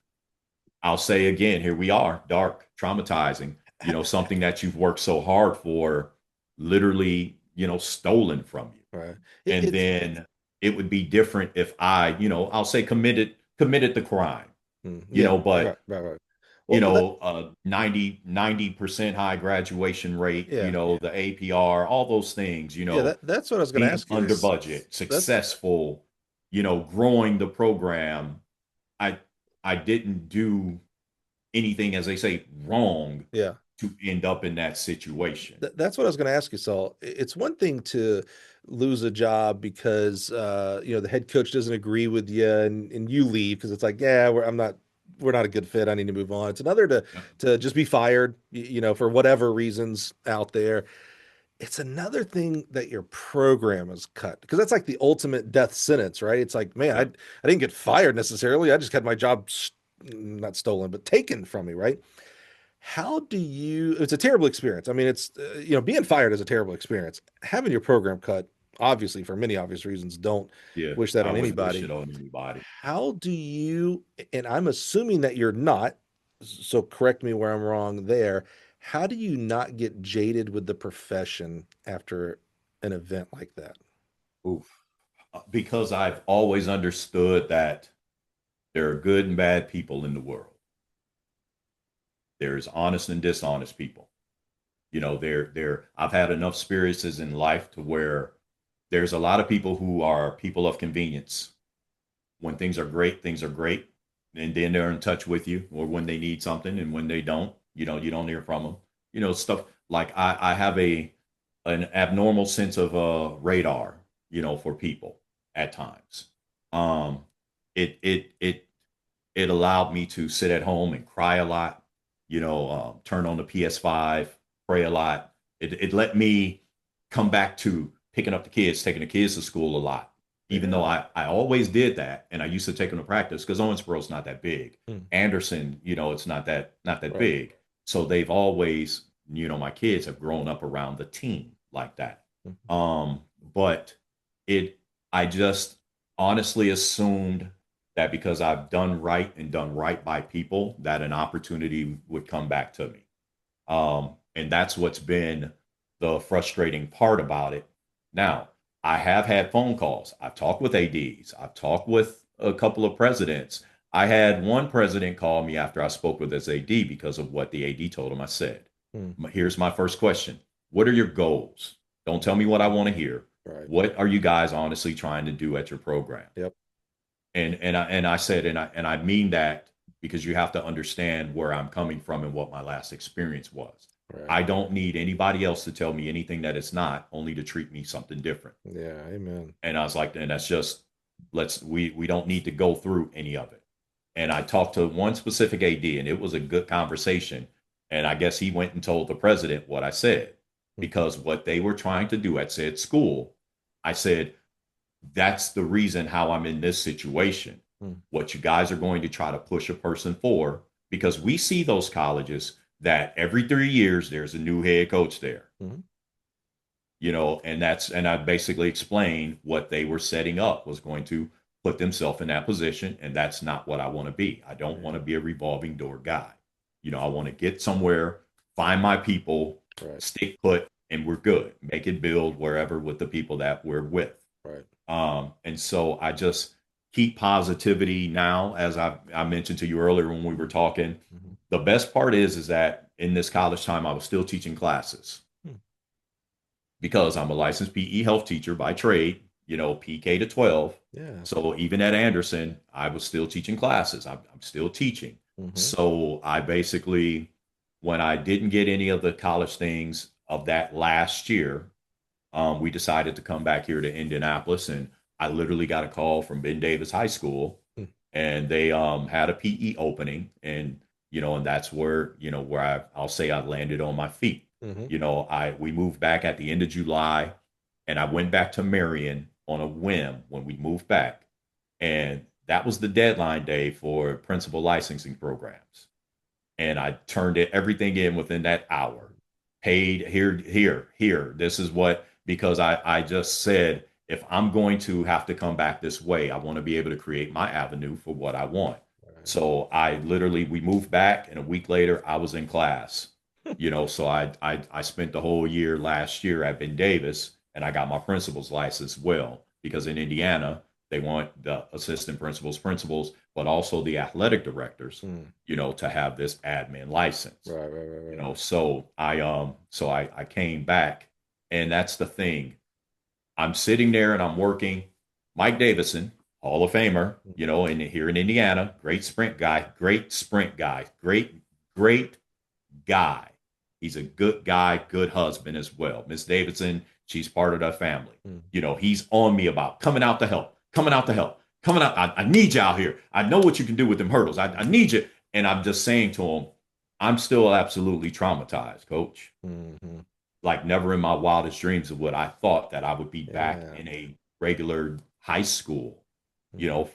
I'll say again, here we are, dark, traumatizing, you know, something that you've worked so hard for, literally, you know, stolen from you. Right. And It's then it would be different if I, you know, I'll say committed the crime, you yeah, know, right, but right, right. you Well, that, know, 90% high graduation rate, you yeah, know, the APR, all those things, you yeah, know, that's what I was going to being ask you under is budget, that's successful, you know, growing the program. I I didn't do anything, as they say, wrong yeah. to end up in that situation. That's what I was going to ask you, Saul. It's one thing to lose a job because the head coach doesn't agree with you and you leave because it's like, yeah, we're not a good fit. I need to move on. It's another Yeah. to just be fired, for whatever reasons out there. It's another thing that your program is cut because that's like the ultimate death sentence, right? It's like, man, Yep. I didn't get fired necessarily. I just had my job not stolen, but taken from me, right? How do you, it's a terrible experience. I mean, it's, being fired is a terrible experience. Having your program cut, obviously, for many obvious reasons, don't Yeah. wish that I on wouldn't wish it anybody. on anybody. How do you, and I'm assuming that you're not, so correct me where I'm wrong there. How do you not get jaded with the profession after an event like that? Oof. Because I've always understood that there are good and bad people in the world. There's honest and dishonest people. You know, I've had enough experiences in life to where there's a lot of people who are people of convenience. When things are great, and then they're in touch with you, or when they need something, and when they don't, you don't hear from them. You know, stuff like I have an abnormal sense of radar, you know, for people at times. Um, it it it it allowed me to sit at home and cry a lot. turn on the PS5, pray a lot. It let me come back to picking up the kids, taking the kids to school a lot. Even though I always did that, and I used to take them to practice because Owensboro's not that big. Anderson, it's not that big. So they've always, my kids have grown up around the team like that. But I just honestly assumed that because I've done right and done right by people, that an opportunity would come back to me. And that's what's been the frustrating part about it. Now, I have had phone calls. I've talked with ADs. I've talked with a couple of presidents. I had one president call me after I spoke with his AD because of what the AD told him. I said, here's my first question. What are your goals? Don't tell me what I want to hear. Right. What are you guys honestly trying to do at your program? Yep. And I said, and I mean that because you have to understand where I'm coming from and what my last experience was. Right. I don't need anybody else to tell me anything that it's not, only to treat me something different. Yeah, amen. And I was like, and that's just, we don't need to go through any of it. And I talked to one specific AD, and it was a good conversation. And I guess he went and told the president what I said, because what they were trying to do at said school, I said, that's the reason how I'm in this situation. What you guys are going to try to push a person for, because we see those colleges that every 3 years there's a new head coach there. And I basically explained what they were setting up was going to put themselves in that position. And that's not what I want to be. I don't want to be a revolving door guy. I want to get somewhere, find my people, stick put, and we're good. Make it build wherever with the people that we're with. Right. And so I just keep positivity now, as I mentioned to you earlier when we were talking. The best part is that in this college time, I was still teaching classes because I'm a licensed PE health teacher by trade, PK to 12. Yeah. So even at Anderson, I was still teaching classes. I'm still teaching. So I basically, when I didn't get any of the college things of that last year, we decided to come back here to Indianapolis, and I literally got a call from Ben Davis High School, and they had a PE opening, and and that's where I'll say I landed on my feet. We moved back at the end of July, and I went back to Marion on a whim when we moved back, and that was the deadline day for principal licensing programs, and I turned everything in within that hour. Paid here. This is what. Because I just said, if I'm going to have to come back this way, I want to be able to create my avenue for what I want. Right. So we moved back, and a week later I was in class, so I spent the whole year last year at Ben Davis, and I got my principal's license as well, because in Indiana, they want the assistant principals, but also the athletic directors, to have this admin license. Right. So I came back. And that's the thing. I'm sitting there and I'm working. Mike Davison, Hall of Famer, here in Indiana, great sprint guy. Great guy. He's a good guy, good husband as well. Miss Davidson, she's part of the family. He's on me about coming out to help. I need you out here. I know what you can do with them hurdles. I need you. And I'm just saying to him, I'm still absolutely traumatized, Coach. Like never in my wildest dreams of what I thought that I would be back in a regular high school,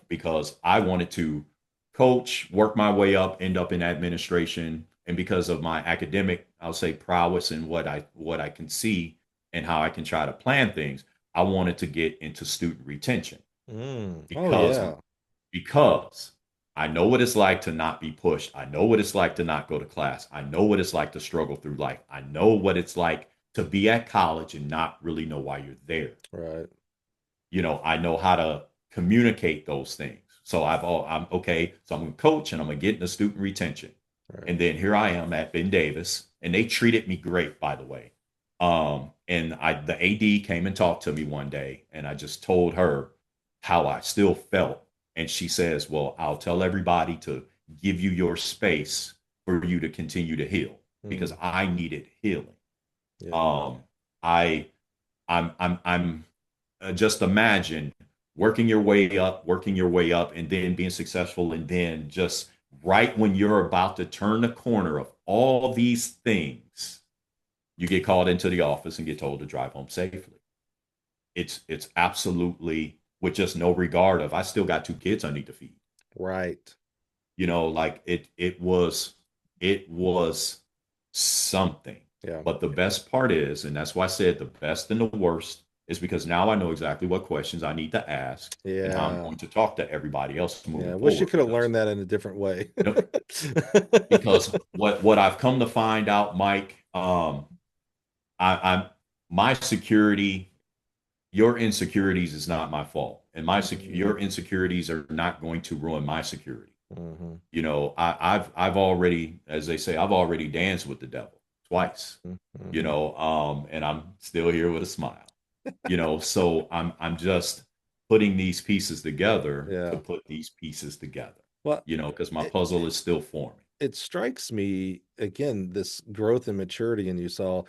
because I wanted to coach, work my way up, end up in administration. And because of my academic, I'll say prowess and what I can see and how I can try to plan things, I wanted to get into student retention. Because I know what it's like to not be pushed. I know what it's like to not go to class. I know what it's like to struggle through life. I know what it's like to be at college and not really know why you're there. Right. I know how to communicate those things. So I'm okay. So I'm going to coach and I'm going to get into student retention. Right. And then here I am at Ben Davis, and they treated me great, by the way. And the AD came and talked to me one day, and I just told her how I still felt. And she says, well, I'll tell everybody to give you your space for you to continue to heal, because I needed healing. Yeah. I'm just imagine working your way up and then being successful, and then just right when you're about to turn the corner of all these things, you get called into the office and get told to drive home safely. It's absolutely with just no regard of I still got 2 kids I need to feed. Right. Like it was something. Yeah. But the best part is, and that's why I said the best and the worst, is because now I know exactly what questions I need to ask and how I'm Yeah. going to talk to everybody else Yeah. I moving wish you forward. could have learned that in a different way. You know, because what I've come to find out, Mike, I'm my security, your insecurities is not my fault, and your insecurities are not going to ruin my security. Mhm. I've already, as they say, I've already danced with the devil twice. Mhm. And I'm still here with a smile. So I'm just putting these pieces together to Yeah. put these pieces together. Well, Because my it, puzzle is still forming. it strikes me again, this growth and maturity, and you saw,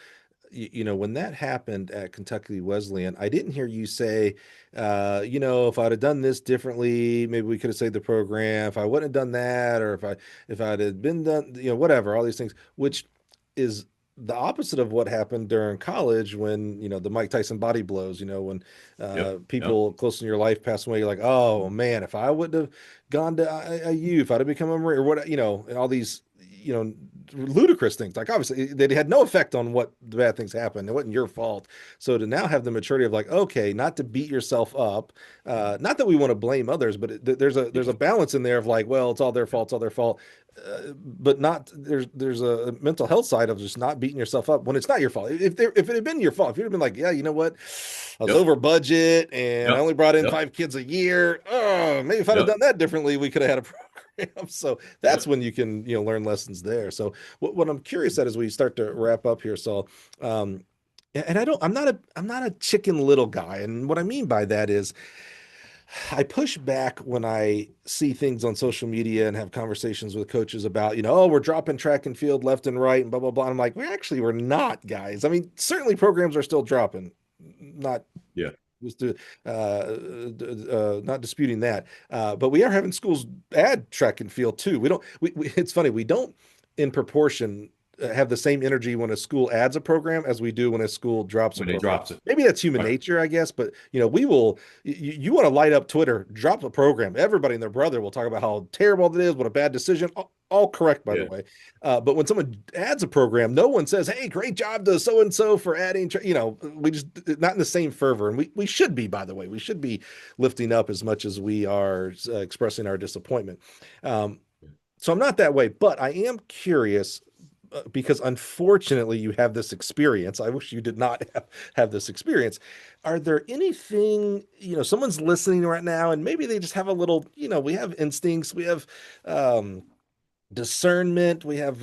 when that happened at Kentucky Wesleyan, I didn't hear you say, if I'd have done this differently, maybe we could have saved the program. If I wouldn't have done that, or if I'd have been done, whatever, all these things, which is the opposite of what happened during college when, the Mike Tyson body blows, when Yep. Yep. people close in your life pass away, you're like, oh man, if I wouldn't have gone to IU, if I'd have become a Marine or what, and all these, ludicrous things. Like obviously they had no effect on what the bad things happened. It wasn't your fault. So to now have the maturity of like, okay, not to beat yourself up, not that we want to blame others, but there's a Yeah. balance in there of like, well, it's all their fault, it's all their fault. But not there's a mental health side of just not beating yourself up when it's not your fault. If it had been your fault, if you'd have been like, yeah, you know what, I was Yep. over budget and I Yep. only brought in Yep. 5 kids a year. Oh, maybe if I'd have Yep. done that differently, we could have had a program. So that's Yep. when you can learn lessons there. So what I'm curious at as we start to wrap up here, so and I'm not a chicken little guy, and what I mean by that is I push back when I see things on social media and have conversations with coaches about, oh, we're dropping track and field left and right and blah, blah, blah. And I'm like, we're not, guys. I mean, certainly programs are still dropping, not Yeah. just not disputing that. But we are having schools add track and field too. It's funny, we don't in proportion have the same energy when a school adds a program as we do when a school drops a When it program. drops it. Maybe that's human Right. nature, I guess, but we will, you want to light up Twitter, drop a program. Everybody and their brother will talk about how terrible it is, what a bad decision. All correct, by the Yeah. way. But when someone adds a program, no one says, hey, great job to so and so for adding, we just not in the same fervor. And we should be, by the way, we should be lifting up as much as we are expressing our disappointment. So I'm not that way, but I am curious because unfortunately you have this experience. I wish you did not have this experience. Are there anything, someone's listening right now and maybe they just have a little, we have instincts, we have discernment, we have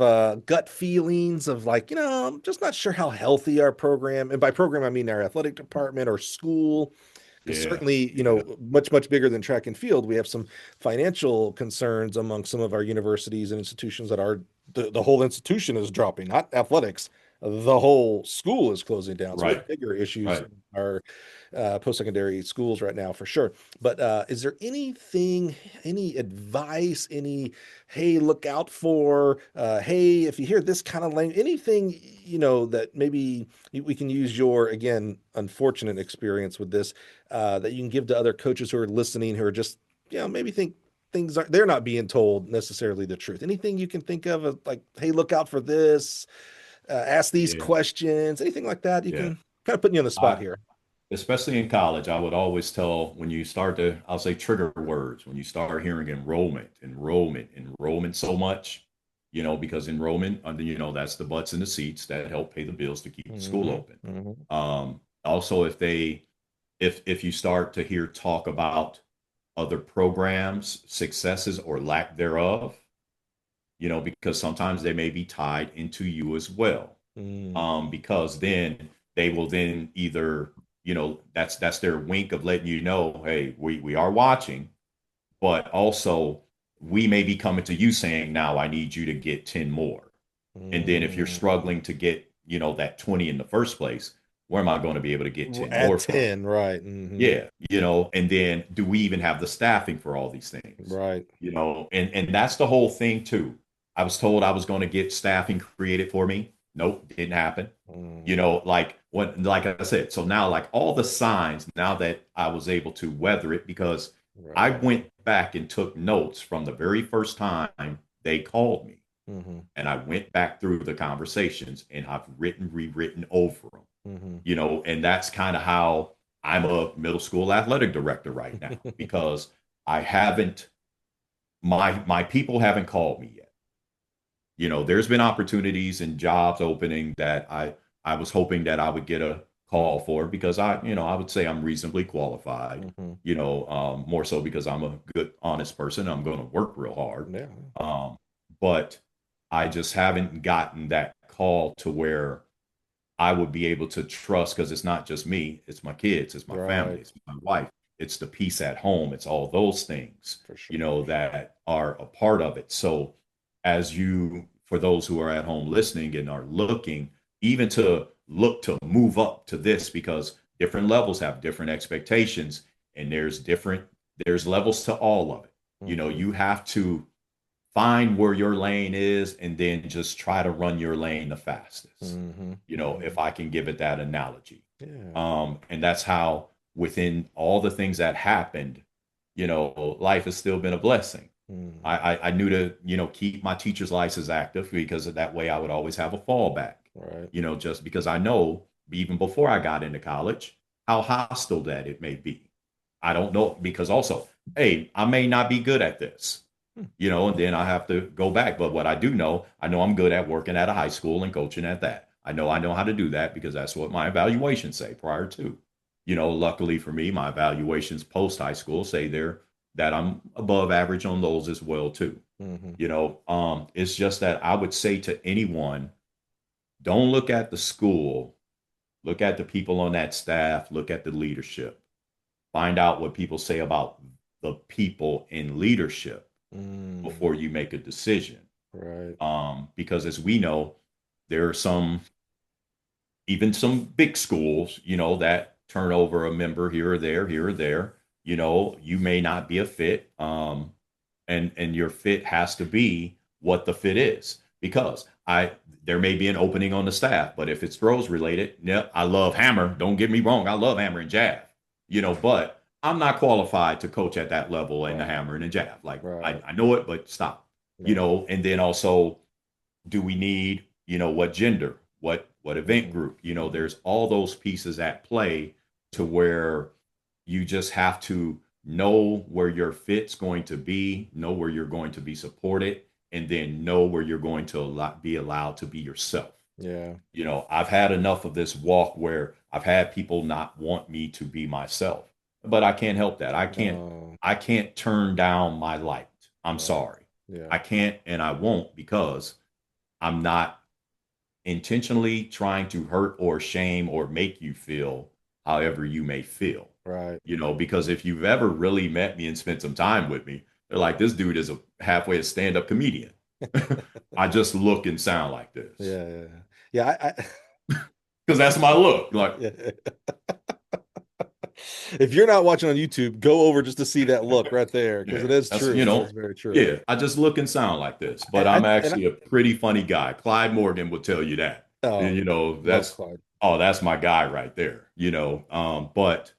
gut feelings of like, I'm just not sure how healthy our program, and by program I mean our athletic department or school, because Yeah. certainly, Yeah. much bigger than track and field, we have some financial concerns among some of our universities and institutions that are the whole institution is dropping, not athletics. The whole school is closing down. So we have Right. bigger issues Right. in our post-secondary schools right now for sure. But is there anything, any advice, any, hey, look out for, hey, if you hear this kind of language, anything, that maybe we can use your, again, unfortunate experience with this, that you can give to other coaches who are listening, who are just, maybe think they're not being told necessarily the truth. Anything you can think of like, hey, look out for this, ask these Yeah. questions, anything like that. You Yeah. can kind of put you on the spot I here. Especially in college, I would always tell when you start to, I'll say trigger words, when you start hearing enrollment so much, because enrollment, that's the butts in the seats that help pay the bills to keep the school Hmm. open. Hmm. Also, if you start to hear talk about other programs, successes or lack thereof, because sometimes they may be tied into you as well. Mm. Because then they will then either, that's their wink of letting you know, hey, we are watching, but also we may be coming to you saying, now I need you to get 10 more. And then if you're Mm. struggling to get, that 20 in the first place, where am I going to be able to get 10 more At from? 10, right. Mm-hmm. Yeah, and then do we even have the staffing for all these things? Right. And that's the whole thing too. I was told I was going to get staffing created for me. Nope, didn't happen. Mm, Like I said, so now like all the signs, now that I was able to weather it, because I right. went back and took notes from the very first time they called me. Mm-hmm. And I went back through the conversations and I've rewritten over them, Mm-hmm. and that's kind of how I'm a middle school athletic director right now, because I haven't, my people haven't called me yet. There's been opportunities and jobs opening that I was hoping that I would get a call for, because I would say I'm reasonably qualified, Mm-hmm. more so because I'm a good, honest person. I'm going to work real hard. Yeah. But I just haven't gotten that call to where I would be able to trust, because it's not just me, it's my kids, it's my family, Right. it's my wife, it's the peace at home, it's all those things, For sure. that are a part of it. So, for those who are at home listening and are looking, even to look to move up to this, because different levels have different expectations, and there's levels to all of it. Mm-hmm. You have to find where your lane is and then just try to run your lane the fastest, Mm-hmm. if I can give it that analogy. Yeah. And that's how, within all the things that happened, life has still been a blessing. Mm. I knew to, keep my teacher's license active, because of that way I would always have a fallback, Right. just because I know, even before I got into college, how hostile that it may be. I don't know, because also, hey, I may not be good at this, Hmm. and then I have to go back. But what I know I'm good at working at a high school and coaching at that. I know how to do that, because that's what my evaluations say prior to. Luckily for me, my evaluations post high school say that I'm above average on those as well too. Mm-hmm. It's just that I would say to anyone, don't look at the school, look at the people on that staff, look at the leadership, find out what people say about the people in leadership Mm. before you make a decision. Right. Because as we know, there are even some big schools, that turn over a member here or there, here or there. You may not be a fit. And your fit has to be what the fit is, because there may be an opening on the staff, but if it's throws related, yeah, I love hammer. Don't get me wrong, I love hammer and jab, but I'm not qualified to coach at that level in the Right. hammer and the jab. Like Right. I know it, but stop. Yeah. And then also, do we need, what gender, what event Mm-hmm. group? Mm-hmm. There's all those pieces at play, to where you just have to know where your fit's going to be, know where you're going to be supported, and then know where you're going to be allowed to be yourself. Yeah. I've had enough of this walk where I've had people not want me to be myself, but I can't help that. No. I can't turn down my light. I'm Right. sorry. Yeah. I can't, and I won't, because I'm not intentionally trying to hurt or shame or make you feel however you may feel. Right. Because if you've ever really met me and spent some time with me, they're like, this dude is a halfway a stand-up comedian. I just look and sound like this, Yeah. Yeah. Yeah. because that's my look. Like, Yeah. If you're not watching on YouTube, go over just to see that look right there, because yeah, it is that's true. It is very true. yeah, I just look and sound like this, but I, I'm and I, actually a pretty funny guy. Clyde Morgan will tell you that. And, oh, love Clyde. that's my guy right there. But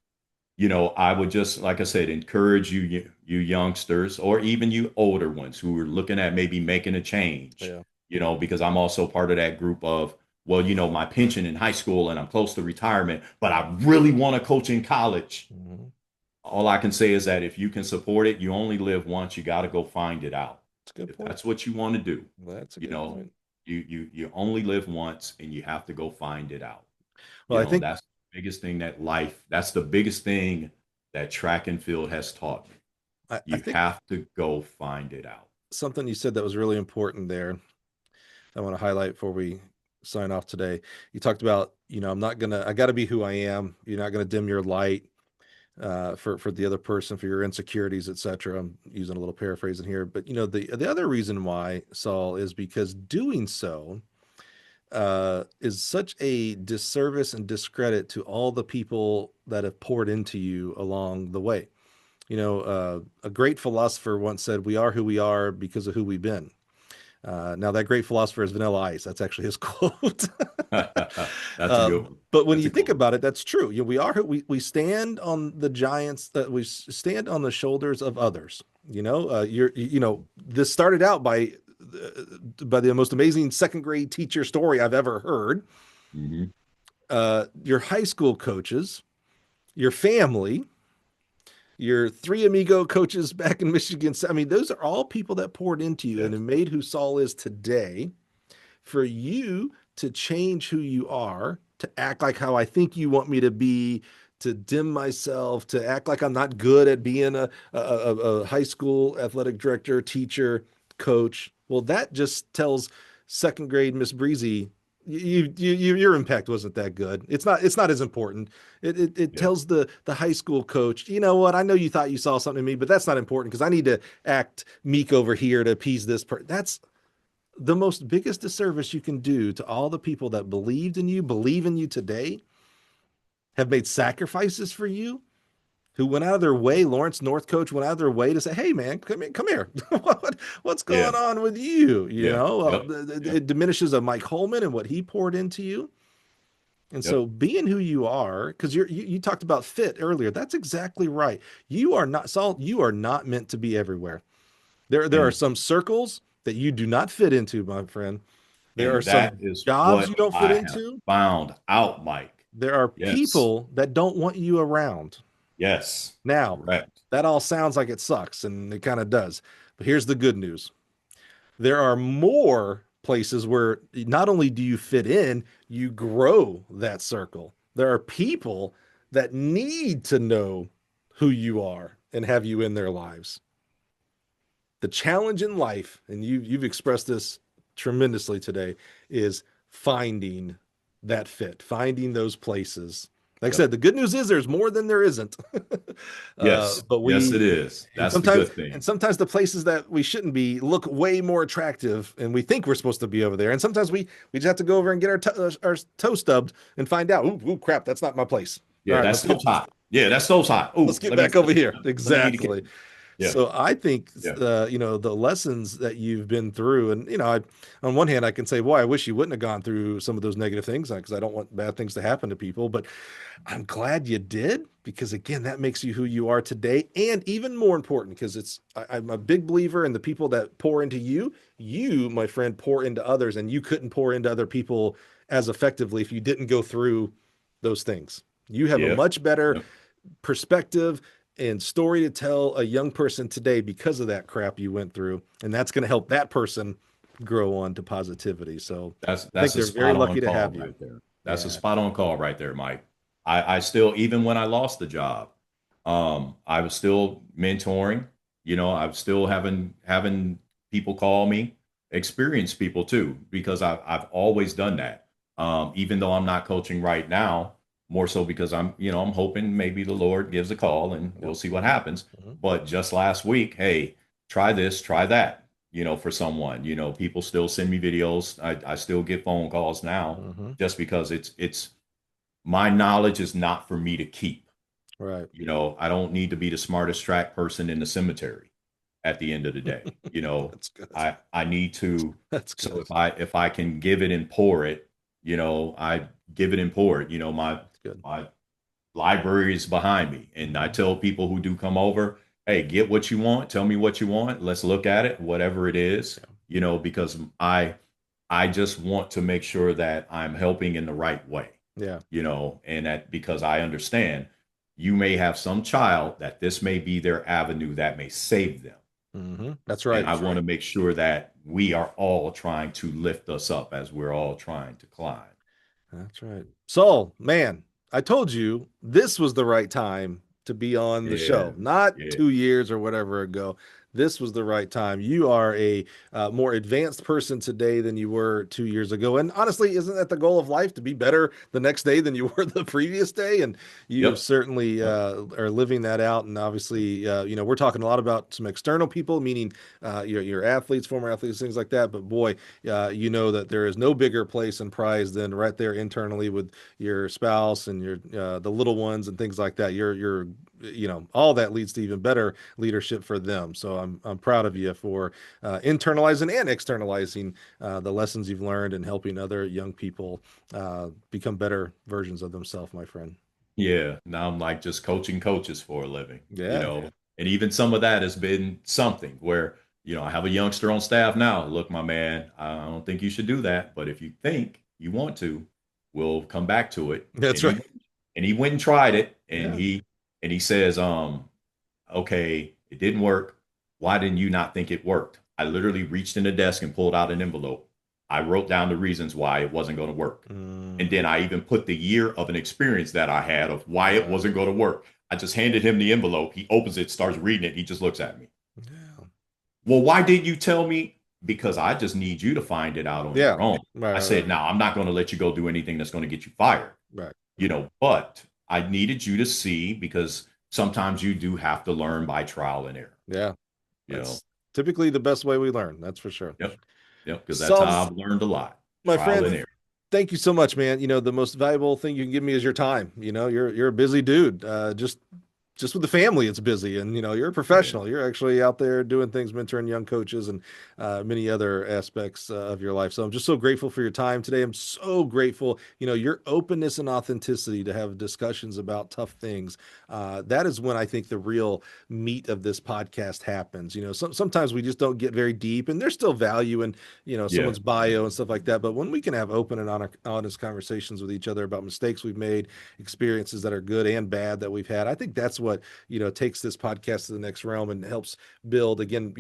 I would just, like I said, encourage you youngsters, or even you older ones who are looking at maybe making a change, Yeah. because I'm also part of that group of, well, my pension in high school and I'm close to retirement, but I really want to coach in college. Mm-hmm. All I can say is that if you can support it, you only live once. You got to go find it out. That's a good If point. that's what you want to do, That's a you good know, point. you only live once, and you have to go find it out. Well, I think That's the biggest thing that's the biggest thing that track and field has taught me. I You think have to go find it out. something you said that was really important there, I want to highlight before we sign off today. You talked about, I got to be who I am. You're not going to dim your light for the other person, for your insecurities, etc. I'm using a little paraphrasing here, but the other reason why, Saul, is because doing so is such a disservice and discredit to all the people that have poured into you along the way. A great philosopher once said, "We are who we are because of who we've been." Now, that great philosopher is Vanilla Ice. That's actually his quote. That's a good one. But when That's you a good think one. about it, that's true. We are we stand on the giants, that we stand on the shoulders of others. This started out by the most amazing second grade teacher story I've ever heard. Hmm. Your high school coaches, your family, your three amigo coaches back in Michigan. I mean, those are all people that poured into you and Yes. have made who Saul is today. For you to change who you are, to act like how I think you want me to be, to dim myself, to act like I'm not good at being a high school athletic director, teacher, coach. Well, that just tells second grade Miss Breezy, your impact wasn't that good. It's not as important. It Yeah. tells the high school coach, you know what? I know you thought you saw something in me, but that's not important because I need to act meek over here to appease this person. That's the most biggest disservice you can do to all the people that believed in you, believe in you today, have made sacrifices for you, who went out of their way. Lawrence North coach went out of their way to say, "Hey, man, come here. What's Yeah. going on with you?" Yeah. Yep. Yep. It diminishes a Mike Holman and what he poured into you. And so, Yep. being who you are, because you talked about fit earlier, that's exactly right. You are not Saul. You are not meant to be everywhere. There are And some circles that you do not fit into, my friend. There are and that some is jobs you what don't fit I have into. found out, Mike. There are Yes. people that don't want you around. Yes. Now, Correct. that all sounds like it sucks, and it kind of does. But here's the good news. There are more places where not only do you fit in, you grow that circle. There are people that need to know who you are and have you in their lives. The challenge in life, and you've expressed this tremendously today, is finding that fit, finding those places. Like I Yep. said, the good news is there's more than there isn't. Yes. But Yes, it we is. and That's the sometimes good and thing. sometimes the places that we shouldn't be look way more attractive, and we think we're supposed to be over there. And sometimes we just have to go over and get our toe stubbed and find out, ooh, crap, that's not my place. All Yeah, right, that stove's hot. Yeah, that stove's hot. let's Oh, get back over here. let me eat a Exactly. cake. Yeah. So I think Yeah. the lessons that you've been through, and on one hand, I can say, boy, I wish you wouldn't have gone through some of those negative things because I don't want bad things to happen to people. But I'm glad you did because again, that makes you who you are today, and even more important, because I'm a big believer in the people that pour into you. You, my friend, pour into others, and you couldn't pour into other people as effectively if you didn't go through those things. You have a Yep. much better Yep. perspective and story to tell a young person today because of that crap you went through. And that's going to help that person grow on to positivity. So I think That's a they're very spot on lucky to call have you. right there. That's a Yeah. spot on call right there, Mike. I still, even when I lost the job, I was still mentoring. I was still having people call me, experienced people too, because I've always done that. Even though I'm not coaching right now, more so because I'm hoping maybe the Lord gives a call and Yep. we'll see what happens. Mhm. But just last week, hey, try this, try that. For someone, people still send me videos. I still get phone calls now Mhm. just because it's my knowledge is not for me to keep. Right. I don't need to be the smartest track person in the cemetery at the end of the day. That's good. I need to. That's So good. if I can give it and pour it, I give it and pour it. That's good. My library is behind me, and I Mhm. tell people who do come over, hey, get what you want. Tell me what you want. Let's look at it, whatever it is. Yeah. Because I just want to make sure that I'm helping in the right way. Yeah. And that because I understand you may have some child that this may be their avenue that may save them. That's And right. I That's want right. to make sure that we are all trying to lift us up as we're all trying to climb. That's right. So, man, I told you this was the right time to be on the Yeah. show, not Yeah. 2 years or whatever ago. this was the right time. You are a more advanced person today than you were 2 years ago. And honestly, isn't that the goal of life, to be better the next day than you were the previous day? And you Yep. certainly Yep. are living that out. And obviously, we're talking a lot about some external people, meaning your athletes, former athletes, things like that. But boy, you know that there is no bigger place and prize than right there internally with your spouse and your the little ones and things like that. You're all that leads to even better leadership for them. So I'm proud of you for internalizing and externalizing the lessons you've learned and helping other young people become better versions of themselves, my friend. Yeah. Now I'm like just coaching coaches for a living, Yeah. and even some of that has been something where, I have a youngster on staff now. Look, my man, I don't think you should do that. But if you think you want to, we'll come back to it. That's right. And he went and tried it, and Yeah. he says, okay, it didn't work. Why didn't you not think it worked? I literally reached in the desk and pulled out an envelope. I wrote down the reasons why it wasn't going to work. And then I even put the year of an experience that I had of why it wasn't going to work. I just handed him the envelope. He opens it, starts reading it. He just looks at me. Yeah. Well, why didn't you tell me? Because I just need you to find it out on Yeah. your own. Right, I right, said, right. no, I'm not going to let you go do anything that's going to get you fired. Right. But I needed you to see, because sometimes you do have to learn by trial and error. Yeah. You know, That's typically the best way we learn. That's for sure. yep, yep, because that's how Sauls, I've learned a lot, my trial and friend, error. thank you so much, man. The most valuable thing you can give me is your time. You're a busy dude. Just with the family, it's busy, and you're a Yeah, professional. You're actually out there doing things, mentoring young coaches and many other aspects of your life. So I'm just so grateful for your time today. I'm so grateful, your openness and authenticity to have discussions about tough things. That is when I think the real meat of this podcast happens. Sometimes we just don't get very deep, and there's still value in yeah, someone's bio and stuff like that. But when we can have open and honest conversations with each other about mistakes we've made, experiences that are good and bad that we've had, I think that's what takes this podcast to the next realm and helps build. Again,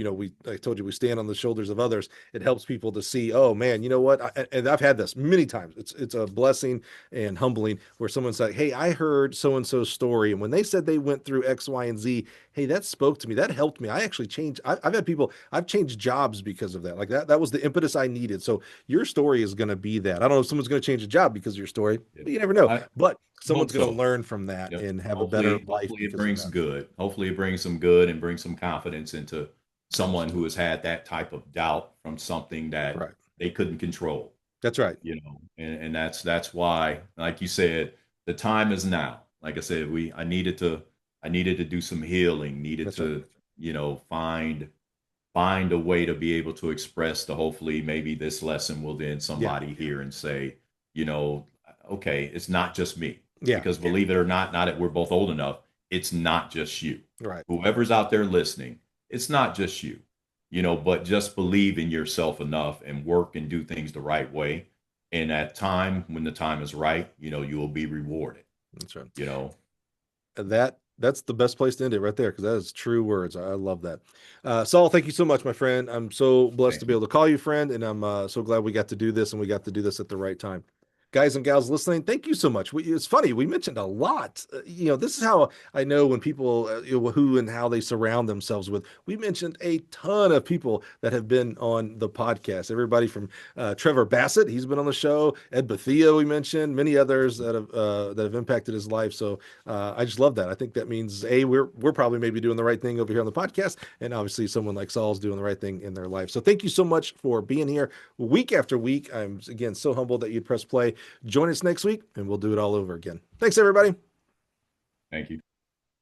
I told you, we stand on the shoulders of others. It helps people to see, oh man, you know what, and I've had this many times. It's a blessing and humbling where someone's like, hey, I heard so and so's story, and when they said they went through X, Y, and Z, hey, that spoke to me, that helped me. I actually changed. I've had people, I've changed jobs because of that. Like that was the impetus I needed. So your story is going to be that. I don't know if someone's going to change a job because of your story, yeah. but you never know. I But hope someone's going to so. learn from that Yep. and have a better life Hopefully it because of brings that. good. Hopefully it brings some good and brings some confidence into someone who has had that type of doubt from something that Right. they couldn't control. That's right. And that's why, like you said, the time is now. Like I said, I needed to do some healing, needed That's right. to, find a way to be able to express, to hopefully maybe this lesson will then Yeah. somebody hear and say, you know, okay, it's not just me. Yeah. Because believe it or not, now that we're both old enough, it's not just you. Right. Whoever's out there listening, it's not just you, but just believe in yourself enough and work and do things the right way. And at time, when the time is right, you will be rewarded, That's right. you know. That's the best place to end it right there because that is true words. I love that. Saul, thank you so much, my friend. I'm so blessed to Thank be you. able to call you friend, and I'm so glad we got to do this and we got to do this at the right time. Guys and gals listening, thank you so much. It's funny, we mentioned a lot. This is how I know when people, who and how they surround themselves with. We mentioned a ton of people that have been on the podcast. Everybody from Trevor Bassett, he's been on the show. Ed Bethea, we mentioned many others that have impacted his life. So I just love that. I think that means we're probably maybe doing the right thing over here on the podcast, and obviously someone like Saul's doing the right thing in their life. So thank you so much for being here week after week. I'm again so humbled that you'd press play. Join us next week, and we'll do it all over again. Thanks, everybody. Thank you.